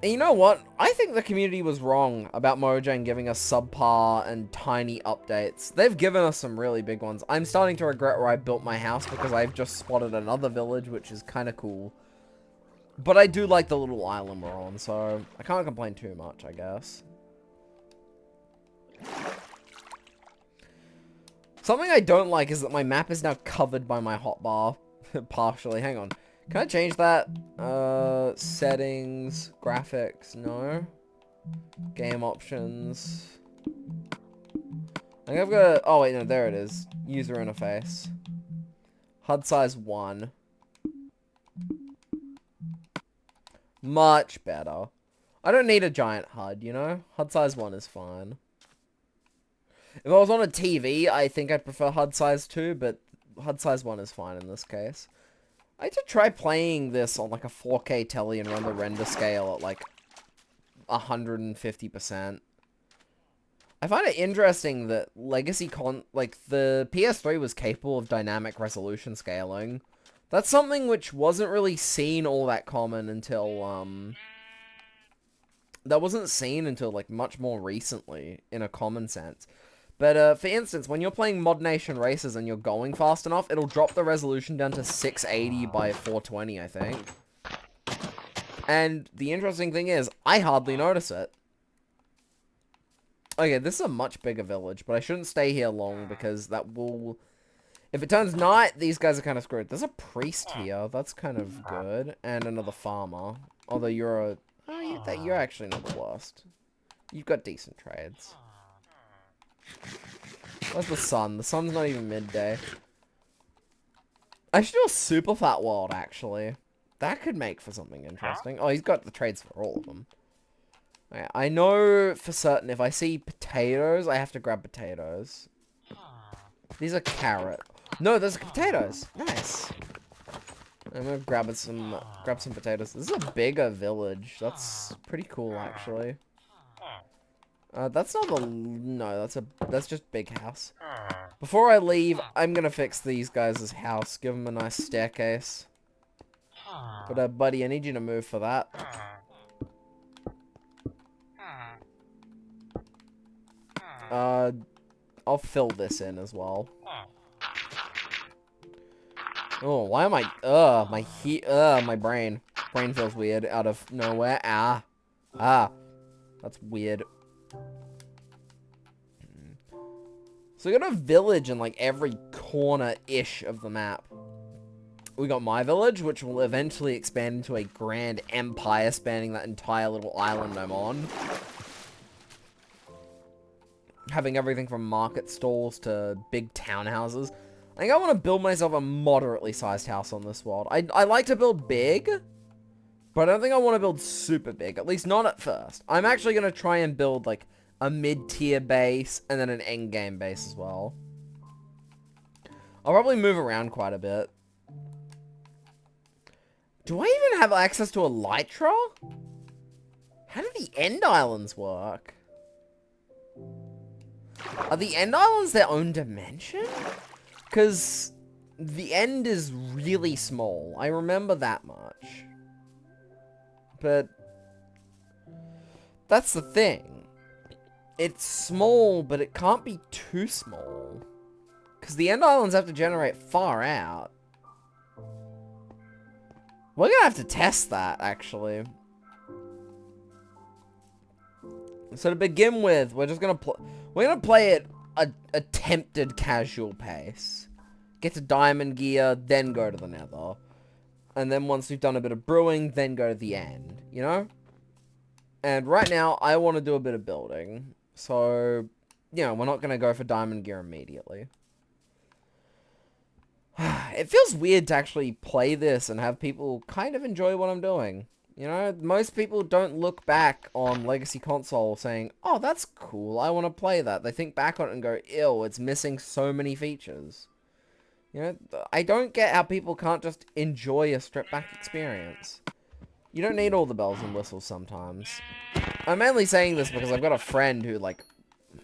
And you know what? I think the community was wrong about Mojang giving us subpar and tiny updates. They've given us some really big ones. I'm starting to regret where I built my house because I've just spotted another village, which is kind of cool. But I do like the little island we're on, so I can't complain too much, I guess. Something I don't like is that my map is now covered by my hotbar. Partially. Hang on. Can I change that? Settings, graphics, no. Game options. I think I've got, oh wait, no, there it is. User interface. HUD size 1. Much better. I don't need a giant HUD, you know? HUD size 1 is fine. If I was on a TV, I think I'd prefer HUD size 2, but HUD size 1 is fine in this case. I had to try playing this on like a 4K telly and run the render scale at like 150%. I find it interesting that the PS3 was capable of dynamic resolution scaling. That's something which wasn't really seen all that common until, that wasn't seen until, like, much more recently, in a common sense. But, for instance, when you're playing Mod Nation Races and you're going fast enough, it'll drop the resolution down to 680 by 420, I think. And the interesting thing is, I hardly notice it. Okay, this is a much bigger village, but I shouldn't stay here long because that will... If it turns night, these guys are kind of screwed. There's a priest here. That's kind of good. And another farmer. Although you're a... Oh, you're actually not the worst. You've got decent trades. Where's the sun? The sun's not even midday. I should do a super fat world, actually. That could make for something interesting. Oh, he's got the trades for all of them. Okay, I know for certain if I see potatoes, I have to grab potatoes. These are carrot. No, those are potatoes. Nice. I'm gonna grab some potatoes. This is a bigger village. That's pretty cool, actually. That's not the... No, that's just big house. Before I leave, I'm gonna fix these guys' house. Give them a nice staircase. But, buddy, I need you to move for that. I'll fill this in as well. Oh, why am I... my brain. Brain feels weird out of nowhere. That's weird. So we got a village in, like, every corner-ish of the map. We got my village, which will eventually expand into a grand empire spanning that entire little island I'm on. Having everything from market stalls to big townhouses. I think I want to build myself a moderately sized house on this world. I like to build big, but I don't think I want to build super big, at least not at first. I'm actually going to try and build, like, a mid-tier base and then an endgame base as well. I'll probably move around quite a bit. Do I even have access to elytra? How do the end islands work? Are the end islands their own dimension? Because the end is really small. I remember that much. But that's the thing. It's small, but it can't be too small. Because the end islands have to generate far out. We're gonna have to test that, actually. So to begin with, we're gonna play it a attempted casual pace. Get to diamond gear, then go to the nether. And then once we've done a bit of brewing, then go to the end, you know? And right now, I want to do a bit of building. So, you know, we're not gonna go for diamond gear immediately. It feels weird to actually play this and have people kind of enjoy what I'm doing. You know, most people don't look back on Legacy Console saying, oh, that's cool, I want to play that. They think back on it and go, ew, it's missing so many features. You know, I don't get how people can't just enjoy a stripped-back experience. You don't need all the bells and whistles sometimes. I'm mainly saying this because I've got a friend who, like,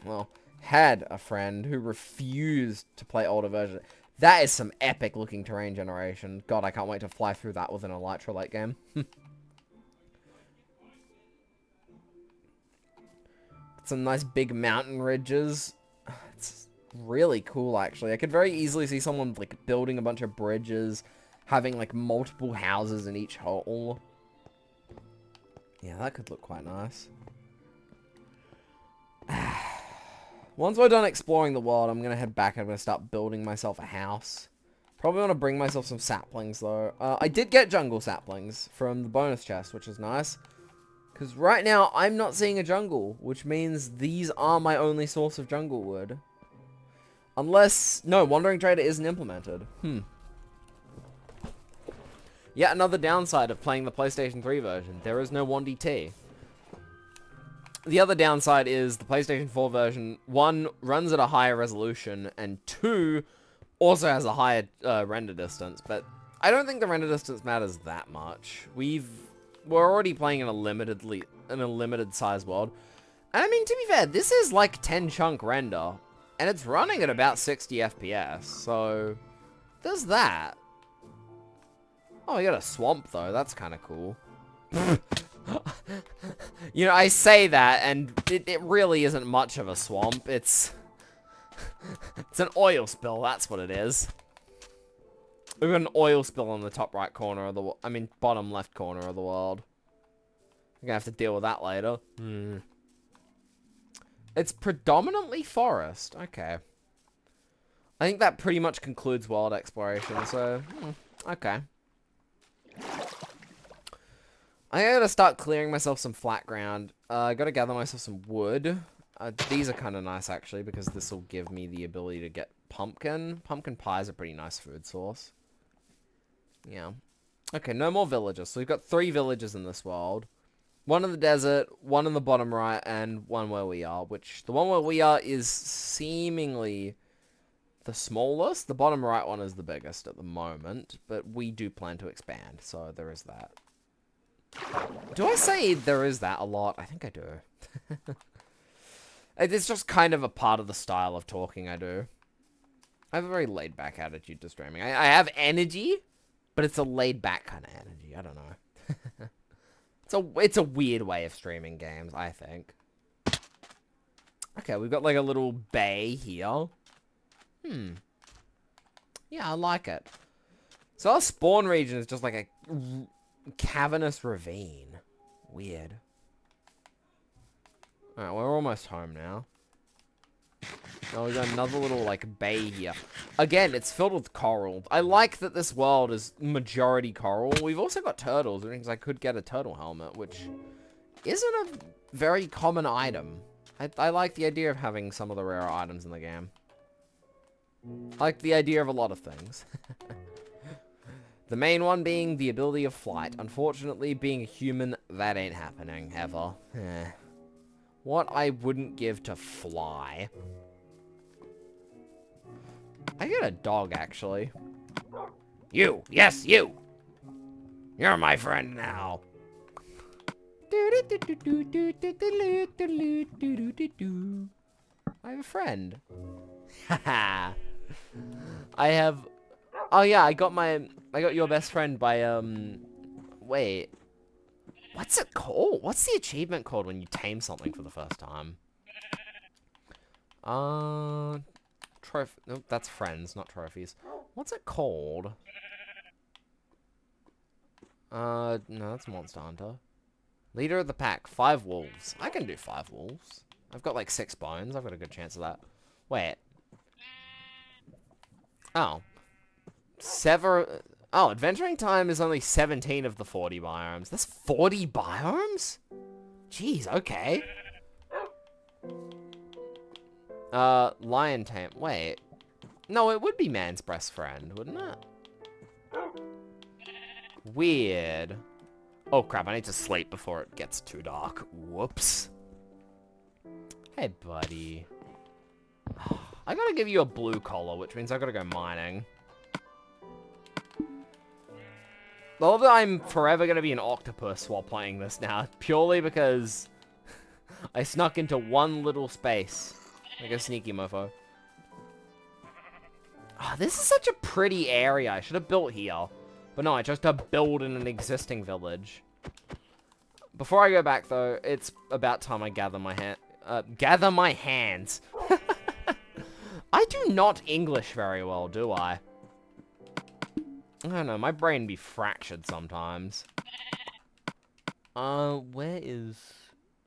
well, had a friend who refused to play older versions. That is some epic-looking terrain generation. God, I can't wait to fly through that with an elytra late game. Some nice big mountain ridges. It's really cool, actually. I could very easily see someone, like, building a bunch of bridges, having, like, multiple houses in each hole. Yeah, that could look quite nice. Once we're done exploring the world, I'm going to head back and I'm going to start building myself a house. Probably want to bring myself some saplings, though. I did get jungle saplings from the bonus chest, which is nice. Because right now, I'm not seeing a jungle, which means these are my only source of jungle wood. Unless... No, Wandering Trader isn't implemented. Yet another downside of playing the PlayStation 3 version. There is no Wandy T. The other downside is the PlayStation 4 version, 1, runs at a higher resolution, and 2, also has a higher render distance. But I don't think the render distance matters that much. We're already playing in a limited size world. And I mean, to be fair, this is like 10 chunk render. And it's running at about 60 FPS, so there's that. Oh, we got a swamp, though. That's kind of cool. You know, I say that, and it really isn't much of a swamp. It's an oil spill, that's what it is. We've got an oil spill on the top right corner of the... bottom left corner of the world. We're gonna have to deal with that later. It's predominantly forest. Okay. I think that pretty much concludes world exploration, so... okay. I gotta start clearing myself some flat ground. I gotta gather myself some wood. These are kind of nice, actually, because this will give me the ability to get pumpkin. Pumpkin pie is a pretty nice food source. Yeah. Okay, no more villages. So we've got 3 villages in this world. 1 in the desert, 1 in the bottom right, and 1 where we are, which the one where we are is seemingly the smallest. The bottom right one is the biggest at the moment, but we do plan to expand, so there is that. Do I say there is that a lot? I think I do. It's just kind of a part of the style of talking I do. I have a very laid-back attitude to streaming. I have energy, but it's a laid-back kind of energy. I don't know. It's a weird way of streaming games, I think. Okay, we've got like a little bay here. Yeah, I like it. So our spawn region is just like a cavernous ravine. Weird. Alright, we're almost home now. Oh, we got another little, like, bay here. Again, it's filled with coral. I like that this world is majority coral. We've also got turtles, which means I could get a turtle helmet, which isn't a very common item. I like the idea of having some of the rarer items in the game. I like the idea of a lot of things. The main one being the ability of flight. Unfortunately, being a human, that ain't happening, ever. What I wouldn't give to fly. I get a dog, actually. You! Yes, you! You're my friend now. I have a friend. Haha. I have... Oh yeah, I got your best friend by, wait. What's it called? What's the achievement called when you tame something for the first time? Trophy. Nope, that's friends, not trophies. What's it called? No, that's Monster Hunter. Leader of the pack, 5 wolves. I can do 5 wolves. I've got like 6 bones. I've got a good chance of that. Wait. Oh. Oh, adventuring time is only 17 of the 40 biomes. That's 40 biomes? Jeez, okay. Lion tame. Wait. No, it would be man's best friend, wouldn't it? Weird. Oh crap, I need to sleep before it gets too dark. Whoops. Hey, buddy. I gotta give you a blue collar, which means I gotta go mining. I love that I'm forever gonna be an octopus while playing this now, purely because I snuck into one little space. Like a sneaky mofo. Oh, this is such a pretty area. I should have built here. But no, I chose to build in an existing village. Before I go back, though, it's about time I gather my hands. I do not English very well, do I? I don't know, my brain be fractured sometimes. Where is...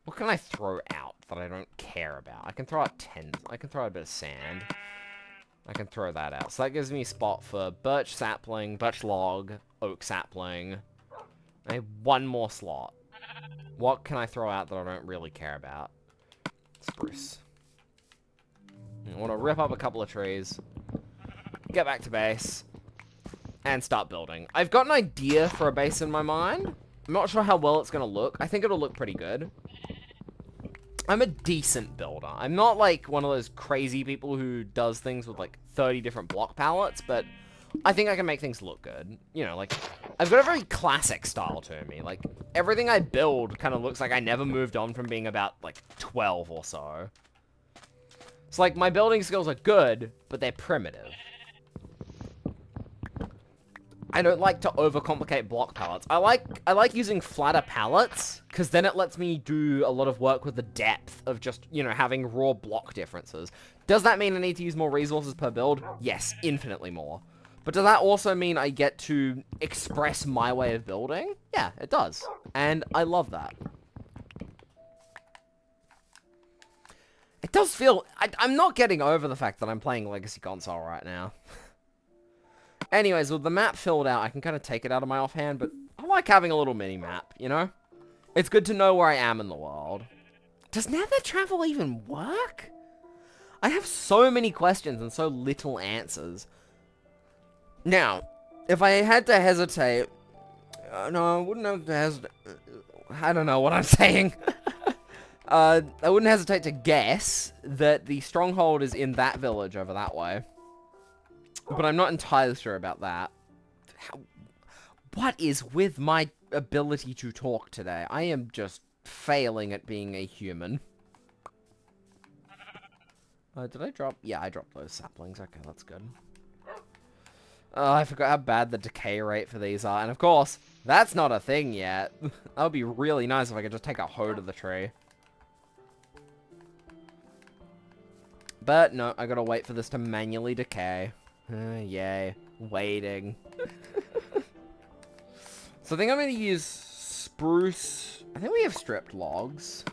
What can I throw out that I don't care about? I can throw out I can throw out a bit of sand. I can throw that out. So that gives me a spot for birch sapling, birch log, oak sapling. I have one more slot. What can I throw out that I don't really care about? Spruce. I want to rip up a couple of trees, get back to base, and start building. I've got an idea for a base in my mind. I'm not sure how well it's going to look. I think it'll look pretty good. I'm a decent builder. I'm not like one of those crazy people who does things with like 30 different block palettes, but I think I can make things look good. You know, like, I've got a very classic style to me. Like, everything I build kind of looks like I never moved on from being about like 12 or so. It's like, my building skills are good, but they're primitive. I don't like to overcomplicate block palettes. I like using flatter palettes, because then it lets me do a lot of work with the depth of just, you know, having raw block differences. Does that mean I need to use more resources per build? Yes, infinitely more. But does that also mean I get to express my way of building? Yeah, it does. And I love that. It does feel... I'm not getting over the fact that I'm playing Legacy Console right now. Anyways, with the map filled out, I can kind of take it out of my offhand, but I like having a little mini-map, you know? It's good to know where I am in the world. Does nether travel even work? I have so many questions and so little answers. Now, if I had to hesitate... no, I wouldn't have to hesitate... I don't know what I'm saying. I wouldn't hesitate to guess that the stronghold is in that village over that way. But I'm not entirely sure about that. What is with my ability to talk today? I am just failing at being a human. Did I drop? Yeah, I dropped those saplings. Okay, that's good. Oh, I forgot how bad the decay rate for these are. And of course, that's not a thing yet. That would be really nice if I could just take a hoe to the tree. But no, I gotta wait for this to manually decay. Yay. Waiting. So I think I'm going to use spruce. I think we have stripped logs.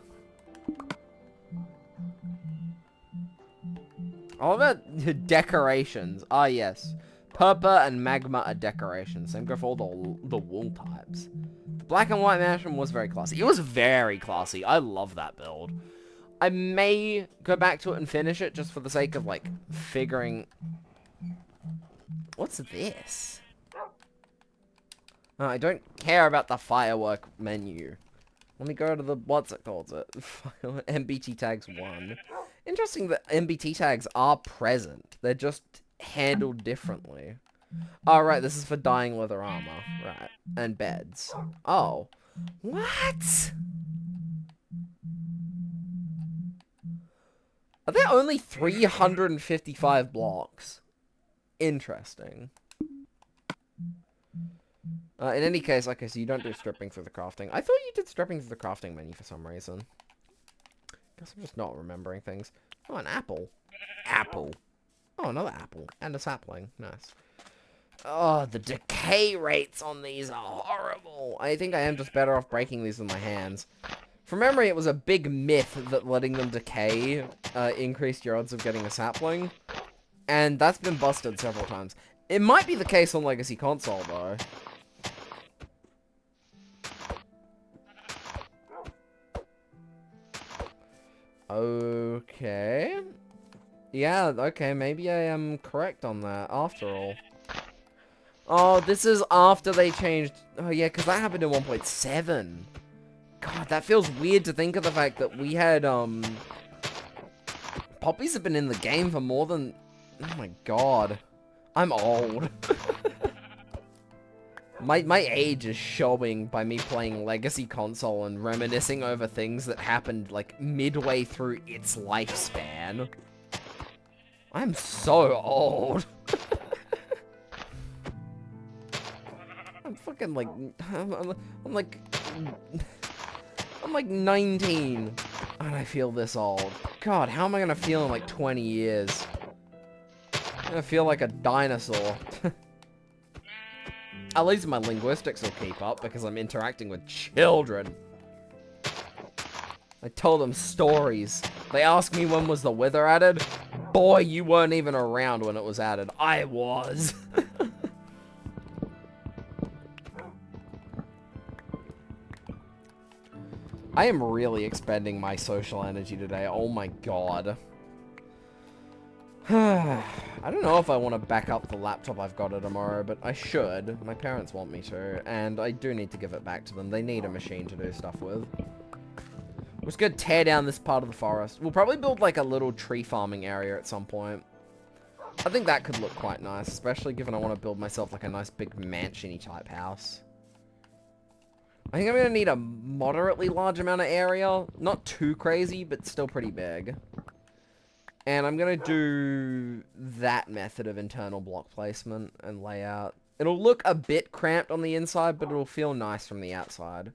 All about decorations. Ah, yes. Purple and magma are decorations. Same go for all the wool types. Black and white mansion was very classy. It was very classy. I love that build. I may go back to it and finish it just for the sake of, like, figuring... What's this? Oh, I don't care about the firework menu. Let me go to the, what's it called? MBT tags 1. Interesting that MBT tags are present. They're just handled differently. Oh, right, this is for dyeing leather armor. Right. And beds. Oh. What? Are there only 355 blocks? Interesting. In any case, okay, so you don't do stripping through the crafting. I thought you did stripping through the crafting menu for some reason. Guess I'm just not remembering things. Oh, an apple. Apple. Oh, another apple. And a sapling. Nice. Oh, the decay rates on these are horrible. I think I am just better off breaking these with my hands. From memory, it was a big myth that letting them decay increased your odds of getting a sapling. And that's been busted several times. It might be the case on Legacy Console, though. Okay. Yeah, okay, maybe I am correct on that, after all. Oh, this is after they changed... Oh, yeah, because that happened in 1.7. God, that feels weird to think of the fact that we had, poppies have been in the game for more than... Oh my god. I'm old. My age is showing by me playing Legacy Console and reminiscing over things that happened, like, midway through its lifespan. I'm so old. I'm fucking, like... I'm like 19, and I feel this old. God, how am I gonna feel in, like, 20 years? I'm gonna feel like a dinosaur. At least my linguistics will keep up, because I'm interacting with children. I tell them stories. They ask me when was the wither added. Boy, you weren't even around when it was added. I was. I am really expending my social energy today. Oh my god. I don't know if I want to back up the laptop I've got tomorrow, but I should. My parents want me to, and I do need to give it back to them. They need a machine to do stuff with. We're just gonna tear down this part of the forest. We'll probably build like a little tree farming area at some point. I think that could look quite nice, especially given I want to build myself like a nice big mansion-y type house. I think I'm gonna need a moderately large amount of area. Not too crazy, but still pretty big. And I'm gonna do that method of internal block placement and layout. It'll look a bit cramped on the inside, but it'll feel nice from the outside.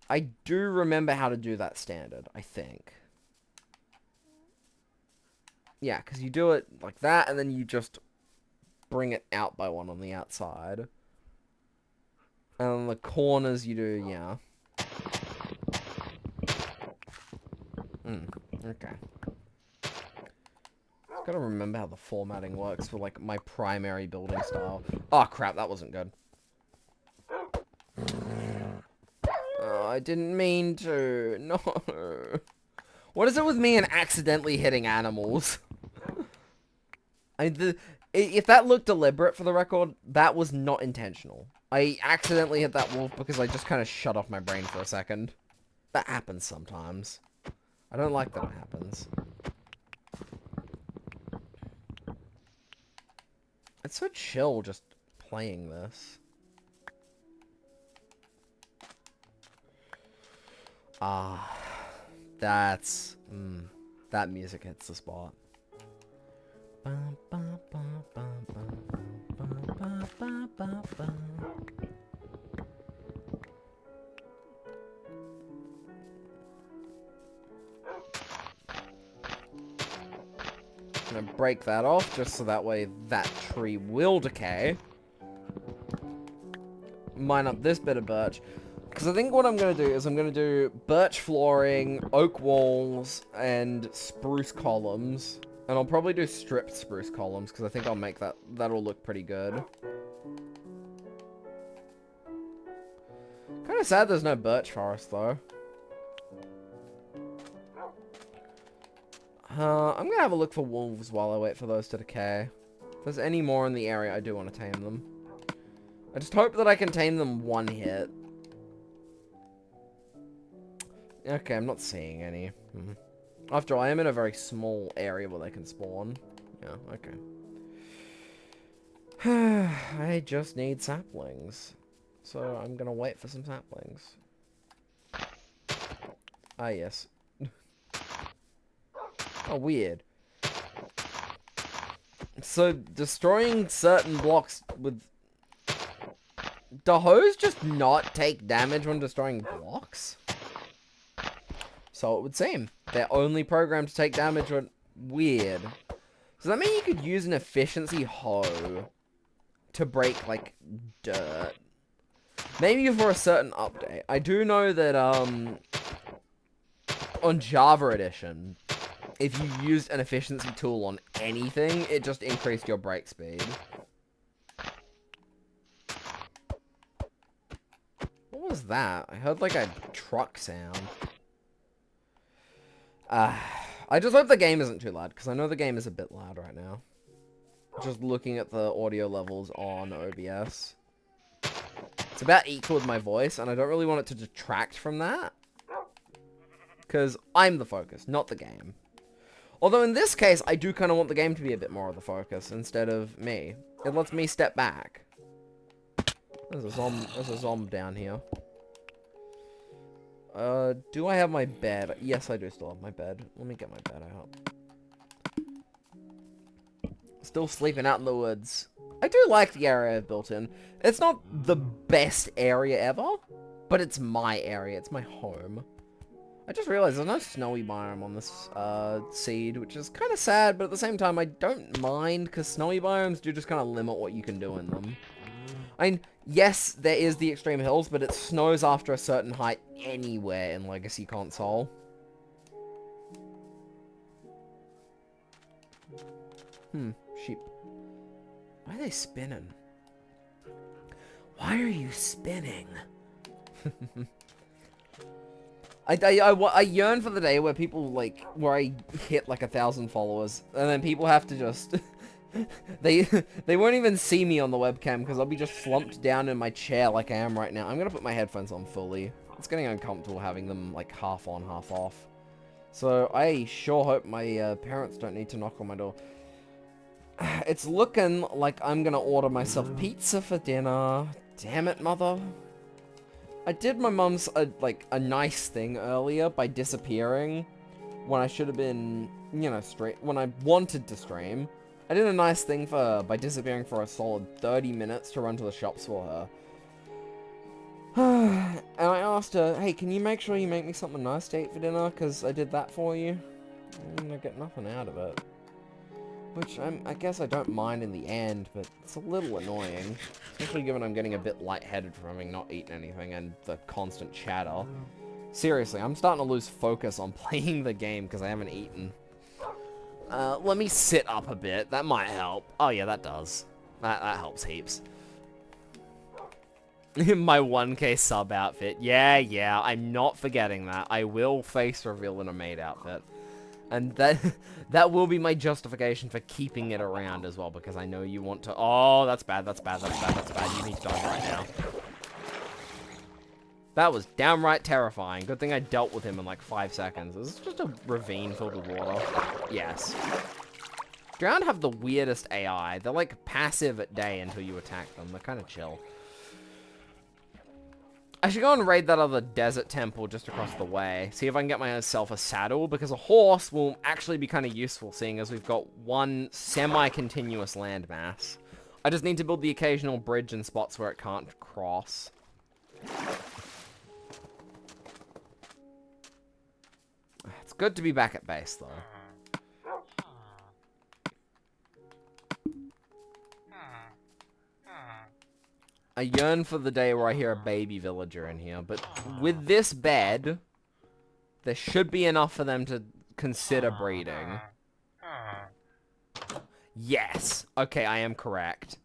I do remember how to do that standard, I think. Yeah, because you do it like that, and then you just bring it out by one on the outside. And on the corners you do, yeah. Okay. Gotta remember how the formatting works for, like, my primary building style. Oh, crap, that wasn't good. Oh, I didn't mean to. No. What is it with me and accidentally hitting animals? If that looked deliberate, for the record, that was not intentional. I accidentally hit that wolf because I just kind of shut off my brain for a second. That happens sometimes. I don't like that it happens. It's so chill just playing this. Ah, that's... that music hits the spot. I'm gonna break that off just so that way that tree will decay. Mine up this bit of birch. Because I think what I'm going to do is I'm going to do birch flooring, oak walls, and spruce columns. And I'll probably do stripped spruce columns because I think I'll make that'll look pretty good. Kind of sad there's no birch forest though. I'm going to have a look for wolves while I wait for those to decay. If there's any more in the area, I do want to tame them. I just hope that I can tame them one hit. Okay, I'm not seeing any. After all, I am in a very small area where they can spawn. Yeah, okay. I just need saplings. So I'm gonna wait for some saplings. Ah, yes. Oh, weird. So, destroying certain blocks with... Do hoes just not take damage when destroying blocks? So it would seem. They're only programmed to take damage when... Weird. Does that mean you could use an efficiency hoe to break, like, dirt? Maybe for a certain update. I do know that, on Java Edition, if you used an efficiency tool on anything, it just increased your break speed. What was that? I heard, like, a truck sound. I just hope the game isn't too loud, because I know the game is a bit loud right now. Just looking at the audio levels on OBS. It's about equal with my voice, and I don't really want it to detract from that. Because I'm the focus, not the game. Although in this case, I do kind of want the game to be a bit more of the focus, instead of me. It lets me step back. There's a zomb down here. Do I have my bed? Yes, I do still have my bed. Let me get my bed out. Still sleeping out in the woods. I do like the area I've built in. It's not the best area ever, but it's my area. It's my home. I just realized there's no snowy biome on this seed, which is kind of sad, but at the same time, I don't mind, because snowy biomes do just kind of limit what you can do in them. I mean, yes, there is the extreme hills, but it snows after a certain height anywhere in Legacy Console. Sheep. Why are they spinning? Why are you spinning? I yearn for the day where people, like, where I hit, like, 1,000 followers, and then people have to just, they won't even see me on the webcam, because I'll be just slumped down in my chair like I am right now. I'm gonna put my headphones on fully. It's getting uncomfortable having them, like, half on, half off. So, I sure hope my, parents don't need to knock on my door. It's looking like I'm gonna order myself pizza for dinner. Damn it, mother. I did my mum's, like, a nice thing earlier by disappearing when I should have been, you know, when I wanted to stream. I did a nice thing for her by disappearing for a solid 30 minutes to run to the shops for her. And I asked her, hey, can you make sure you make me something nice to eat for dinner? Because I did that for you. And I get nothing out of it. Which, I guess I don't mind in the end, but it's a little annoying. Especially given I'm getting a bit lightheaded from having not eaten anything and the constant chatter. Seriously, I'm starting to lose focus on playing the game because I haven't eaten. Let me sit up a bit. That might help. Oh yeah, that does. That helps heaps. My 1K sub outfit. Yeah, I'm not forgetting that. I will face reveal in a maid outfit. And that will be my justification for keeping it around as well, because I know you want to... Oh, that's bad. You need to die right now. That was downright terrifying. Good thing I dealt with him in like 5 seconds. Is this just a ravine filled with water? Yes. Drowned have the weirdest AI. They're like passive at day until you attack them. They're kind of chill. I should go and raid that other desert temple just across the way. See if I can get myself a saddle, because a horse will actually be kind of useful, seeing as we've got one semi-continuous landmass. I just need to build the occasional bridge in spots where it can't cross. It's good to be back at base, though. I yearn for the day where I hear a baby villager in here, but with this bed, there should be enough for them to consider breeding. Yes! Okay, I am correct.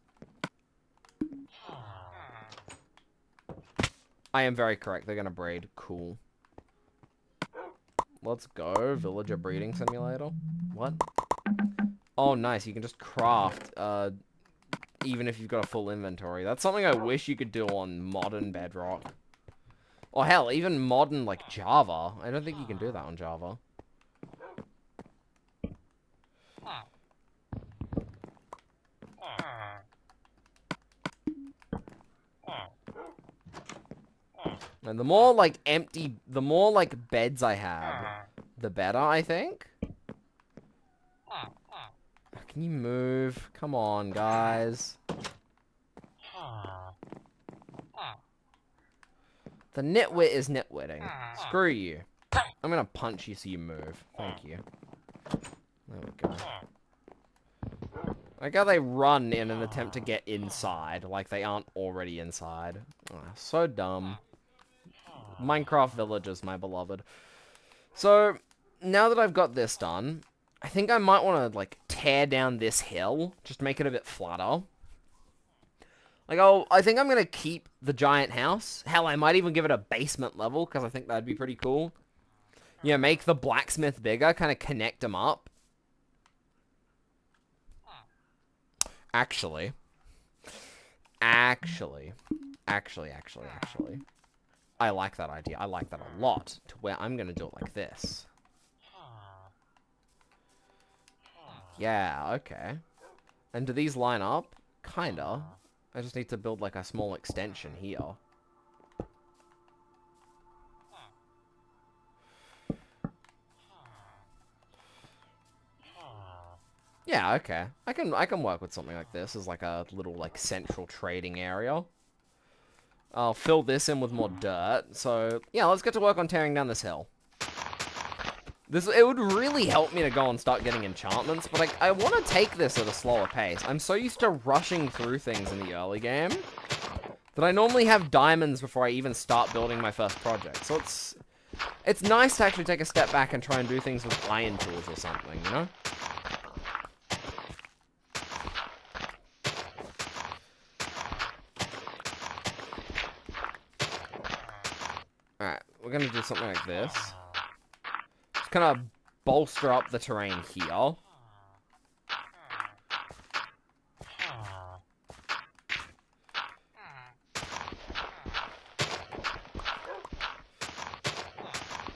I am very correct. They're gonna breed. Cool. Let's go. Villager breeding simulator. What? Oh, nice. You can just craft, even if you've got a full inventory. That's something I wish you could do on modern Bedrock. Or hell, even modern, like, Java. I don't think you can do that on Java. And the more, like, the more, like, beds I have, the better, I think. Can you move? Come on, guys. The nitwit is nitwitting. Screw you. I'm gonna punch you so you move. Thank you. There we go. Like how they run in an attempt to get inside, like they aren't already inside. Oh, so dumb. Minecraft villagers, my beloved. So, now that I've got this done, I think I might want to, like, tear down this hill. Just make it a bit flatter. Like, I think I'm going to keep the giant house. Hell, I might even give it a basement level, because I think that'd be pretty cool. Yeah, make the blacksmith bigger, kind of connect them up. Actually. I like that idea. I like that a lot, to where I'm going to do it like this. Yeah, okay. And do these line up? Kinda. I just need to build like a small extension here. Yeah, okay. I can work with something like this as like a little like central trading area. I'll fill this in with more dirt. So, yeah, let's get to work on tearing down this hill. It would really help me to go and start getting enchantments, but like, I want to take this at a slower pace. I'm so used to rushing through things in the early game that I normally have diamonds before I even start building my first project. So it's nice to actually take a step back and try and do things with iron tools or something, you know? we're gonna do something like this. Just kind of bolster up the terrain here.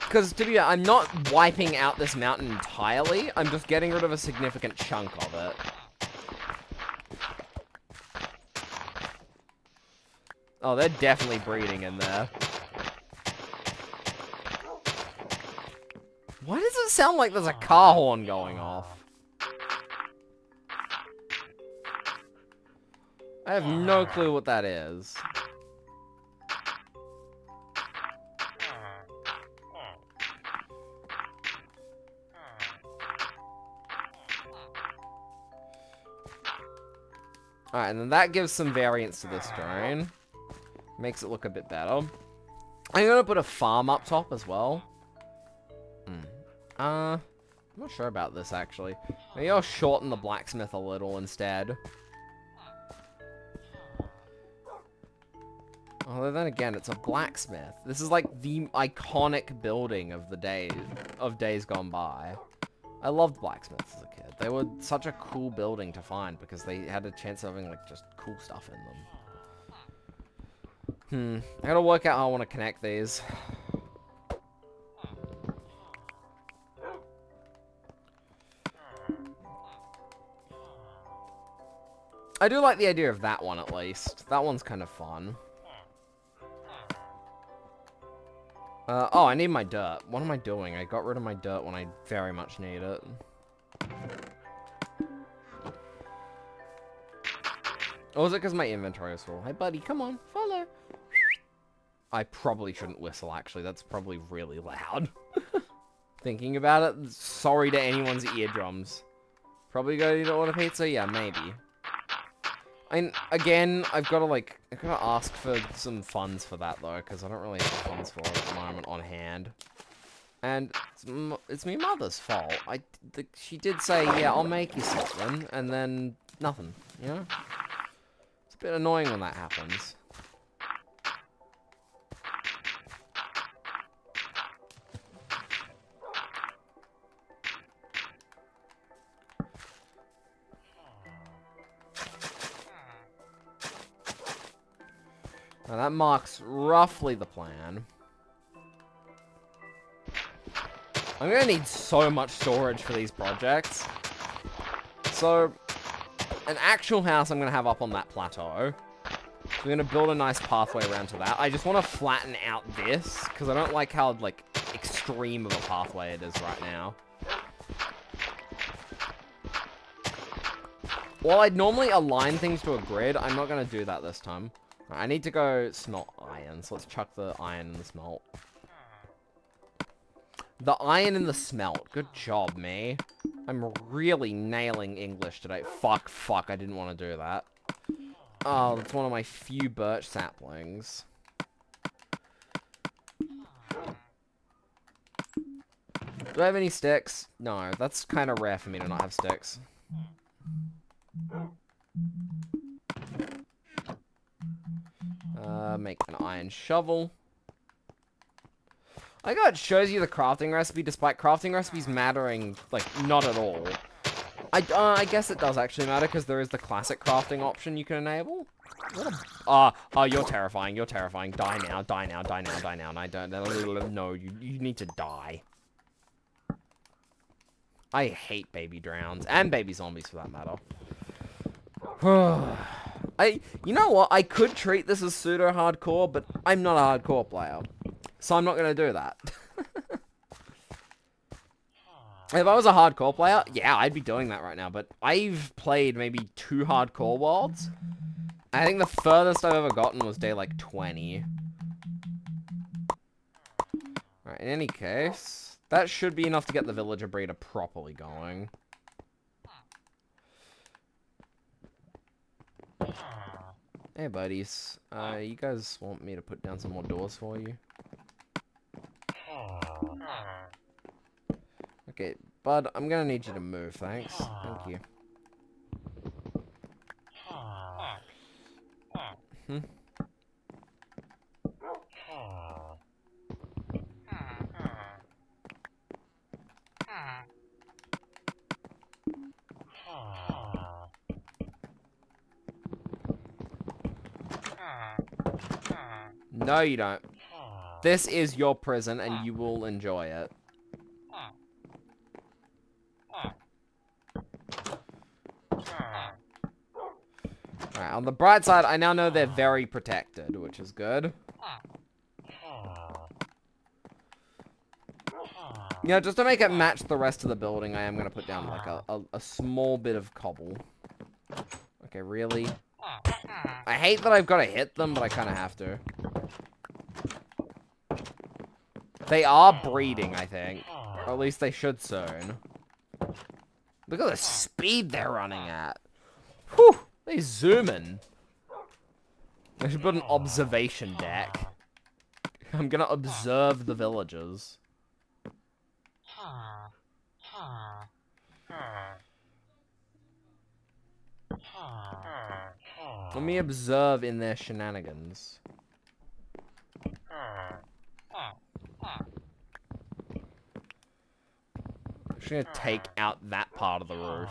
Because, to be honest, I'm not wiping out this mountain entirely. I'm just getting rid of a significant chunk of it. Oh, they're definitely breeding in there. Why does it sound like there's a car horn going off? I have no clue what that is. Alright, and then that gives some variance to this terrain. Makes it look a bit better. I'm gonna put a farm up top as well. I'm not sure about this, actually. Maybe I'll shorten the blacksmith a little instead. Although then again, it's a blacksmith. This is like the iconic building of the days gone by. I loved blacksmiths as a kid. They were such a cool building to find because they had a chance of having like just cool stuff in them. I gotta work out how I want to connect these. I do like the idea of that one, at least. That one's kind of fun. Oh, I need my dirt. What am I doing? I got rid of my dirt when I very much need it. Or was it because my inventory was full? Hey, buddy, come on, follow. I probably shouldn't whistle, actually. That's probably really loud. Thinking about it, sorry to anyone's eardrums. Probably gonna eat order pizza? Yeah, maybe. And again, I've got to ask for some funds for that though, because I don't really have funds for it at the moment on hand. And it's my mother's fault. She did say, yeah, I'll make you something, and then nothing, you know? It's a bit annoying when that happens. Now that marks roughly the plan. I'm gonna need so much storage for these projects. So, an actual house I'm gonna have up on that plateau. We're gonna build a nice pathway around to that. I just want to flatten out this, because I don't like how, like, extreme of a pathway it is right now. While I'd normally align things to a grid, I'm not gonna do that this time. I need to go smelt iron, so let's chuck the iron in the smelt. The iron in the smelt. Good job, me. I'm really nailing English today. Fuck, I didn't want to do that. Oh, that's one of my few birch saplings. Do I have any sticks? No, that's kind of rare for me to not have sticks. Make an iron shovel. I like how it shows you the crafting recipe, despite crafting recipes mattering, like, not at all. I guess it does actually matter, because there is the classic crafting option you can enable. Oh, you're terrifying, you're terrifying. Die now, die now, die now, die now. And I don't, no, you need to die. I hate baby drowns, and baby zombies for that matter. You know what? I could treat this as pseudo-hardcore, but I'm not a hardcore player. So I'm not going to do that. If I was a hardcore player, yeah, I'd be doing that right now. But I've played maybe 2 hardcore worlds. I think the furthest I've ever gotten was day, like, 20. Alright, in any case, that should be enough to get the villager breeder properly going. Hey, buddies. You guys want me to put down some more doors for you? Okay, bud, I'm gonna need you to move, thanks. Thank you. No, you don't. This is your prison, and you will enjoy it. Alright, on the bright side, I now know they're very protected, which is good. You know, just to make it match the rest of the building, I am going to put down, like, a small bit of cobble. Okay, really? I hate that I've got to hit them, but I kind of have to. They are breeding, I think. Or at least they should soon. Look at the speed they're running at. Whew! They zoom in. I should put an observation deck. I'm gonna observe the villagers. Let me observe in their shenanigans. I'm just gonna take out that part of the roof.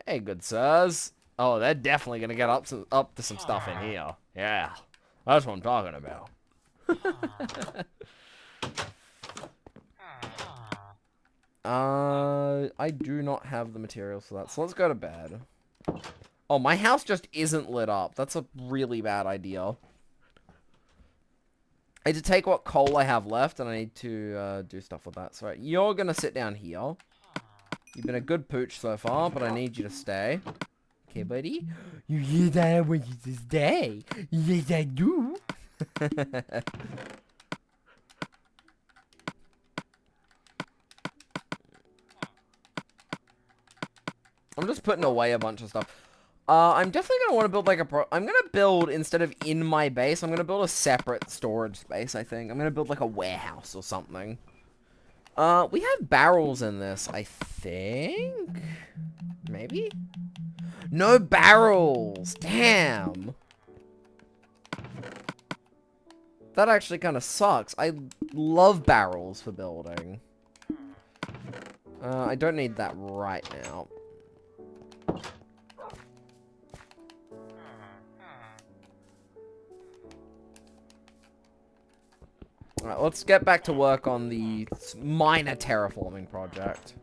Hey, good sirs. Oh, they're definitely gonna get up to some stuff in here. Yeah, that's what I'm talking about. I do not have the materials for that, so let's go to bed. Oh, my house just isn't lit up. That's a really bad idea. I need to take what coal I have left, and I need to do stuff with that. So you're gonna sit down here. You've been a good pooch so far, but I need you to stay. Okay, buddy? You hear that I want you to stay? Yes, I do. I'm just putting away a bunch of stuff. I'm definitely going to want to build like I'm going to build, instead of in my base, I'm going to build a separate storage space, I think. I'm going to build like a warehouse or something. We have barrels in this, I think. Maybe? No barrels! Damn! That actually kind of sucks. I love barrels for building. I don't need that right now. Alright, let's get back to work on the minor terraforming project.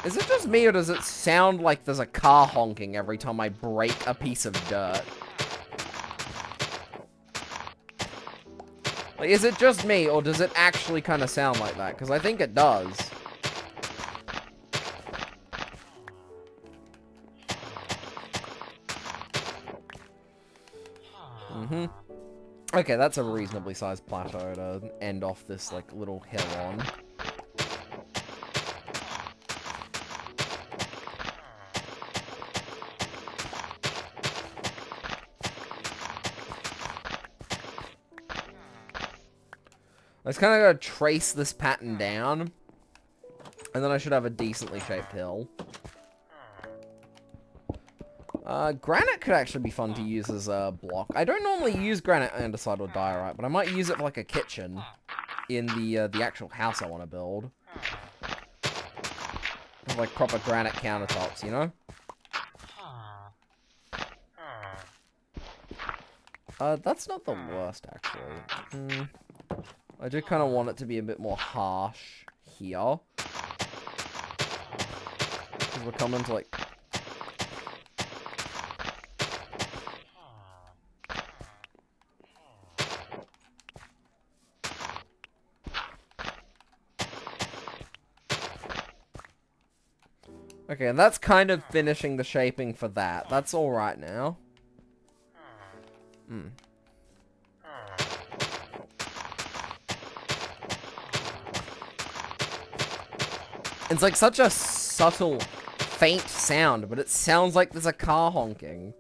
Is it just me, or does it sound like there's a car honking every time I break a piece of dirt? Like, is it just me, or does it actually kind of sound like that? Because I think it does. Okay, that's a reasonably sized plateau to end off this, like, little hill on. I just kind of gotta trace this pattern down, and then I should have a decently shaped hill. Granite could actually be fun to use as a block. I don't normally use granite, andesite, or diorite, but I might use it for like a kitchen in the actual house I want to build. With, like, proper granite countertops, you know? That's not the worst, actually. I do kind of want it to be a bit more harsh here. Because we're coming to, like... Okay, and that's kind of finishing the shaping for that. That's alright now. It's like such a subtle, faint sound, but it sounds like there's a car honking.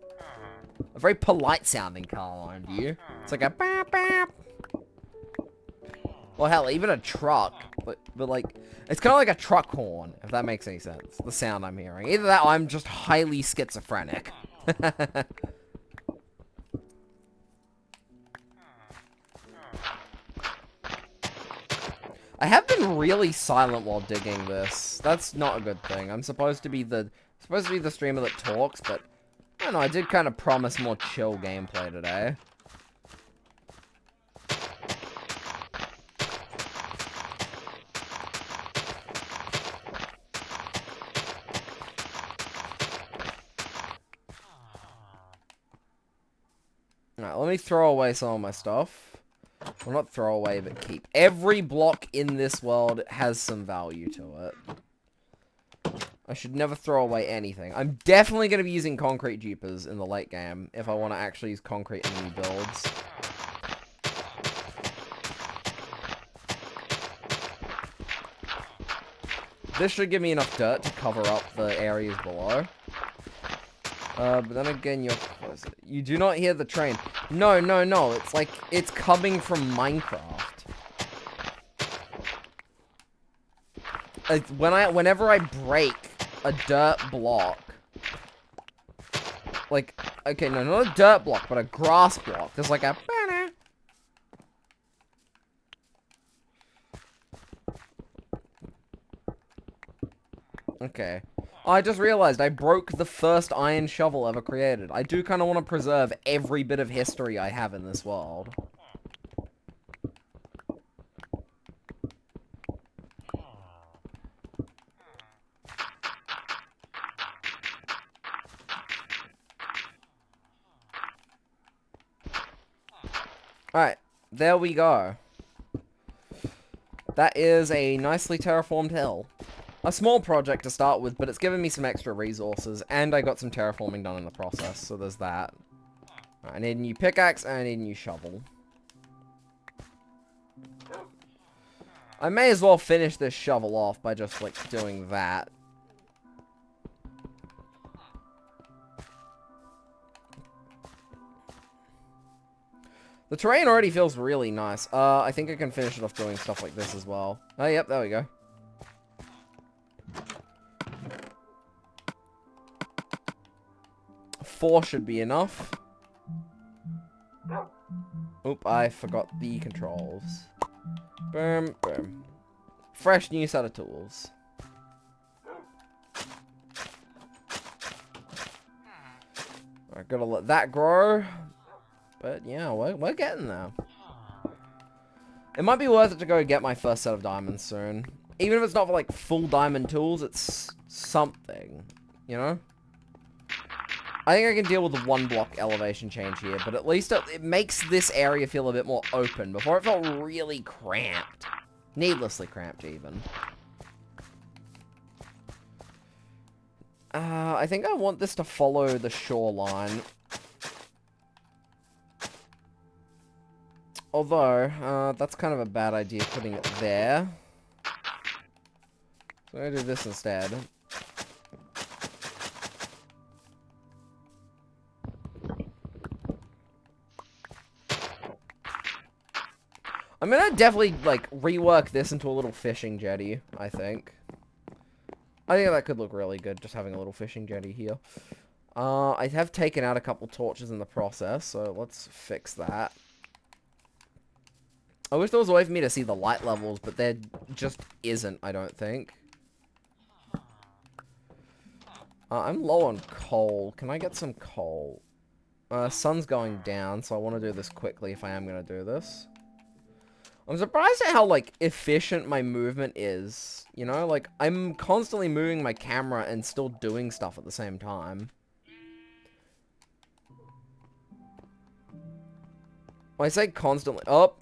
A very polite sounding car, mind you. It's like a bap bap. Well, hell, even a truck. But like, it's kind of like a truck horn, if that makes any sense. The sound I'm hearing. Either that or I'm just highly schizophrenic. I have been really silent while digging this. That's not a good thing. I'm supposed to be the streamer that talks, but I don't know, I did kind of promise more chill gameplay today. Alright, let me throw away some of my stuff. Well, not throw away, but keep. Every block in this world has some value to it. I should never throw away anything. I'm definitely going to be using concrete jeepers in the late game if I want to actually use concrete in new builds. This should give me enough dirt to cover up the areas below. But then again, you're closer. You do not hear the train. No, no, no. It's like, it's coming from Minecraft. Whenever I break a dirt block, like, okay, no, not a dirt block, but a grass block, there's like a... Okay. I just realized I broke the first iron shovel ever created. I do kind of want to preserve every bit of history I have in this world. Alright, there we go. That is a nicely terraformed hill. A small project to start with, but it's given me some extra resources, and I got some terraforming done in the process, so there's that. Right, I need a new pickaxe, and I need a new shovel. I may as well finish this shovel off by just, like, doing that. The terrain already feels really nice. I think I can finish it off doing stuff like this as well. Oh, yep, there we go. Four should be enough. Oop, I forgot the controls. Boom, boom. Fresh new set of tools. Alright, gotta let that grow. But yeah, we're getting there. It might be worth it to go get my first set of diamonds soon. Even if it's not for like full diamond tools, it's something, you know? I think I can deal with the one block elevation change here, but at least it makes this area feel a bit more open. Before it felt really cramped. Needlessly cramped, even. I think I want this to follow the shoreline. Although, that's kind of a bad idea, putting it there. So I'm going to do this instead. I'm gonna definitely, like, rework this into a little fishing jetty, I think. I think that could look really good, just having a little fishing jetty here. I have taken out a couple torches in the process, so let's fix that. I wish there was a way for me to see the light levels, but there just isn't, I don't think. I'm low on coal. Can I get some coal? Sun's going down, so I want to do this quickly if I am going to do this. I'm surprised at how, like, efficient my movement is. You know, like, I'm constantly moving my camera and still doing stuff at the same time. When I say constantly... Oh!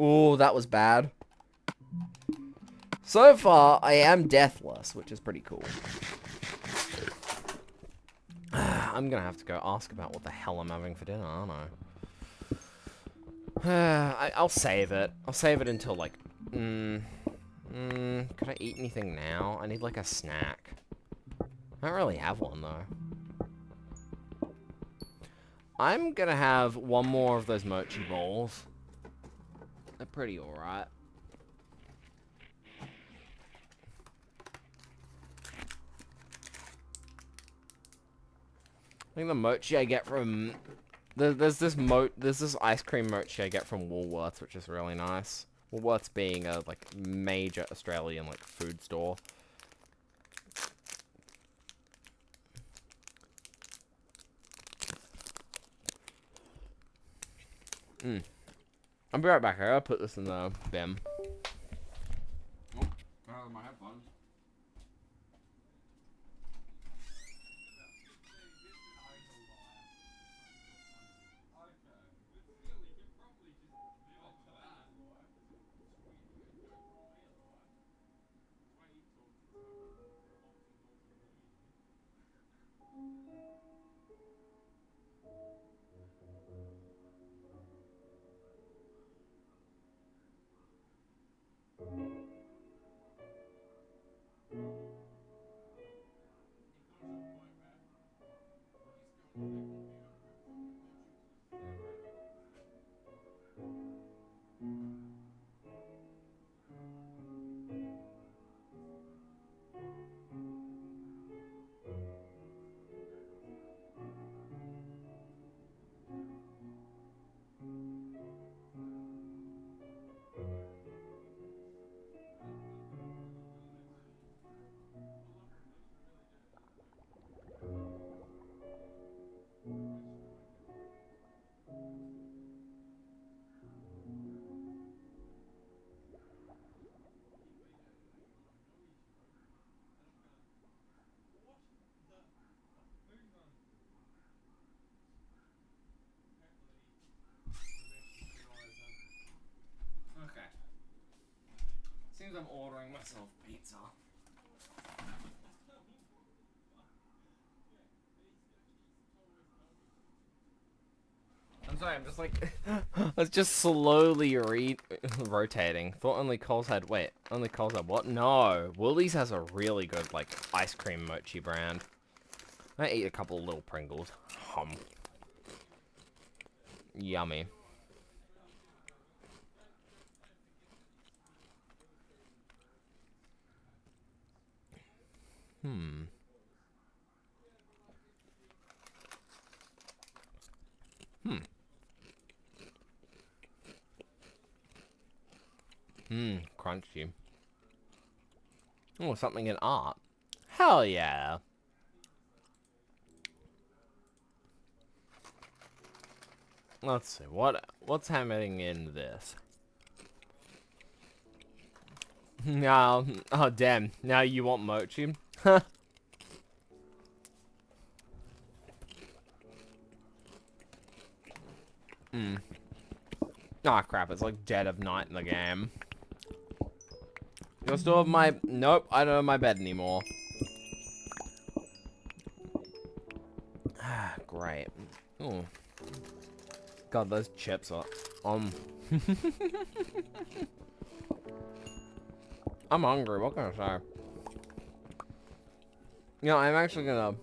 Ooh, that was bad. So far, I am deathless, which is pretty cool. I'm gonna have to go ask about what the hell I'm having for dinner, aren't I? I'll save it. I'll save it until, like, could I eat anything now? I need, like, a snack. I don't really have one, though. I'm gonna have one more of those mochi balls. They're pretty alright. I think the mochi I get from... There's this ice cream mochi I get from Woolworths, which is really nice. Woolworths being a, like, major Australian, like, food store. I'll be right back. I gotta put this in the bin. Oh, my headphones. Okay. Seems I'm ordering myself pizza. I'm sorry, I'm just like... It's just slowly rotating. Thought only Coles had... Wait, only Coles had what? No. Woolies has a really good, like, ice cream mochi brand. I ate a couple of little Pringles. Hum. Yummy. Hmm. Crunchy. Oh, something in art. Hell yeah. Let's see, what's happening in this? Now, oh damn, now you want mochi? Huh. Ah, crap, it's like dead of night in the game. You'll still have my... Nope, I don't have my bed anymore. Ah, great. Ooh. God, those chips are... I'm hungry, what can I say? You know, I'm actually gonna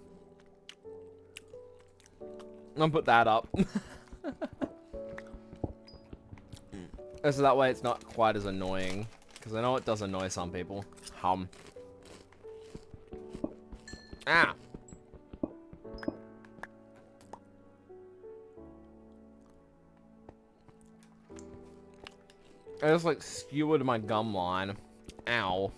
put that up. So that way it's not quite as annoying. Because I know it does annoy some people. Hum. Ah! I just like skewered my gum line. Ow.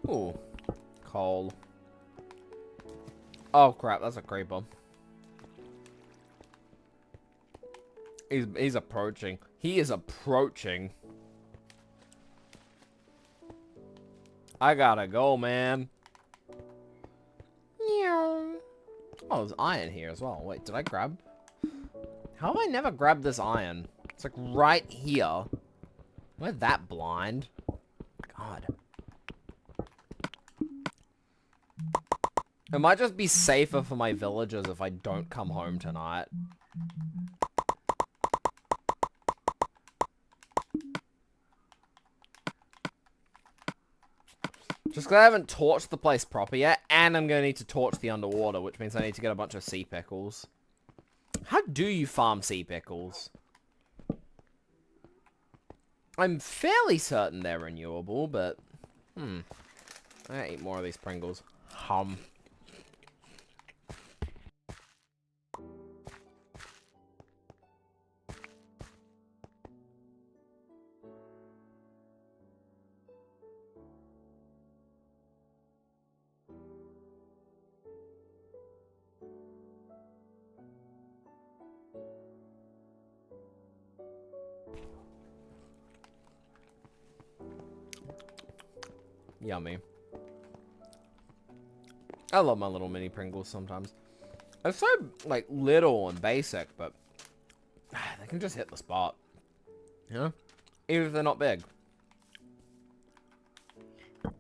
Ooh. Coal. Oh crap, that's a creeper. He's approaching. He is approaching. I gotta go, man. Oh, there's iron here as well. Wait, did I grab? How have I never grabbed this iron? It's like right here. Am I that blind? God. It might just be safer for my villagers if I don't come home tonight. Just because I haven't torched the place proper yet, and I'm going to need to torch the underwater, which means I need to get a bunch of sea pickles. How do you farm sea pickles? I'm fairly certain they're renewable, but... I eat more of these Pringles. Hum. Yummy. I love my little mini Pringles sometimes. They're so, like, little and basic, but they can just hit the spot. You know? Even if they're not big. I'm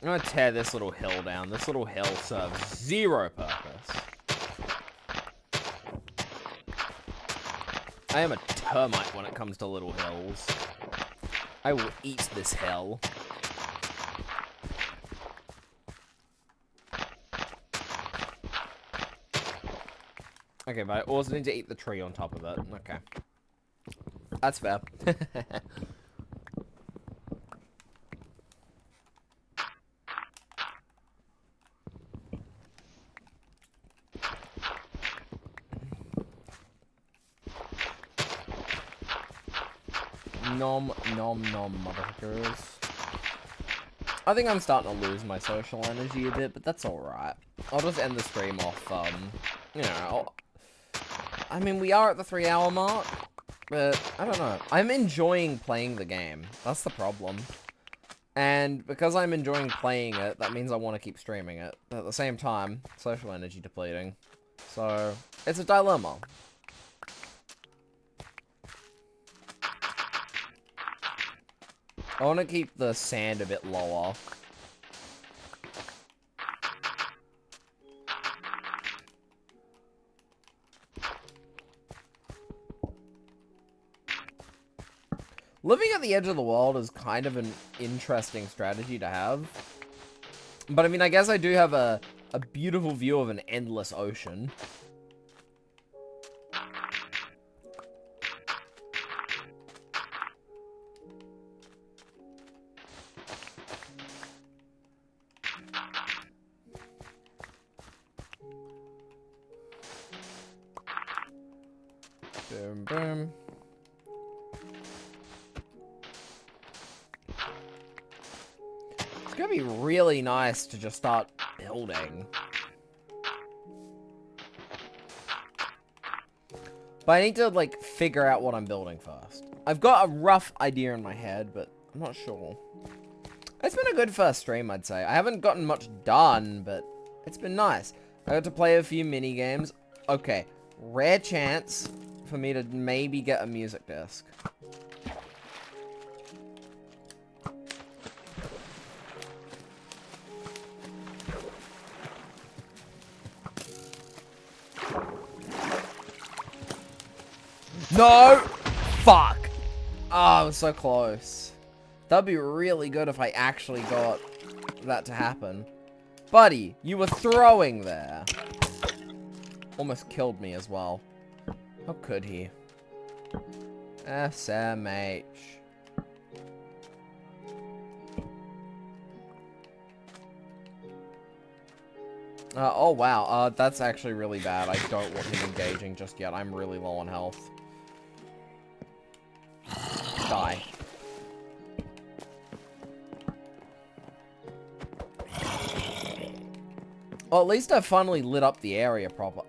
gonna tear this little hill down. This little hill serves zero purpose. I am a termite when it comes to little hills. I will eat this hill. Okay, but I also need to eat the tree on top of it. Okay. That's fair. Nom, nom, nom, motherfuckers. I think I'm starting to lose my social energy a bit, but that's alright. I'll just end the stream off, you know, I mean, we are at the 3-hour mark, but I don't know. I'm enjoying playing the game. That's the problem. And because I'm enjoying playing it, that means I want to keep streaming it. But at the same time, social energy depleting. So, it's a dilemma. I want to keep the sand a bit lower. Living at the edge of the world is kind of an interesting strategy to have. But I mean, I guess I do have a beautiful view of an endless ocean. Boom, boom. It's gonna be really nice to just start building. But I need to, like, figure out what I'm building first. I've got a rough idea in my head, but I'm not sure. It's been a good first stream, I'd say. I haven't gotten much done, but it's been nice. I got to play a few mini games. Okay, rare chance for me to maybe get a music disc. No! Fuck! Oh, I was so close. That'd be really good if I actually got that to happen. Buddy, you were throwing there. Almost killed me as well. How could he? SMH. Oh wow, that's actually really bad. I don't want him engaging just yet. I'm really low on health. Die. Well, at least I finally lit up the area proper.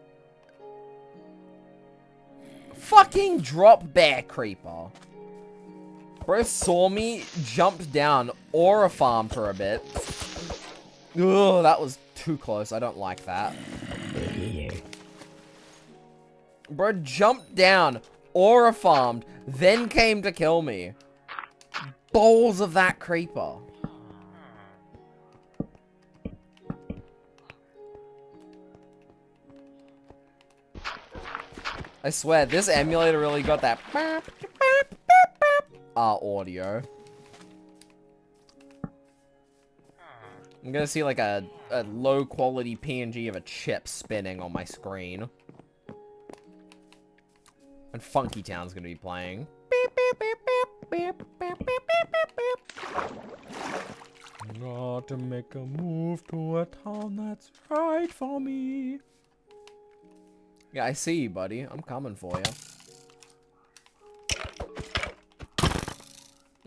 Fucking drop bear creeper. Bro saw me, jumped down, aura farmed for a bit. Ugh, that was too close. I don't like that. Bro jumped down, aura farmed, then came to kill me. Balls of that creeper. I swear, this emulator really got that audio. I'm gonna see like a low quality PNG of a chip spinning on my screen. And Funky Town's gonna be playing. about to make a move to a town that's right for me. Yeah, I see you, buddy. I'm coming for you.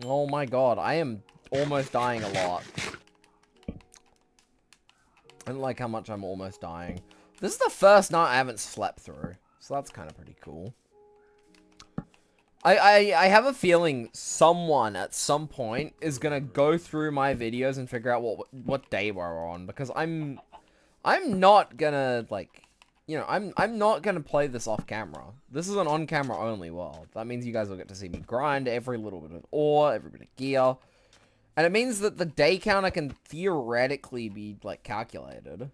Oh my god, I am almost dying a lot. I don't like how much I'm almost dying. This is the first night I haven't slept through, so that's kind of pretty cool. I have a feeling someone at some point is gonna go through my videos and figure out what day we're on, because I'm not gonna, like, you know, I'm not gonna play this off camera. This is an on camera only world. That means you guys will get to see me grind every little bit of ore, every bit of gear. And it means that the day counter can theoretically be, like, calculated.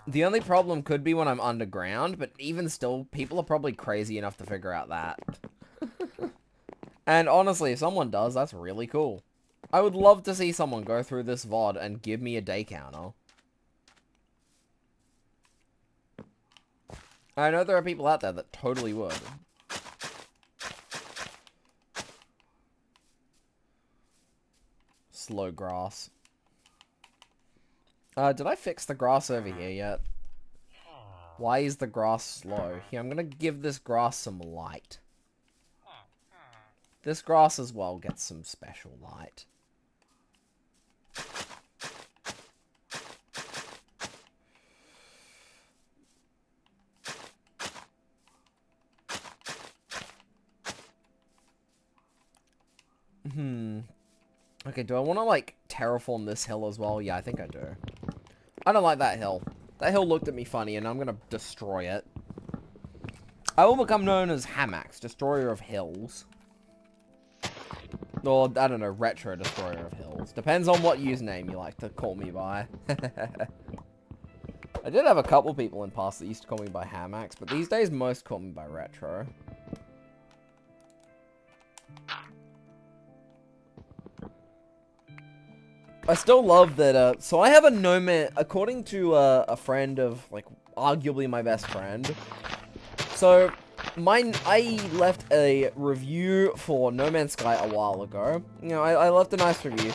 The only problem could be when I'm underground, but even still, people are probably crazy enough to figure out that. And honestly, if someone does, that's really cool. I would love to see someone go through this VOD and give me a day counter. I know there are people out there that totally would. Slow grass. Did I fix the grass over here yet? Why is the grass slow? Here, I'm gonna give this grass some light. This grass as well gets some special light. Okay, do I want to, like, terraform this hill as well? Yeah, I think I do. I don't like that hill. That hill looked at me funny, and I'm gonna destroy it. I will become known as Hamax, Destroyer of Hills. Or, I don't know, Retro Destroyer of Hills. Depends on what username you like to call me by. I did have a couple people in past that used to call me by Hamax, but these days most call me by Retro. I still love that, so I have a No Man, according to a friend of, like, arguably my best friend. So, I left a review for No Man's Sky a while ago. You know, I left a nice review.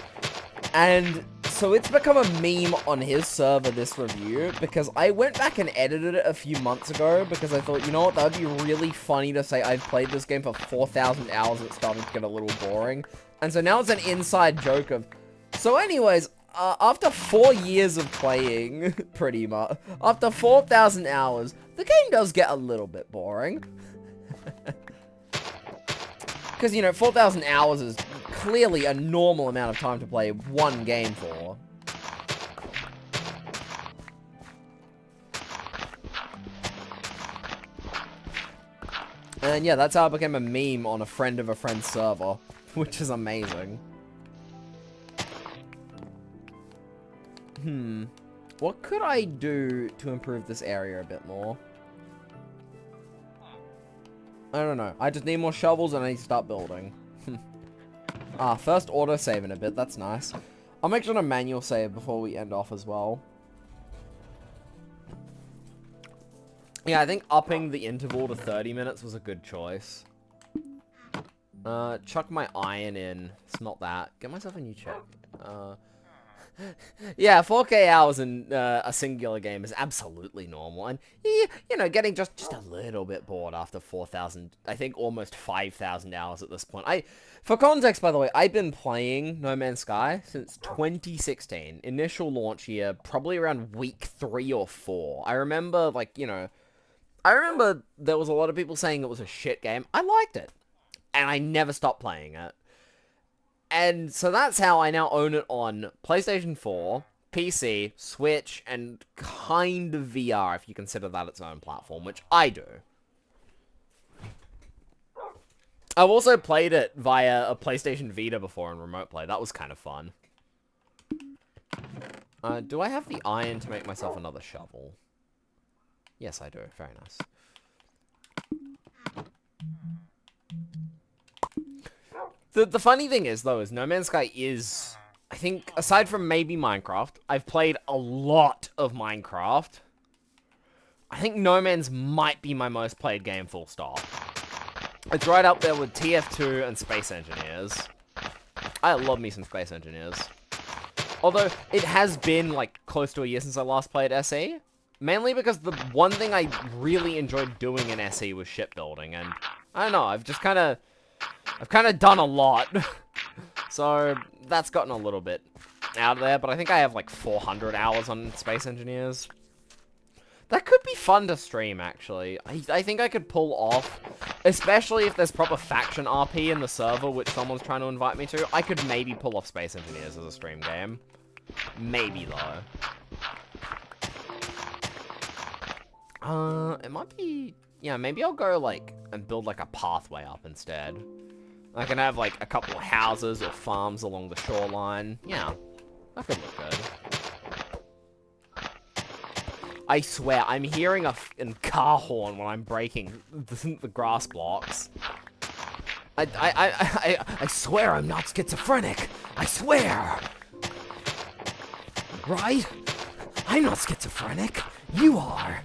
And so it's become a meme on his server, this review, because I went back and edited it a few months ago, because I thought, you know what, that would be really funny to say I've played this game for 4,000 hours, it's starting to get a little boring. And so now it's an inside joke of, so anyways, after 4 years of playing, pretty much, after 4,000 hours, the game does get a little bit boring. Because, you know, 4,000 hours is clearly a normal amount of time to play one game for. And yeah, that's how I became a meme on a friend of a friend's server, which is amazing. What could I do to improve this area a bit more? I don't know. I just need more shovels and I need to start building. First autosave in a bit. That's nice. I'll make sure to manual save before we end off as well. Yeah, I think upping the interval to 30 minutes was a good choice. Chuck my iron in. It's not that. Get myself a new check. Yeah, 4K hours in a singular game is absolutely normal, and you know, getting just a little bit bored after 4,000, I think almost 5,000 hours at this point. For context, by the way, I've been playing No Man's Sky since 2016, initial launch year, probably around week 3 or 4. I remember, like, you know, there was a lot of people saying it was a shit game. I liked it, and I never stopped playing it. And so that's how I now own it on PlayStation 4, PC, Switch, and kind of VR, if you consider that its own platform, which I do. I've also played it via a PlayStation Vita before in remote play. That was kind of fun. Do I have the iron to make myself another shovel? Yes, I do. Very nice. The funny thing is, though, is No Man's Sky is, I think, aside from maybe Minecraft, I've played a lot of Minecraft. I think No Man's might be my most played game, full stop. It's right up there with TF2 and Space Engineers. I love me some Space Engineers. Although, it has been, like, close to a year since I last played SE. Mainly because the one thing I really enjoyed doing in SE was shipbuilding, and I don't know, I've kind of done a lot. So, that's gotten a little bit out of there, but I think I have, like, 400 hours on Space Engineers. That could be fun to stream, actually. I think I could pull off, especially if there's proper faction RP in the server, which someone's trying to invite me to. I could maybe pull off Space Engineers as a stream game. Maybe, though. It might be... Yeah, maybe I'll go, like, and build, like, a pathway up instead. I can have, like, a couple of houses or farms along the shoreline. Yeah, that could look good. I swear, I'm hearing a car horn when I'm breaking the grass blocks. I swear I'm not schizophrenic. I swear. Right? I'm not schizophrenic. You are.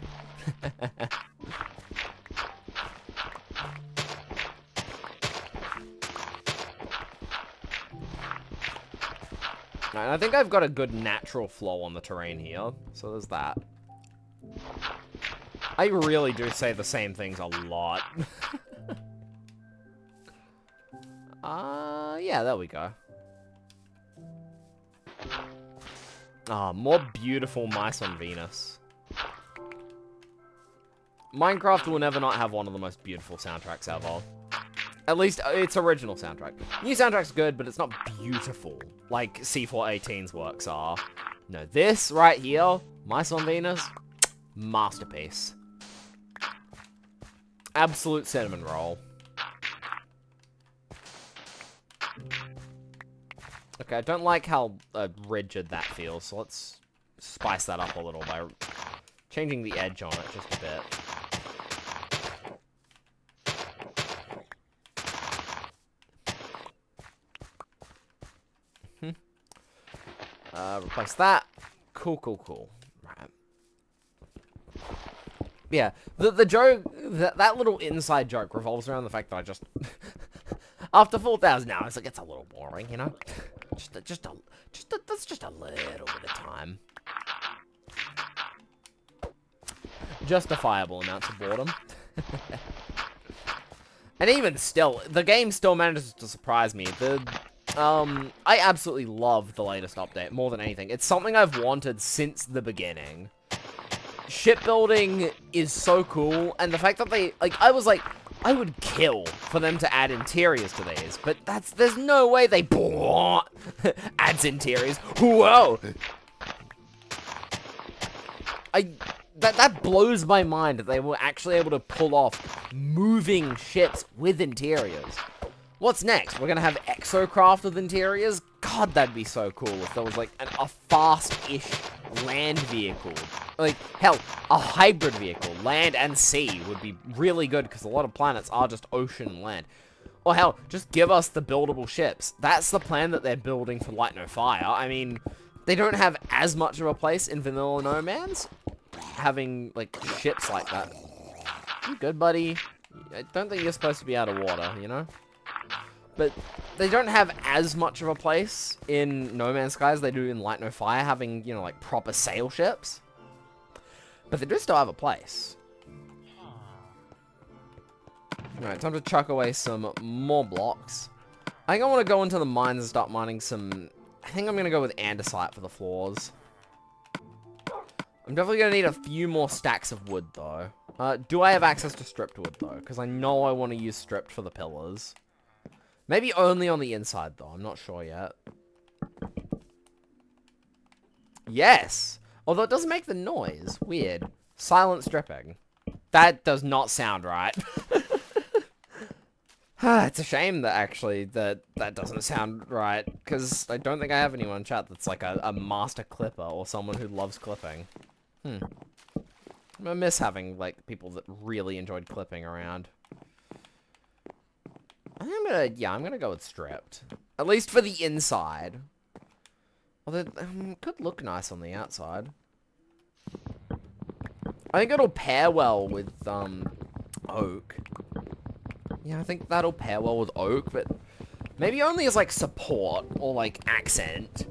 Right, I think I've got a good natural flow on the terrain here, so there's that. I really do say the same things a lot. Yeah, there we go. Ah, more beautiful mice on Venus. Minecraft will never not have one of the most beautiful soundtracks ever. At least, its original soundtrack. New soundtrack's good, but it's not beautiful, like C418's works are. No, this right here, Mice on Venus, masterpiece. Absolute cinnamon roll. Okay, I don't like how rigid that feels, so let's spice that up a little by changing the edge on it just a bit. Replace that. Cool, cool, cool. Right. Yeah, the joke, that little inside joke revolves around the fact that I just, after 4,000 hours, it gets a little boring, you know? That's just a little bit of time. Justifiable amounts of boredom. And even still, the game still manages to surprise me. I absolutely love the latest update, more than anything. It's something I've wanted since the beginning. Shipbuilding is so cool, and the fact that they, I was like, I would kill for them to add interiors to these, but there's no way they adds interiors. Whoa! That blows my mind that they were actually able to pull off moving ships with interiors. What's next? We're gonna have exocraft with interiors? God, that'd be so cool if there was, like, a fast-ish land vehicle. Like, hell, a hybrid vehicle, land and sea, would be really good, because a lot of planets are just ocean and land. Or hell, just give us the buildable ships. That's the plan that they're building for Light No Fire. I mean, they don't have as much of a place in Vanilla No Man's, having, like, ships like that. You good, buddy? I don't think you're supposed to be out of water, you know? But they don't have as much of a place in No Man's Sky as they do in Light No Fire, having, you know, like, proper sail ships. But they do still have a place. Alright, time to chuck away some more blocks. I think I want to go into the mines and start mining some... I think I'm going to go with andesite for the floors. I'm definitely going to need a few more stacks of wood, though. Do I have access to stripped wood, though? Because I know I want to use stripped for the pillars. Maybe only on the inside, though. I'm not sure yet. Yes! Although it doesn't make the noise. Weird. Silent stripping. That does not sound right. It's a shame that, actually, that doesn't sound right. Because I don't think I have anyone in chat that's like a master clipper or someone who loves clipping. I'm gonna miss having, like, people that really enjoyed clipping around. I think I'm gonna go with stripped. At least for the inside. Although, it could look nice on the outside. I think it'll pair well with, oak. Yeah, I think that'll pair well with oak, but maybe only as, like, support or, like, accent.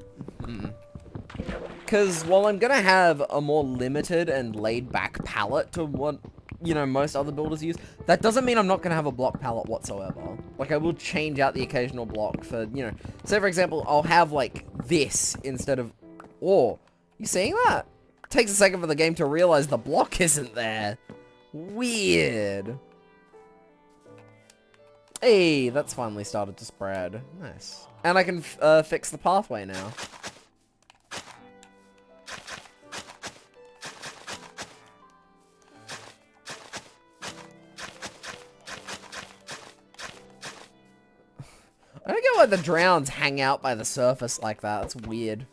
Because while I'm going to have a more limited and laid-back palette to what, you know, most other builders use, that doesn't mean I'm not going to have a block palette whatsoever. Like, I will change out the occasional block for, you know, say, for example, I'll have, like, this instead of... Oh, you seeing that? It takes a second for the game to realize the block isn't there. Weird. Hey, that's finally started to spread. Nice. And I can fix the pathway now. I don't get why the drowns hang out by the surface like that. That's weird.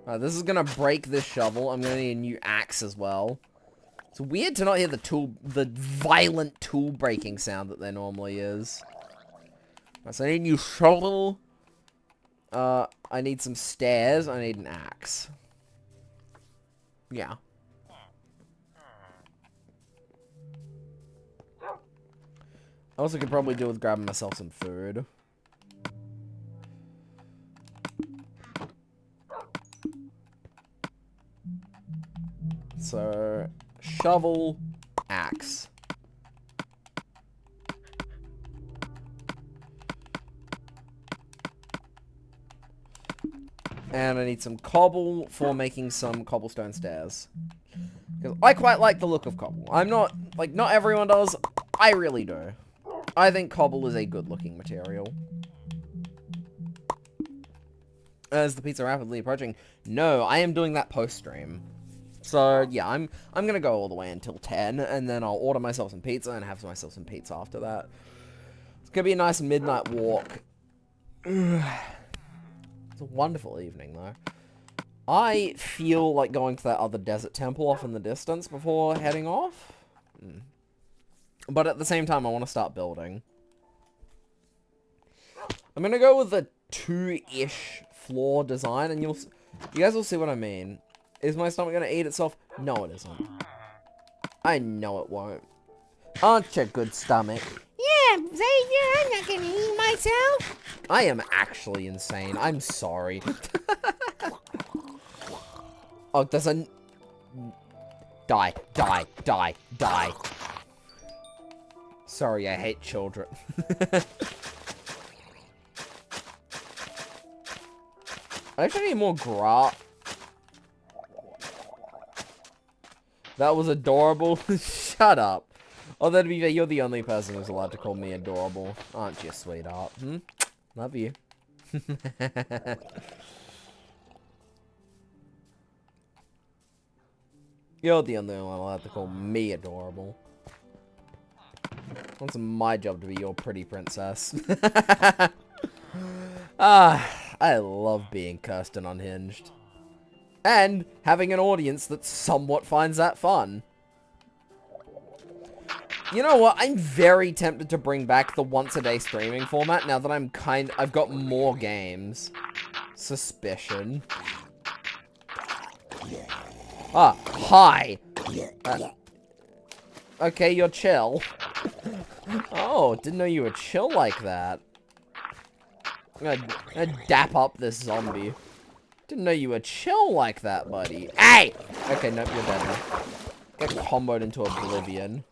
Alright, this is gonna break this shovel. I'm gonna need a new axe as well. It's weird to not hear the violent tool breaking sound that there normally is. Right, so I need a new shovel. I need some stairs. I need an axe. Yeah. I also could probably do with grabbing myself some food. So, shovel, axe. And I need some cobble for making some cobblestone stairs. Because I quite like the look of cobble. I'm not, like, not everyone does. I really do. I think cobble is a good looking material. Is the pizza rapidly approaching? No, I am doing that post stream. So yeah, I'm gonna go all the way until 10, and then I'll order myself some pizza and have myself some pizza after that. It's gonna be a nice midnight walk. It's a wonderful evening though. I feel like going to that other desert temple off in the distance before heading off. But at the same time, I want to start building. I'm gonna go with the 2-ish floor design, and you guys will see what I mean. Is my stomach gonna eat itself? No, it isn't. I know it won't. Aren't you good stomach? Yeah, Xavier, I'm not gonna eat myself. I am actually insane. I'm sorry. Oh, there's a... Die, die, die, die. Sorry, I hate children. I actually need more grass. That was adorable. Shut up. Although, to be fair, you're the only person who's allowed to call me adorable. Aren't you, sweetheart? Hmm? Love you. You're the only one allowed to call me adorable. It's my job to be your pretty princess. I love being cursed and unhinged. And having an audience that somewhat finds that fun. You know what? I'm very tempted to bring back the once-a-day streaming format now that I've got more games. Suspicion. Ah, hi. Okay, you're chill. Oh, didn't know you were chill like that. I'm gonna dap up this zombie. Didn't know you were chill like that, buddy. Hey! Okay, nope, you're dead now. Get comboed into oblivion.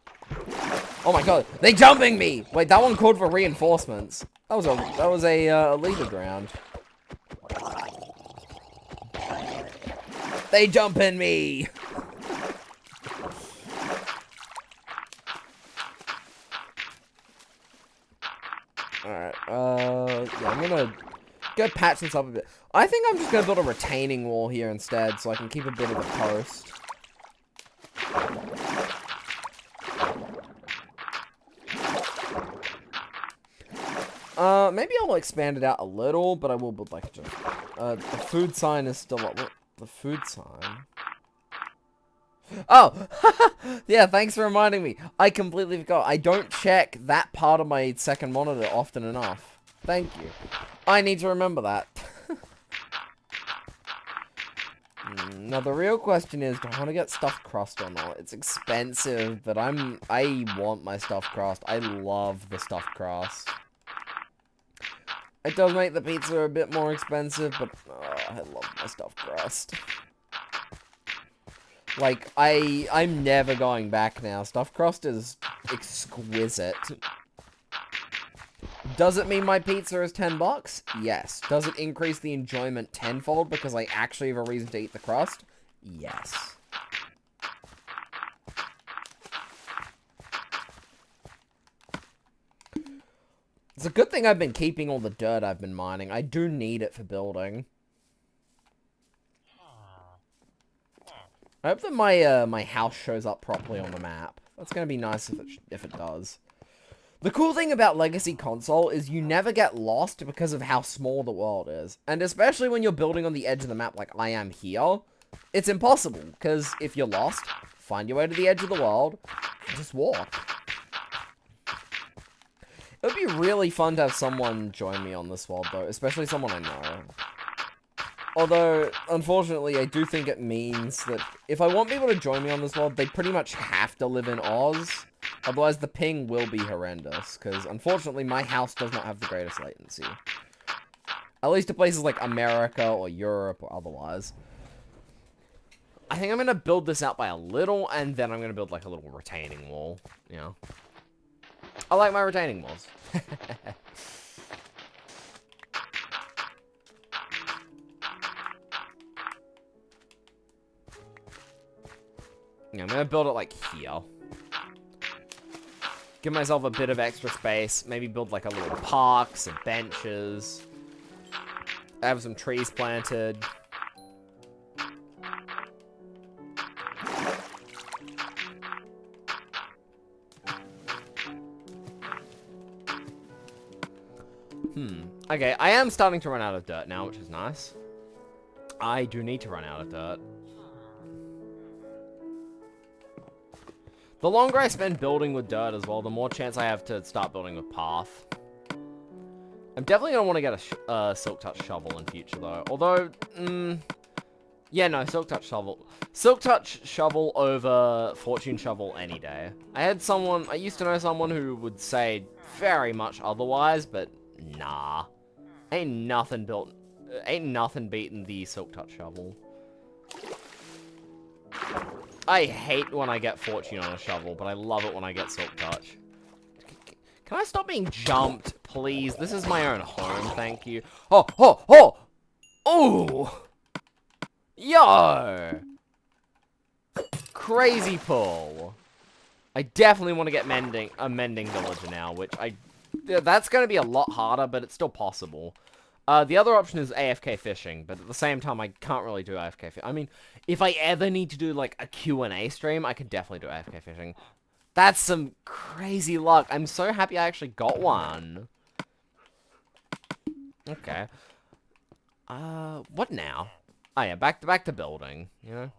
Oh my god, they jumping me! Wait, that one called for reinforcements. That was a leader round. They jumping me! Alright, yeah, I'm gonna go patch this up a bit. I think I'm just gonna build a retaining wall here instead, so I can keep a bit of the coast. Maybe I'll expand it out a little, but I will build like just, the food sign is still up. What? The food sign? Oh! Yeah, thanks for reminding me. I completely forgot. I don't check that part of my second monitor often enough. Thank you. I need to remember that. Now, the real question is, do I want to get stuffed crust or not? It's expensive, but I want my stuffed crust. I love the stuffed crust. It does make the pizza a bit more expensive, but I love my stuffed crust. Like, I'm never going back now. Stuffed crust is exquisite. Does it mean my pizza is $10? Yes. Does it increase the enjoyment tenfold because I actually have a reason to eat the crust? Yes. It's a good thing I've been keeping all the dirt I've been mining. I do need it for building. I hope that my house shows up properly on the map. That's gonna be nice if it does. The cool thing about Legacy Console is you never get lost because of how small the world is. And especially when you're building on the edge of the map like I am here, it's impossible. Because if you're lost, find your way to the edge of the world, and just walk. It would be really fun to have someone join me on this world though, especially someone I know. Although, unfortunately, I do think it means that if I want people to join me on this world, they pretty much have to live in Oz. Otherwise, the ping will be horrendous, because unfortunately, my house does not have the greatest latency. At least to places like America or Europe or otherwise. I think I'm going to build this out by a little, and then I'm going to build like a little retaining wall, you know. I like my retaining walls. Yeah, I'm gonna build it like here. Give myself a bit of extra space. Maybe build like a little park, some benches. I have some trees planted. Okay, I am starting to run out of dirt now, which is nice. I do need to run out of dirt. The longer I spend building with dirt as well, the more chance I have to start building with path. I'm definitely going to want to get a Silk Touch shovel in future, though. Although, yeah, no, Silk Touch shovel. Silk Touch shovel over Fortune shovel any day. I used to know someone who would say very much otherwise, but nah. Ain't nothing beating the Silk Touch shovel. I hate when I get Fortune on a shovel, but I love it when I get Silk Touch. Can I stop being jumped, please? This is my own home, thank you. Oh, oh, oh! Oh! Yo! Crazy pull. I definitely want to get a mending villager now, which that's going to be a lot harder, but it's still possible. The other option is AFK fishing, but at the same time, I can't really do AFK fishing. I mean, if I ever need to do, like, a Q&A stream, I could definitely do AFK fishing. That's some crazy luck. I'm so happy I actually got one. Okay. What now? Oh, yeah, back to building, you know?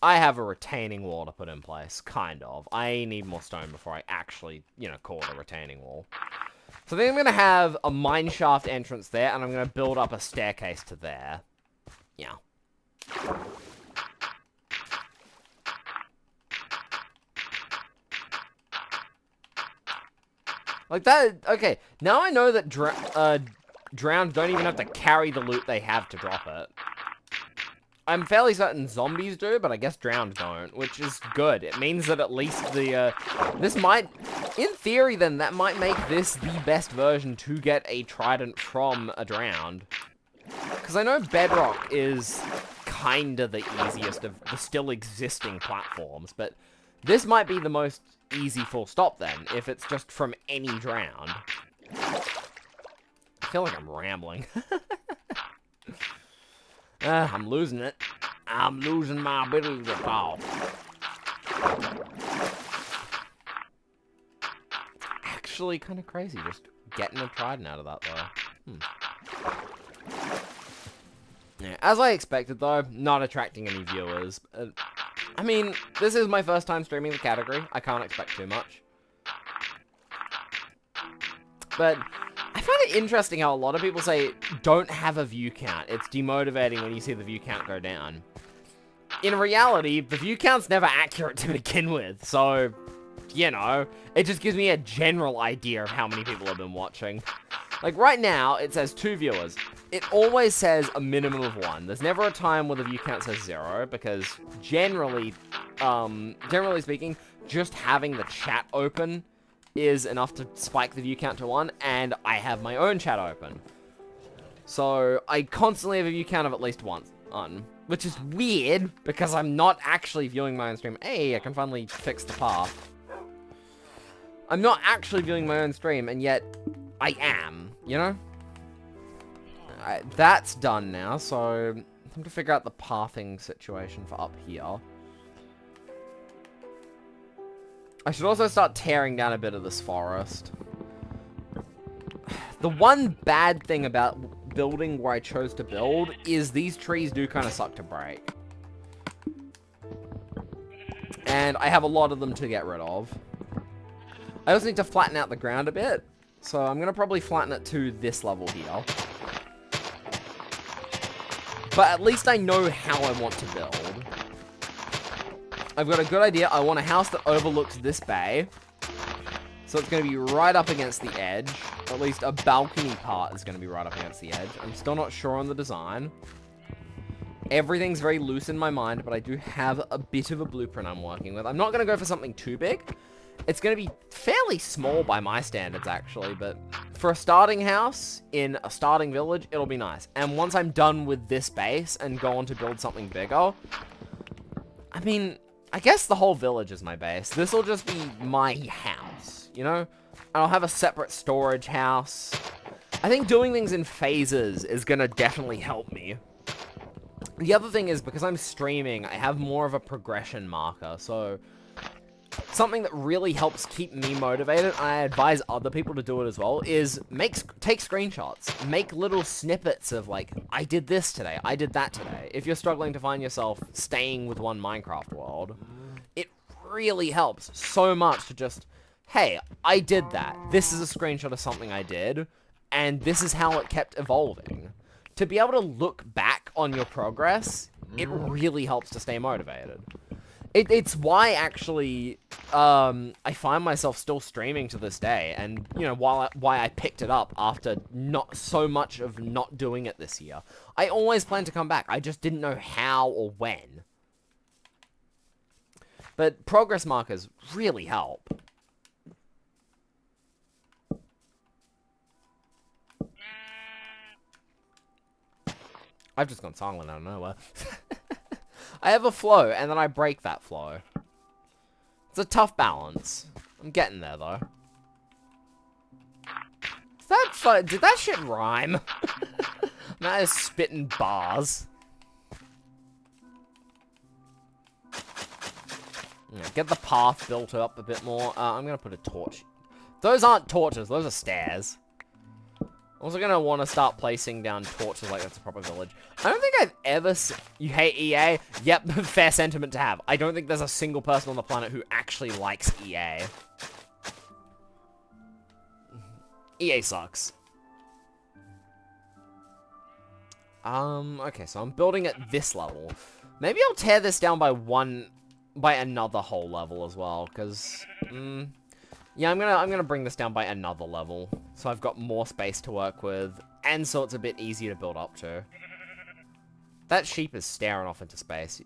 I have a retaining wall to put in place, kind of. I need more stone before I actually, you know, call it a retaining wall. So then I'm going to have a mineshaft entrance there, and I'm going to build up a staircase to there. Yeah. Like that, okay, now I know that drowned don't even have to carry the loot they have to drop it. I'm fairly certain zombies do, but I guess drowned don't, which is good. It means that at least this might, in theory then, that might make this the best version to get a trident from a drowned. Because I know Bedrock is kinda the easiest of the still existing platforms, but this might be the most easy full stop then, if it's just from any drowned. I feel like I'm rambling. I'm losing it. I'm losing my ability to talk. Actually kind of crazy just getting a trident out of that though. Yeah, as I expected though, not attracting any viewers. I mean, this is my first time streaming the category. I can't expect too much. But I find it interesting how a lot of people say, don't have a view count. It's demotivating when you see the view count go down. In reality, the view count's never accurate to begin with. So, you know, it just gives me a general idea of how many people have been watching. Like, right now, it says 2 viewers. It always says a minimum of 1. There's never a time where the view count says 0, because generally speaking, just having the chat open is enough to spike the view count to 1, and I have my own chat open. So, I constantly have a view count of at least 1, which is weird, because I'm not actually viewing my own stream. Hey, I can finally fix the path. I'm not actually viewing my own stream, and yet I am, you know? That's done now, so I have to figure out the pathing situation for up here. I should also start tearing down a bit of this forest. The one bad thing about building where I chose to build is these trees do kind of suck to break. And I have a lot of them to get rid of. I also need to flatten out the ground a bit. So I'm going to probably flatten it to this level here. But at least I know how I want to build. I've got a good idea. I want a house that overlooks this bay. So it's going to be right up against the edge. Or at least a balcony part is going to be right up against the edge. I'm still not sure on the design. Everything's very loose in my mind, but I do have a bit of a blueprint I'm working with. I'm not going to go for something too big. It's going to be fairly small by my standards, actually, but for a starting house in a starting village, it'll be nice. And once I'm done with this base and go on to build something bigger, I mean, I guess the whole village is my base. This will just be my house, you know? And I'll have a separate storage house. I think doing things in phases is going to definitely help me. The other thing is, because I'm streaming, I have more of a progression marker, so something that really helps keep me motivated, and I advise other people to do it as well, is take screenshots. Make little snippets of, like, I did this today, I did that today. If you're struggling to find yourself staying with one Minecraft world, it really helps so much to just, hey, I did that. This is a screenshot of something I did, and this is how it kept evolving. To be able to look back on your progress, it really helps to stay motivated. It's why, actually, I find myself still streaming to this day, and, you know, why I picked it up after not so much of not doing it this year. I always planned to come back, I just didn't know how or when. But progress markers really help. I've just gone silent out of nowhere. I have a flow, and then I break that flow. It's a tough balance. I'm getting there, though. Is that fun? Did that shit rhyme? That is spitting bars. Yeah, get the path built up a bit more. I'm gonna put a torch. Those aren't torches, those are stairs. Also gonna want to start placing down torches like that's a proper village. I don't think I've ever you hate EA? Yep, fair sentiment to have. I don't think there's a single person on the planet who actually likes EA. EA sucks. Okay, so I'm building at this level. Maybe I'll tear this down by another whole level as well, because, yeah, I'm gonna bring this down by another level, so I've got more space to work with, and so it's a bit easier to build up to. That sheep is staring off into space.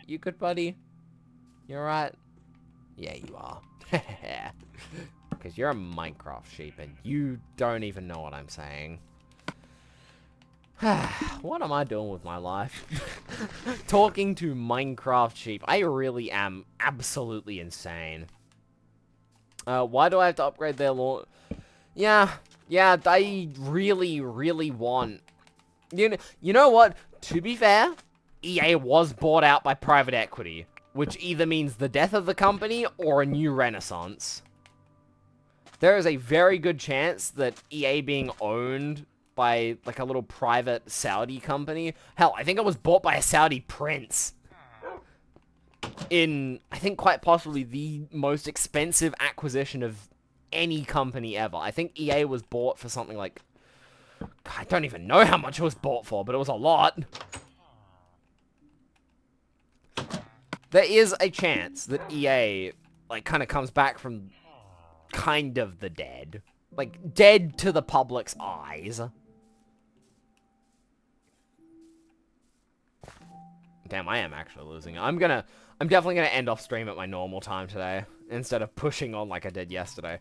You good, buddy? You alright? Yeah, you are. Because you're a Minecraft sheep, and you don't even know what I'm saying. What am I doing with my life? Talking to Minecraft sheep. I really am absolutely insane. Why do I have to upgrade their lawn? Yeah, I really, really want... You know what? To be fair, EA was bought out by private equity, which either means the death of the company or a new renaissance. There is a very good chance that EA being owned by, like, a little private Saudi company... Hell, I think it was bought by a Saudi prince. In, I think, quite possibly the most expensive acquisition of any company ever. I think EA was bought for something like... I don't even know how much it was bought for, but it was a lot. There is a chance that EA, like, kind of comes back from kind of the dead. Like, dead to the public's eyes. Damn, I am actually losing it. I'm definitely gonna end off stream at my normal time today, instead of pushing on like I did yesterday.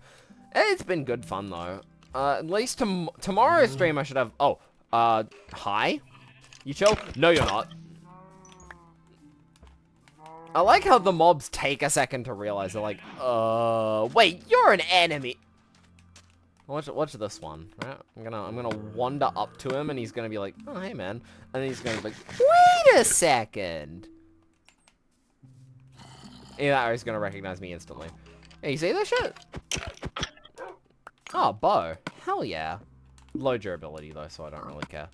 It's been good fun, though. At least tomorrow's stream I should have... Oh, hi? You chill? No, you're not. I like how the mobs take a second to realize. They're like, wait, you're an enemy. Watch this one. Right? I'm gonna wander up to him, and he's gonna be like, oh, hey, man. And then he's gonna be like, wait a second. Either that or he's gonna recognize me instantly. Hey, you see that shit? Oh, bow. Hell yeah. Low durability, though, so I don't really care.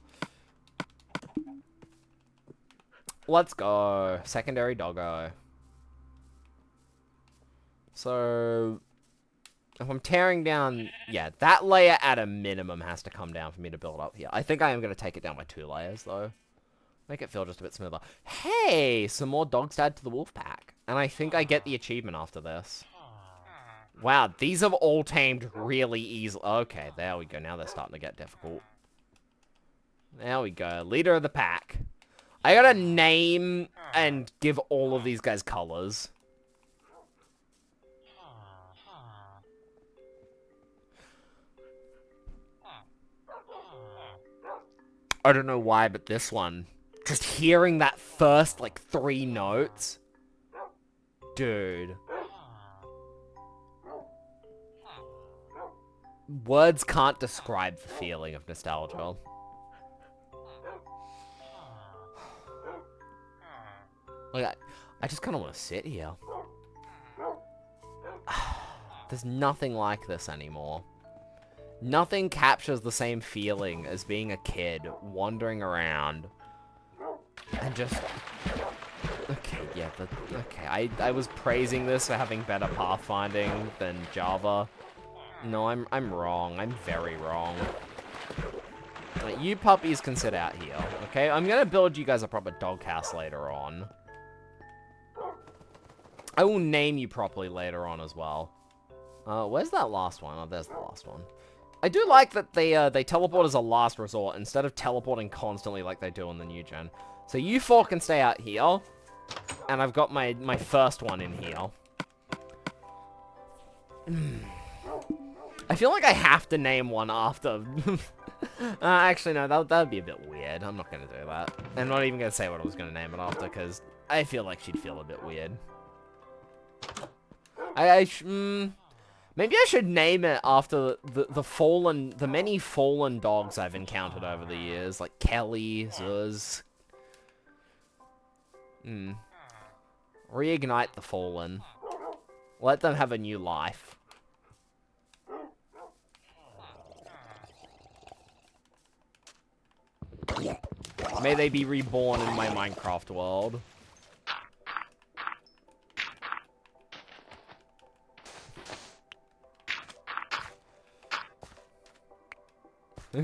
Let's go. Secondary doggo. So, if I'm tearing down... Yeah, that layer at a minimum has to come down for me to build up here. I think I am going to take it down by 2 layers, though. Make it feel just a bit smoother. Hey! Some more dogs to add to the wolf pack. And I think I get the achievement after this. Wow, these have all tamed really easily. Okay, there we go. Now they're starting to get difficult. There we go. Leader of the pack. I gotta name and give all of these guys colors. I don't know why, but this one, just hearing that first, like, 3 notes. Dude. Words can't describe the feeling of nostalgia. Like, I just kind of want to sit here. There's nothing like this anymore. Nothing captures the same feeling as being a kid wandering around and just... Okay, yeah, okay. I was praising this for having better pathfinding than Java. No, I'm wrong. I'm very wrong. Like, you puppies can sit out here, okay? I'm gonna build you guys a proper doghouse later on. I will name you properly later on as well. Where's that last one? Oh, there's the last one. I do like that they teleport as a last resort instead of teleporting constantly like they do in the new gen. So you 4 can stay out here, and I've got my first one in here. I feel like I have to name one after... actually, no, that would be a bit weird. I'm not going to do that. I'm not even going to say what I was going to name it after, because I feel like she'd feel a bit weird. Maybe I should name it after the many fallen dogs I've encountered over the years, like Kelly, Zuz. Reignite the fallen. Let them have a new life. May they be reborn in my Minecraft world.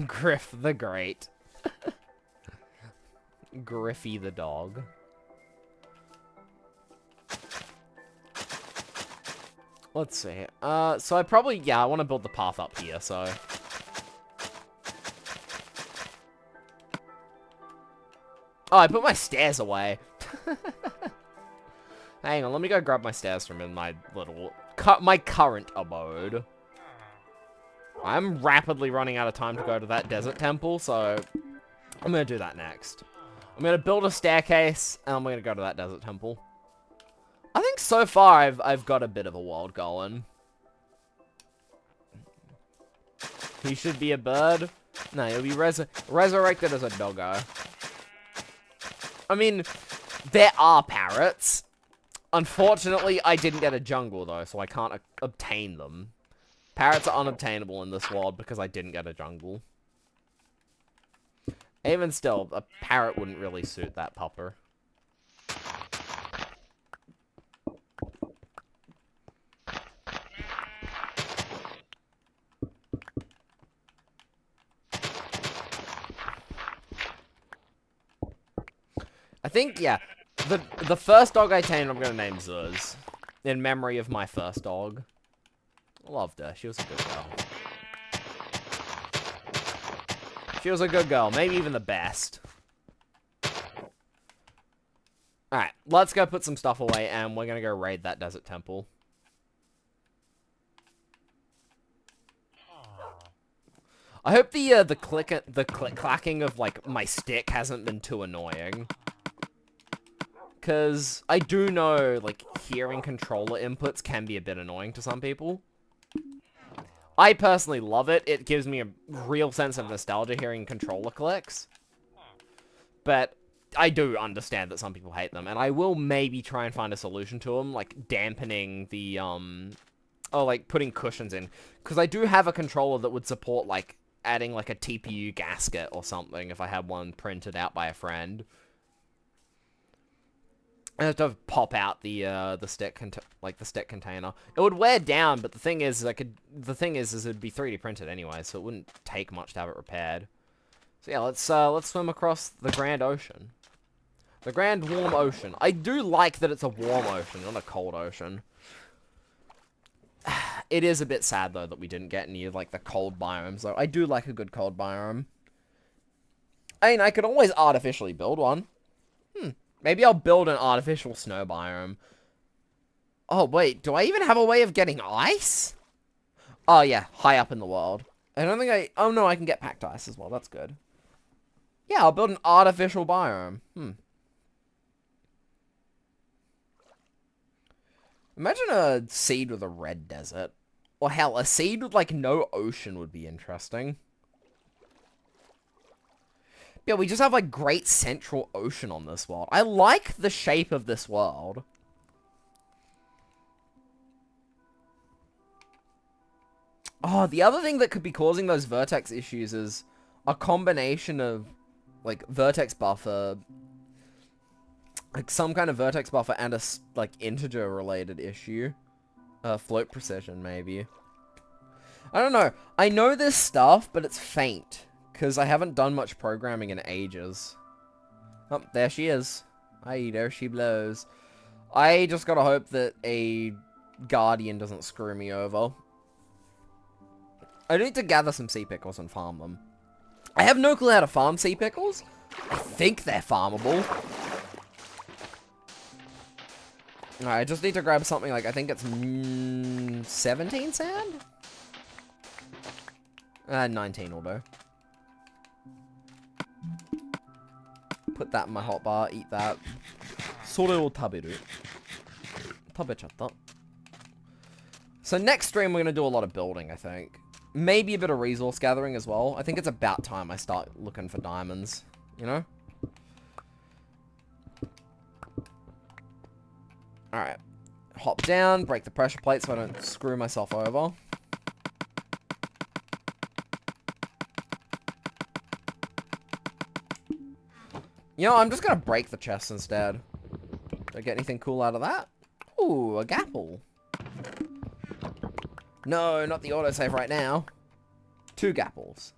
Griff the Great. Griffy the dog. Let's see. So I probably, yeah, I want to build the path up here, so... Oh, I put my stairs away. Hang on, let me go grab my stairs from in my little... my current abode. I'm rapidly running out of time to go to that desert temple, so... I'm gonna do that next. I'm gonna build a staircase, and I'm gonna go to that desert temple. I think so far I've got a bit of a world going. He should be a bird. No, he'll be resurrected as a doggo. I mean, there are parrots. Unfortunately, I didn't get a jungle, though, so I can't obtain them. Parrots are unobtainable in this world because I didn't get a jungle. Even still, a parrot wouldn't really suit that pupper. I think, yeah, the first dog I tamed, I'm gonna name Zuz. In memory of my first dog. Loved her. She was a good girl. She was a good girl. Maybe even the best. Alright, let's go put some stuff away, and we're gonna go raid that desert temple. I hope the click-clacking of, like, my stick hasn't been too annoying. Because I do know, like, hearing controller inputs can be a bit annoying to some people. I personally love it. It gives me a real sense of nostalgia hearing controller clicks. But I do understand that some people hate them, and I will maybe try and find a solution to them, like dampening the, oh, like putting cushions in. Because I do have a controller that would support, like, adding, like, a TPU gasket or something if I had one printed out by a friend. I have to pop out the stick container. It would wear down, but the thing is, it'd be 3D printed anyway, so it wouldn't take much to have it repaired. So yeah, let's swim across the Grand Ocean. The Grand Warm Ocean. I do like that it's a warm ocean, not a cold ocean. It is a bit sad, though, that we didn't get any of, like, the cold biomes, though. I do like a good cold biome. I mean, I could always artificially build one. Maybe I'll build an artificial snow biome. Oh, wait, do I even have a way of getting ice? Oh, yeah, high up in the world. I don't think oh, no, I can get packed ice as well. That's good. Yeah, I'll build an artificial biome. Imagine a seed with a red desert. Or hell, a seed with, like, no ocean would be interesting. Yeah, we just have, like, great central ocean on this world. I like the shape of this world. Oh, the other thing that could be causing those vertex issues is a combination of, like, vertex buffer, like, some kind of vertex buffer and a, like, integer-related issue. Float precision, maybe. I don't know. I know this stuff, but it's faint. Because I haven't done much programming in ages. Oh, there she is. Aye, there she blows. I just gotta hope that a guardian doesn't screw me over. I need to gather some sea pickles and farm them. I have no clue how to farm sea pickles. I think they're farmable. Alright, I just need to grab something like, I think it's 17 sand? 19 will do. Put that in my hotbar, eat that. Sore wo taberu. Tabechatta. So next stream we're going to do a lot of building, I think. Maybe a bit of resource gathering as well. I think it's about time I start looking for diamonds, you know? Alright. Hop down, break the pressure plate so I don't screw myself over. You know, I'm just gonna break the chest instead. Do I get anything cool out of that? Ooh, a gapple. No, not the autosave right now. 2 gapples.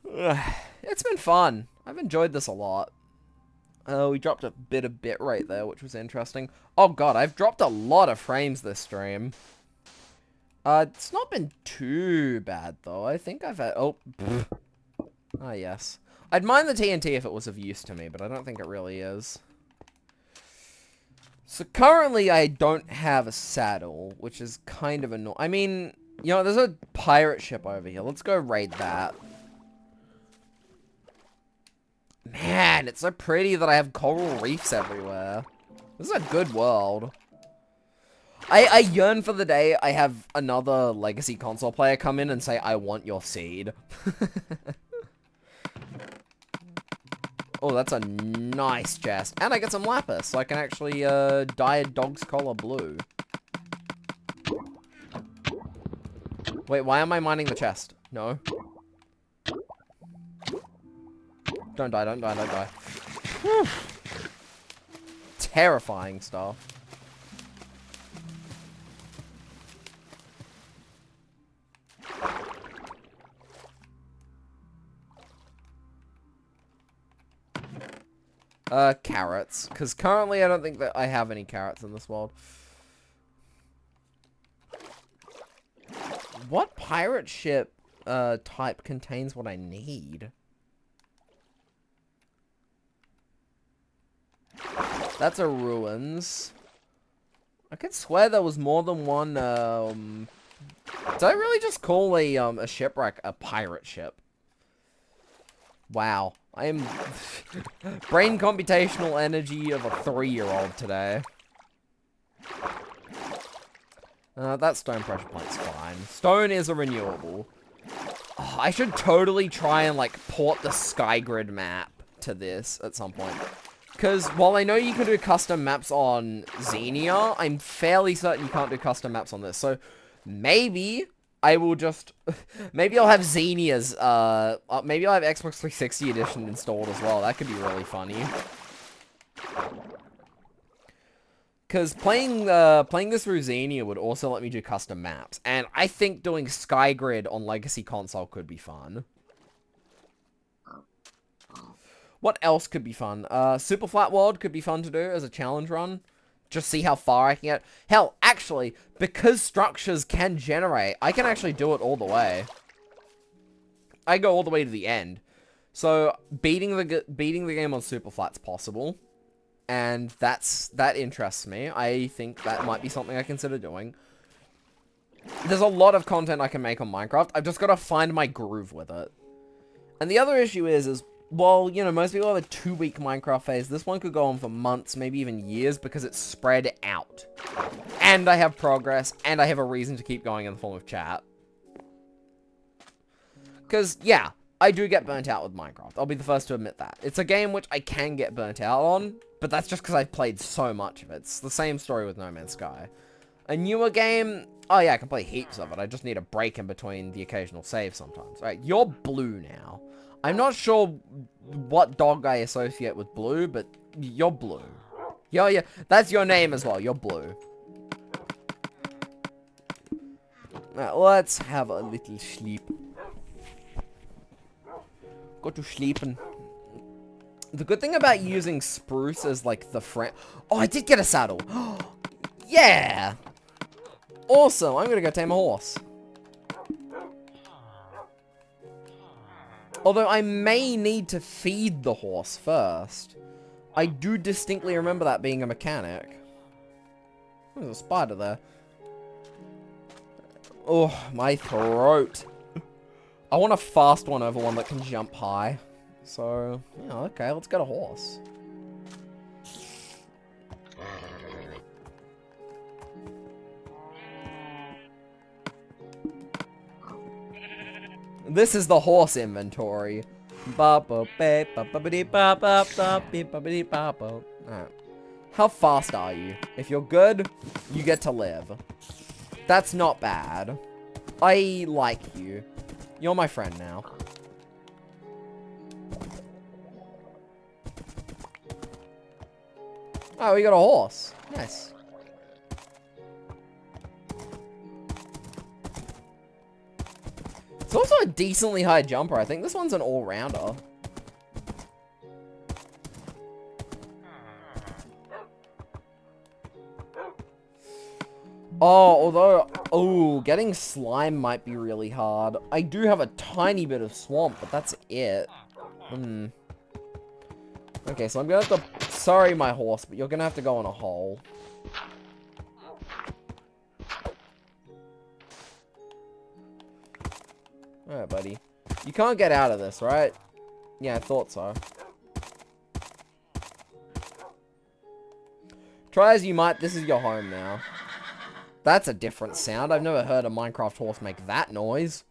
It's been fun. I've enjoyed this a lot. We dropped a bit of bitrate there, which was interesting. Oh god, I've dropped a lot of frames this stream. It's not been too bad, though. I think I've had... Oh, ah, yes. I'd mind the TNT if it was of use to me, but I don't think it really is. So currently I don't have a saddle, which is kind of annoying. I mean, you know, there's a pirate ship over here. Let's go raid that. Man, it's so pretty that I have coral reefs everywhere. This is a good world. I yearn for the day I have another legacy console player come in and say, I want your seed. Oh, that's a nice chest. And I get some lapis, so I can actually dye a dog's collar blue. Wait, why am I mining the chest? No. Don't die, don't die, don't die. Whew. Terrifying stuff. Carrots. Because currently I don't think that I have any carrots in this world. What pirate ship type contains what I need. That's a ruins. I could swear there was more than one, did I really just call a shipwreck a pirate ship? Wow. I am brain computational energy of a 3-year-old today. That stone pressure plant's fine. Stone is a renewable. Oh, I should totally try and, like, port the SkyGrid map to this at some point. Because while I know you can do custom maps on Xenia, I'm fairly certain you can't do custom maps on this. So maybe I will just... maybe I'll have Xenia's... maybe I'll have Xbox 360 edition installed as well. That could be really funny. Because playing this through Xenia would also let me do custom maps. And I think doing SkyGrid on Legacy console could be fun. What else could be fun? Super Flat World could be fun to do as a challenge run. Just see how far I can get. Hell, actually, because structures can generate, I can actually do it all the way. I go all the way to the end. So, beating the game on Super Flat's possible. And that interests me. I think that might be something I consider doing. There's a lot of content I can make on Minecraft. I've just got to find my groove with it. And the other issue is well, you know, most people have a 2-week Minecraft phase. This one could go on for months, maybe even years, because it's spread out. And I have progress, and I have a reason to keep going in the form of chat. Because, yeah, I do get burnt out with Minecraft. I'll be the first to admit that. It's a game which I can get burnt out on, but that's just because I've played so much of it. It's the same story with No Man's Sky. A newer game, oh yeah, I can play heaps of it. I just need a break in between the occasional save sometimes. Alright, you're blue now. I'm not sure what dog I associate with blue, but you're blue. Yeah, that's your name as well. You're blue. Now, let's have a little sleep. Go to sleeping. The good thing about using spruce as, like, the friend... Oh, I did get a saddle. Yeah! Awesome. I'm gonna go tame a horse. Although I may need to feed the horse first. I do distinctly remember that being a mechanic. There's a spider there. Oh, my throat. I want a fast one over one that can jump high. So, yeah, okay, let's get a horse. This is the horse inventory. Alright. How fast are you? If you're good, you get to live. That's not bad. I like you. You're my friend now. Oh, we got a horse. Nice. It's also a decently high jumper. I think this one's an all-rounder. Oh, although... Oh, getting slime might be really hard. I do have a tiny bit of swamp, but that's it. Okay, so I'm gonna have to... Sorry, my horse, but you're gonna have to go in a hole. Alright, buddy. You can't get out of this, right? Yeah, I thought so. Try as you might, this is your home now. That's a different sound. I've never heard a Minecraft horse make that noise.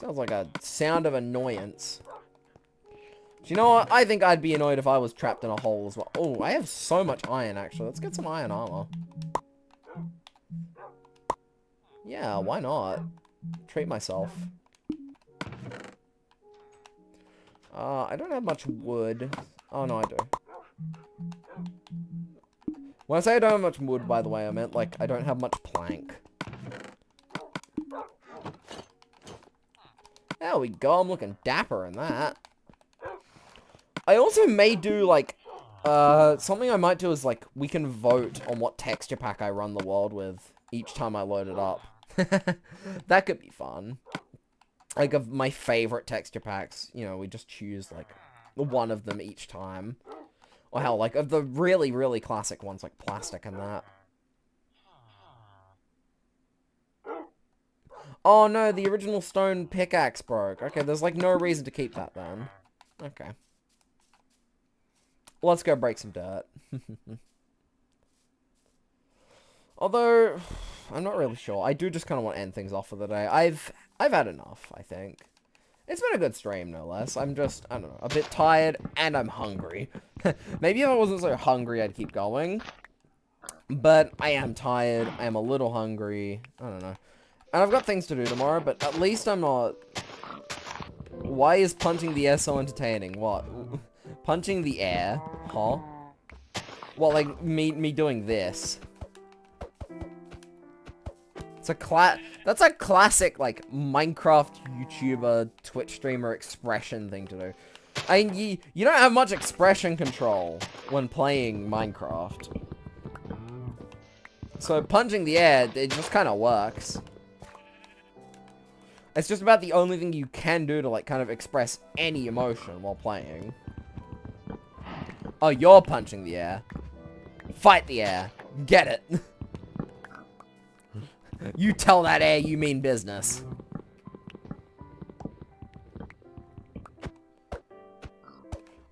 Sounds like a sound of annoyance. Do you know what? I think I'd be annoyed if I was trapped in a hole as well. Oh, I have so much iron, actually. Let's get some iron armor. Yeah, why not? Treat myself. I don't have much wood. Oh, no, I do. When I say I don't have much wood, by the way, I meant, like, I don't have much plank. There we go. I'm looking dapper in that. I also may do, like, something I might do is, like, we can vote on what texture pack I run the world with each time I load it up. That could be fun. Like, of my favorite texture packs, you know, we just choose, like, one of them each time. Or hell, like, of the really, really classic ones, like plastic and that. Oh no, the original stone pickaxe broke. Okay, there's like no reason to keep that then. Okay. Let's go break some dirt. Although, I'm not really sure. I do just kind of want to end things off for the day. I've had enough, I think. It's been a good stream, no less. I'm just, I don't know, a bit tired, and I'm hungry. Maybe if I wasn't so hungry, I'd keep going. But I am tired, I am a little hungry, I don't know. And I've got things to do tomorrow, but at least I'm not... Why is punching the air so entertaining? What? Punching the air? Huh? Well, like, me doing this. It's a That's a classic, like, Minecraft YouTuber, Twitch streamer expression thing to do. I mean, you don't have much expression control when playing Minecraft. So punching the air, it just kind of works. It's just about the only thing you can do to, like, kind of express any emotion while playing. Oh, you're punching the air. Fight the air. Get it. You tell that air you mean business.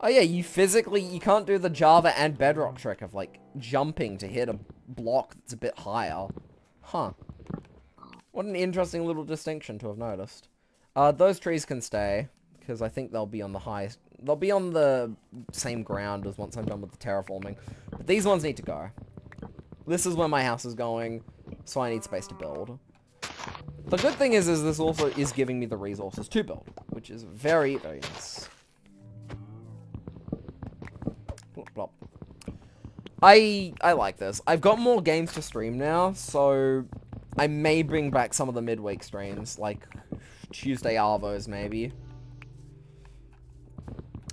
Oh yeah, you can't do the Java and Bedrock trick of, like, jumping to hit a block that's a bit higher. Huh. What an interesting little distinction to have noticed. Those trees can stay, because I think they'll be on the highest... They'll be on the same ground as once I'm done with the terraforming. But these ones need to go. This is where my house is going, so I need space to build. The good thing is this also is giving me the resources to build, which is very, very nice. Plop, plop. I like this. I've got more games to stream now, so I may bring back some of the midweek streams, like Tuesday Arvos, maybe.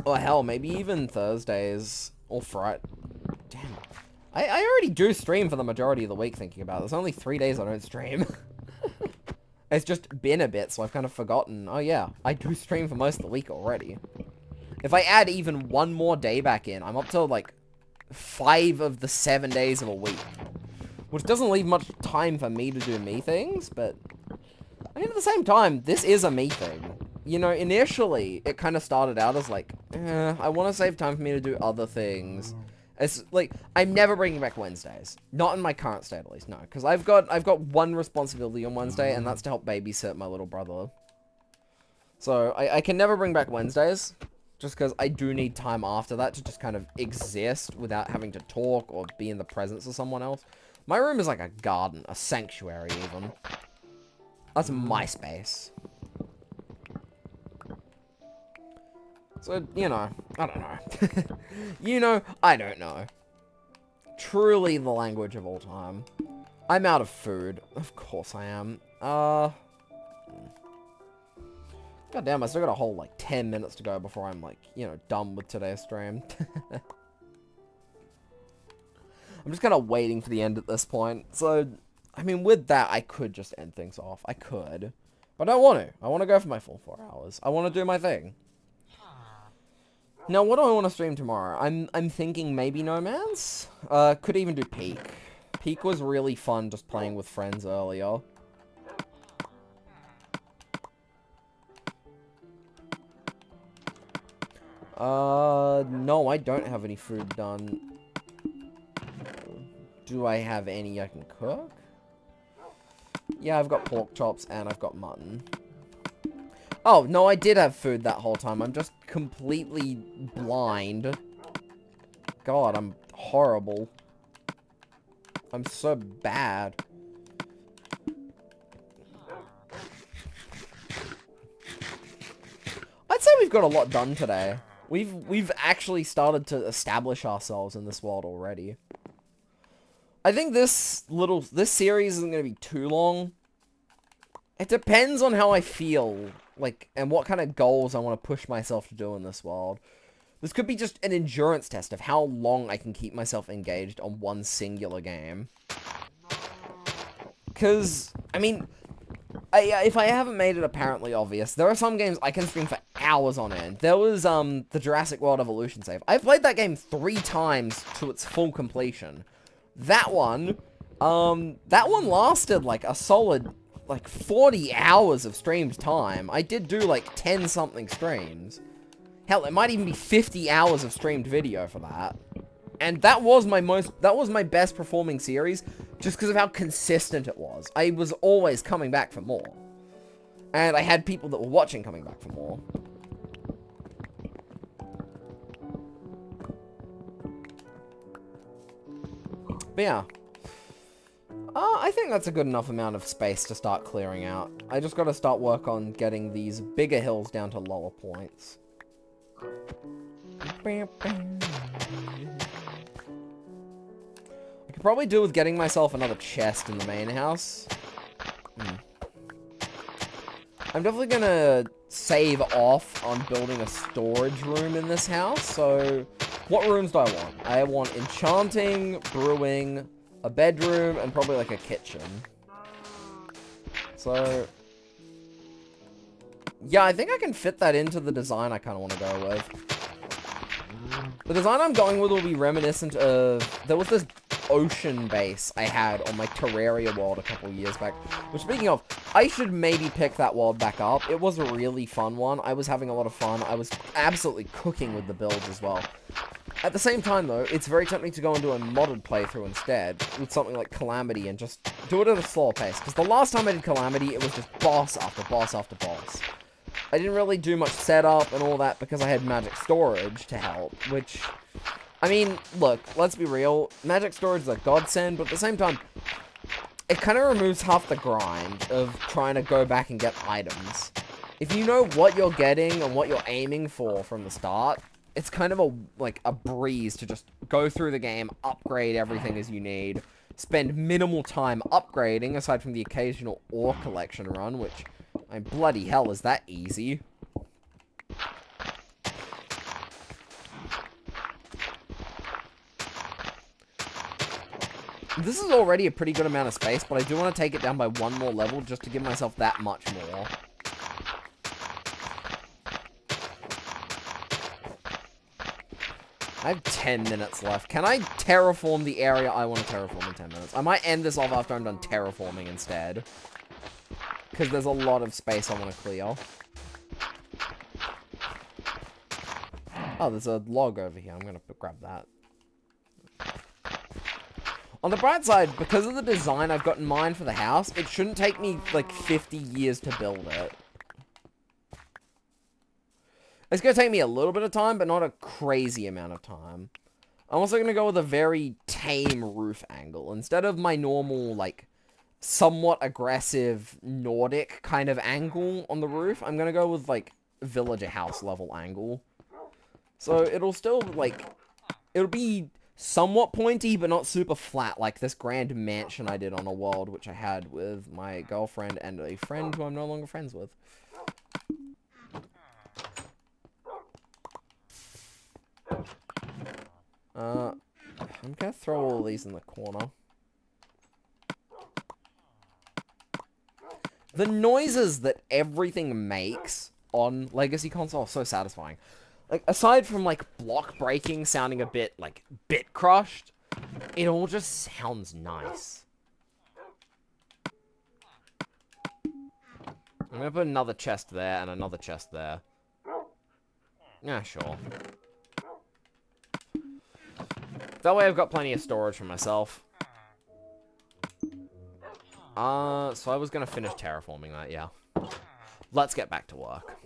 Or hell, maybe even Thursdays, or Friday. Damn. I already do stream for the majority of the week, thinking about it. There's only 3 days I don't stream. It's just been a bit, so I've kind of forgotten. Oh yeah, I do stream for most of the week already. If I add even one more day back in, I'm up to, like, 5 of the 7 days of a week. Which doesn't leave much time for me to do me things, but... I mean, at the same time, this is a me thing. You know, initially, it kind of started out as, like, I want to save time for me to do other things. It's, like, I'm never bringing back Wednesdays. Not in my current state, at least, no. Because I've got one responsibility on Wednesday, and that's to help babysit my little brother. So, I can never bring back Wednesdays. Just because I do need time after that to just kind of exist without having to talk or be in the presence of someone else. My room is like a garden, a sanctuary even. That's my space. So, you know, I don't know. You know, I don't know. Truly the language of all time. I'm out of food. Of course I am. God damn, I still got a whole, like, 10 minutes to go before I'm, like, you know, done with today's stream. I'm just kind of waiting for the end at this point. So, I mean, with that, I could just end things off. I could. But I don't want to. I want to go for my full 4 hours. I want to do my thing. Now, what do I want to stream tomorrow? I'm thinking maybe No Man's? Could even do Peak. Peak was really fun just playing with friends earlier. No, I don't have any food done. Do I have any I can cook? Yeah, I've got pork chops and I've got mutton. Oh, no, I did have food that whole time. I'm just completely blind. God, I'm horrible. I'm so bad. I'd say we've got a lot done today. We've actually started to establish ourselves in this world already. I think this series isn't going to be too long. It depends on how I feel, like, and what kind of goals I want to push myself to do in this world. This could be just an endurance test of how long I can keep myself engaged on one singular game. Because, I mean, If I haven't made it apparently obvious, there are some games I can stream for hours on end. There was, the Jurassic World Evolution save. I've played that game 3 times to its full completion. That one lasted, like, a solid, like, 40 hours of streamed time. I did do, like, 10-something streams. Hell, it might even be 50 hours of streamed video for that. And that was my best performing series, just because of how consistent it was. I was always coming back for more. And I had people that were watching coming back for more. But yeah. I think that's a good enough amount of space to start clearing out. I just gotta start work on getting these bigger hills down to lower points. I could probably do with getting myself another chest in the main house. I'm definitely gonna save off on building a storage room in this house. So, what rooms do I want? I want enchanting, brewing, a bedroom, and probably like a kitchen. So, yeah, I think I can fit that into the design I kind of want to go with. The design I'm going with will be reminiscent of... There was this ocean base I had on my Terraria world a couple years back. Which, speaking of, I should maybe pick that world back up. It was a really fun one. I was having a lot of fun. I was absolutely cooking with the builds as well. At the same time, though, it's very tempting to go and do a modded playthrough instead, with something like Calamity, and just do it at a slower pace. Because the last time I did Calamity, it was just boss after boss after boss. I didn't really do much setup and all that because I had magic storage to help, which... I mean, look, let's be real, magic storage is a godsend, but at the same time, it kind of removes half the grind of trying to go back and get items. If you know what you're getting and what you're aiming for from the start, it's kind of a breeze to just go through the game, upgrade everything as you need, spend minimal time upgrading, aside from the occasional ore collection run, which, I mean, bloody hell, is that easy? This is already a pretty good amount of space, but I do want to take it down by 1 more level just to give myself that much more. I have 10 minutes left. Can I terraform the area I want to terraform in 10 minutes? I might end this off after I'm done terraforming instead. Because there's a lot of space I want to clear. Oh, there's a log over here. I'm going to grab that. On the bright side, because of the design I've got in mind for the house, it shouldn't take me, like, 50 years to build it. It's going to take me a little bit of time, but not a crazy amount of time. I'm also going to go with a very tame roof angle. Instead of my normal, like, somewhat aggressive Nordic kind of angle on the roof, I'm going to go with, like, villager house level angle. So it'll still, like, it'll be somewhat pointy, but not super flat, like this grand mansion I did on a world, which I had with my girlfriend and a friend who I'm no longer friends with. I'm gonna throw all these in the corner. The noises that everything makes on Legacy console are so satisfying. Like, aside from, like, block breaking sounding a bit, like, bit crushed, it all just sounds nice. I'm gonna put another chest there and another chest there. Yeah, sure. That way I've got plenty of storage for myself. So I was gonna finish terraforming that, yeah. Let's get back to work.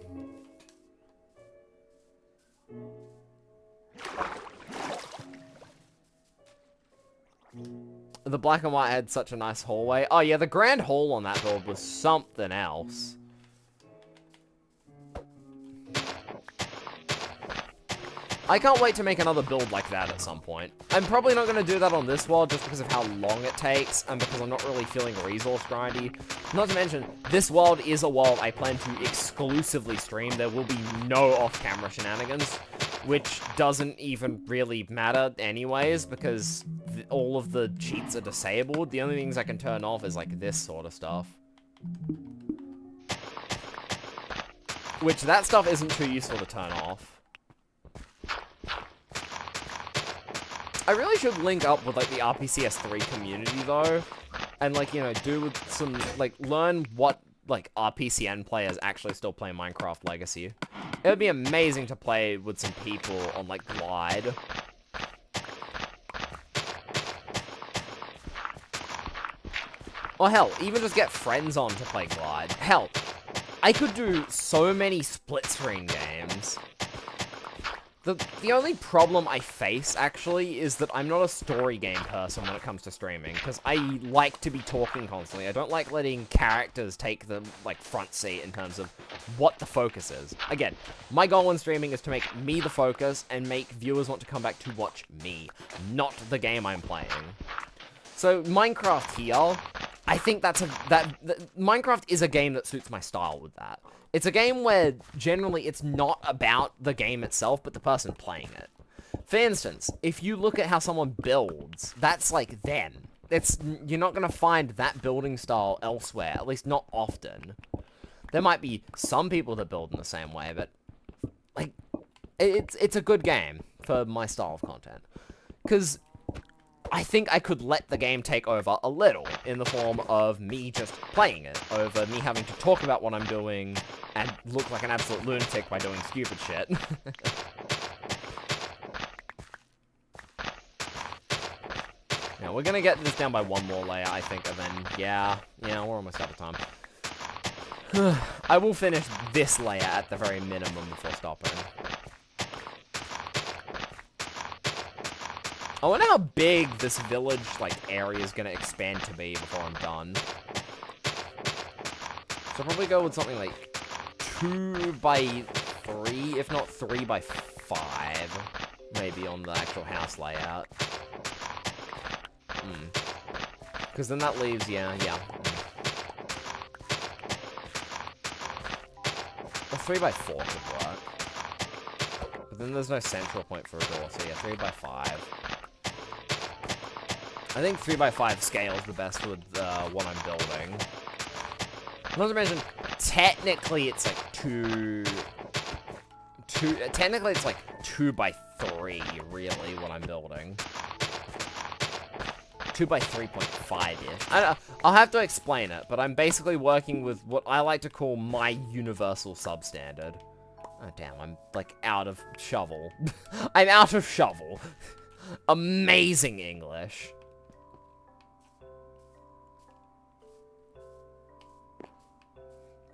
The black and white had such a nice hallway. Oh yeah, the grand hall on that build was something else. I can't wait to make another build like that at some point. I'm probably not going to do that on this world just because of how long it takes and because I'm not really feeling resource grindy. Not to mention, this world is a world I plan to exclusively stream. There will be no off-camera shenanigans, which doesn't even really matter anyways because all of the cheats are disabled. The only things I can turn off is like this sort of stuff. Which, that stuff isn't too useful to turn off. I really should link up with, like, the RPCS3 community, though. And, like, you know, do with some, like, learn what, like, RPCN players actually still play Minecraft Legacy. It would be amazing to play with some people on, like, Glide. Or hell, even just get friends on to play Glide. Hell, I could do so many split-screen games. The only problem I face, actually, is that I'm not a story game person when it comes to streaming, because I like to be talking constantly. I don't like letting characters take the, like, front seat in terms of what the focus is. Again, my goal in streaming is to make me the focus and make viewers want to come back to watch me, not the game I'm playing. So, Minecraft here, I think Minecraft is a game that suits my style with that. It's a game where, generally, it's not about the game itself, but the person playing it. For instance, if you look at how someone builds, that's like them. You're not going to find that building style elsewhere, at least not often. There might be some people that build in the same way, but, like, it's a good game for my style of content. Because I think I could let the game take over a little, in the form of me just playing it, over me having to talk about what I'm doing, and look like an absolute lunatic by doing stupid shit. Now, we're gonna get this down by one more layer, I think, and then, yeah, we're almost out of time. I will finish this layer at the very minimum before stopping. I wonder how big this village, like, area is gonna expand to be before I'm done. So I'll probably go with something like 2 by 3, if not 3 by 5, maybe on the actual house layout. Because then that leaves, yeah. Or 3 by 4 could work. But then there's no central point for a door, so yeah, 3 by 5. I think 3 by 5 scale is the best with what I'm building. Not to mention, technically it's like 2 technically it's like 2 by 3, really, what I'm building. 2 by 3.5-ish. I'll have to explain it, but I'm basically working with what I like to call my universal substandard. Oh, damn, I'm, like, out of shovel. I'm out of shovel. Amazing English.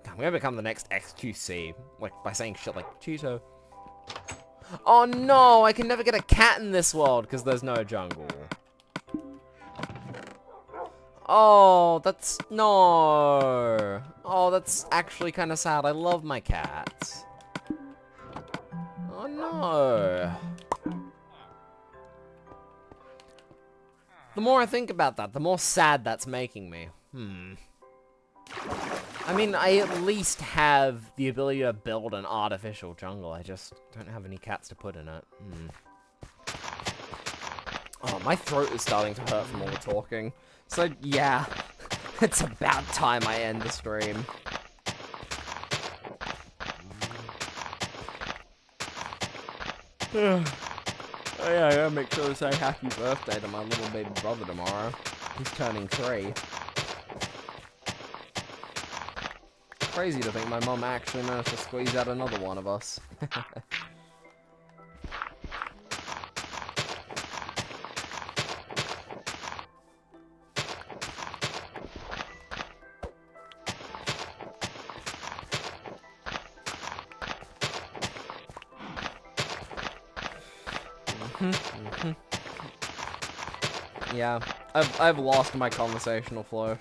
I'm gonna become the next XQC, like, by saying shit like, Cheeto. Oh no, I can never get a cat in this world, because there's no jungle. Oh, no. Oh, that's actually kind of sad. I love my cats. Oh no. The more I think about that, the more sad that's making me. I mean, I at least have the ability to build an artificial jungle. I just don't have any cats to put in it. Oh, my throat is starting to hurt from all the talking. So, yeah. It's about time I end the stream. Oh yeah, I gotta make sure to say happy birthday to my little baby brother tomorrow. He's turning 3. Crazy to think my mum actually managed to squeeze out another one of us. Yeah, I've lost my conversational flow.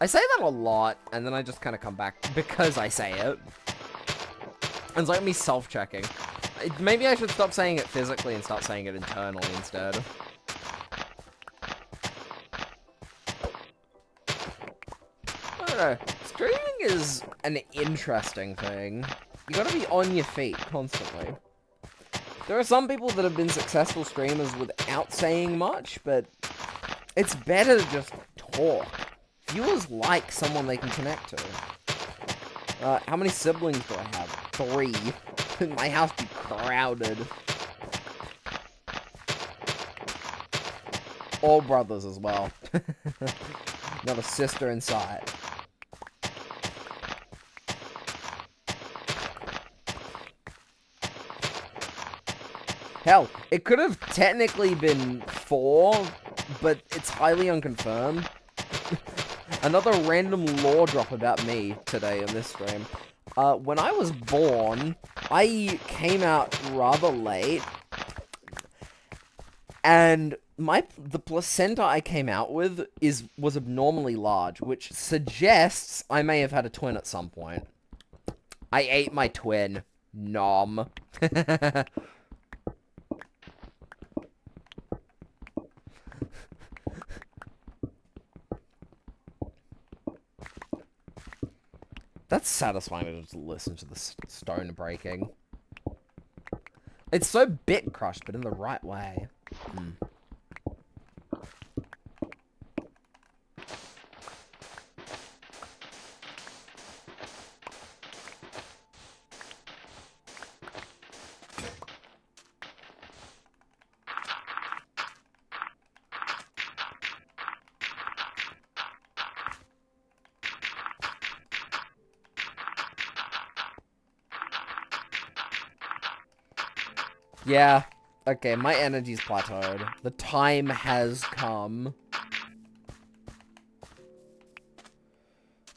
I say that a lot, and then I just kind of come back because I say it. It's like me self-checking. Maybe I should stop saying it physically and start saying it internally instead. I don't know. Streaming is an interesting thing. You gotta be on your feet constantly. There are some people that have been successful streamers without saying much, but it's better to just talk. Viewers like someone they can connect to. How many siblings do I have? 3. My house be crowded. All brothers as well. Not a sister in sight. Hell, it could have technically been 4, but it's highly unconfirmed. Another random lore drop about me today in this stream. When I was born, I came out rather late, and the placenta I came out with was abnormally large, which suggests I may have had a twin at some point. I ate my twin. Nom. That's satisfying to just listen to the stone breaking. It's so bit crushed, but in the right way. Yeah. Okay, my energy's plateaued. The time has come.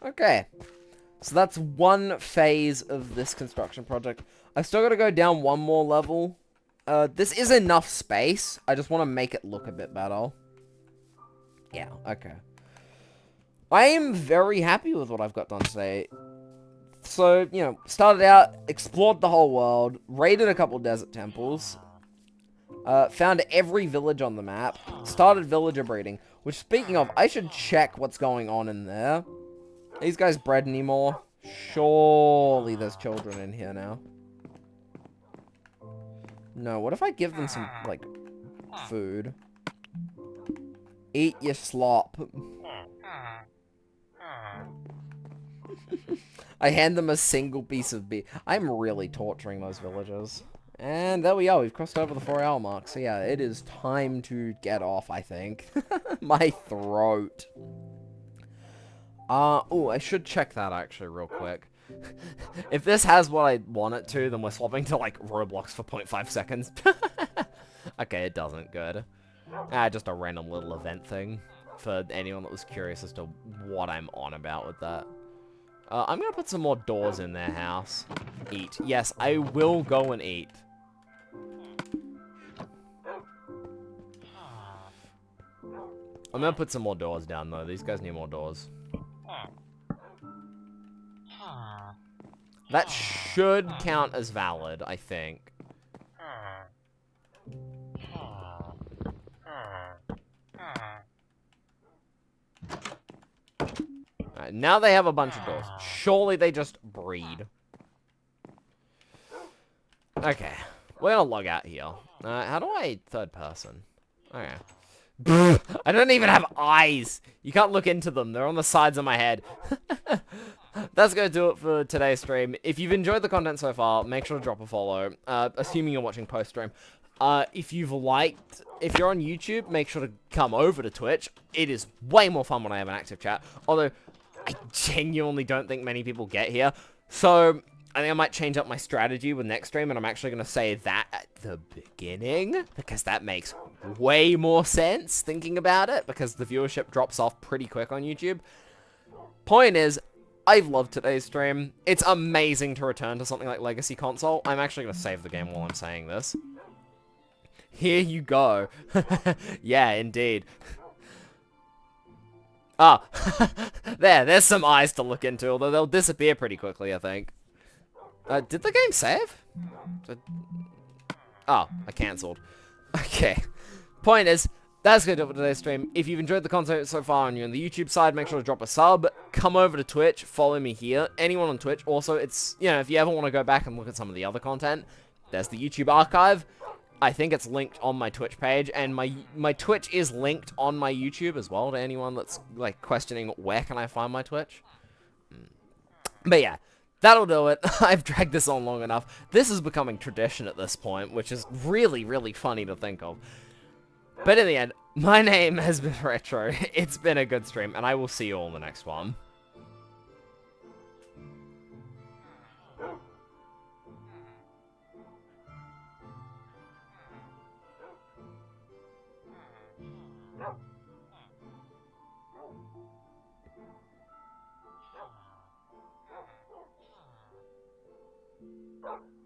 Okay. So that's one phase of this construction project. I've still got to go down one more level. This is enough space. I just want to make it look a bit better. Yeah, okay. I am very happy with what I've got done today. So, you know, started out, explored the whole world, raided a couple desert temples, found every village on the map, started villager breeding, which, speaking of, I should check what's going on in there. Are these guys bred anymore? Surely there's children in here now. No, what if I give them some, like, food? Eat your slop. I hand them a single piece of beef. I'm really torturing those villagers. And there we are. We've crossed over the 4-hour mark. So yeah, it is time to get off, I think. My throat. Oh, I should check that actually real quick. If this has what I want it to, then we're swapping to like Roblox for 0.5 seconds. Okay, it doesn't. Good. Just a random little event thing for anyone that was curious as to what I'm on about with that. I'm gonna put some more doors in their house. Eat. Yes, I will go and eat. I'm gonna put some more doors down, though. These guys need more doors. That should count as valid, I think. Alright, now they have a bunch of doors. Surely they just breed. Okay. We're gonna log out here. How do I third person? Okay. I don't even have eyes. You can't look into them. They're on the sides of my head. That's going to do it for today's stream. If you've enjoyed the content so far, make sure to drop a follow, assuming you're watching post-stream. If you're on YouTube, make sure to come over to Twitch. It is way more fun when I have an active chat. Although, I genuinely don't think many people get here. So, I think I might change up my strategy with next stream, and I'm actually going to say that at the beginning, because that makes way more sense thinking about it, because the viewership drops off pretty quick on YouTube. Point is, I've loved today's stream. It's amazing to return to something like Legacy Console. I'm actually going to save the game while I'm saying this. Here you go. Yeah, indeed. Ah, there's some eyes to look into, although they'll disappear pretty quickly, I think. Did the game save? Oh, I cancelled. Okay. Point is, that's going to do it for today's stream. If you've enjoyed the content so far and you're on the YouTube side, make sure to drop a sub. Come over to Twitch. Follow me here. Anyone on Twitch. Also, it's, you know, if you ever want to go back and look at some of the other content, there's the YouTube archive. I think it's linked on my Twitch page, and my Twitch is linked on my YouTube as well, to anyone that's, like, questioning where can I find my Twitch. But yeah, That'll do it. I've dragged this on long enough. This is becoming tradition at this point, which is really, really funny to think of. But in the end, my name has been Retro. It's been a good stream, and I will see you all in the next one. Oh.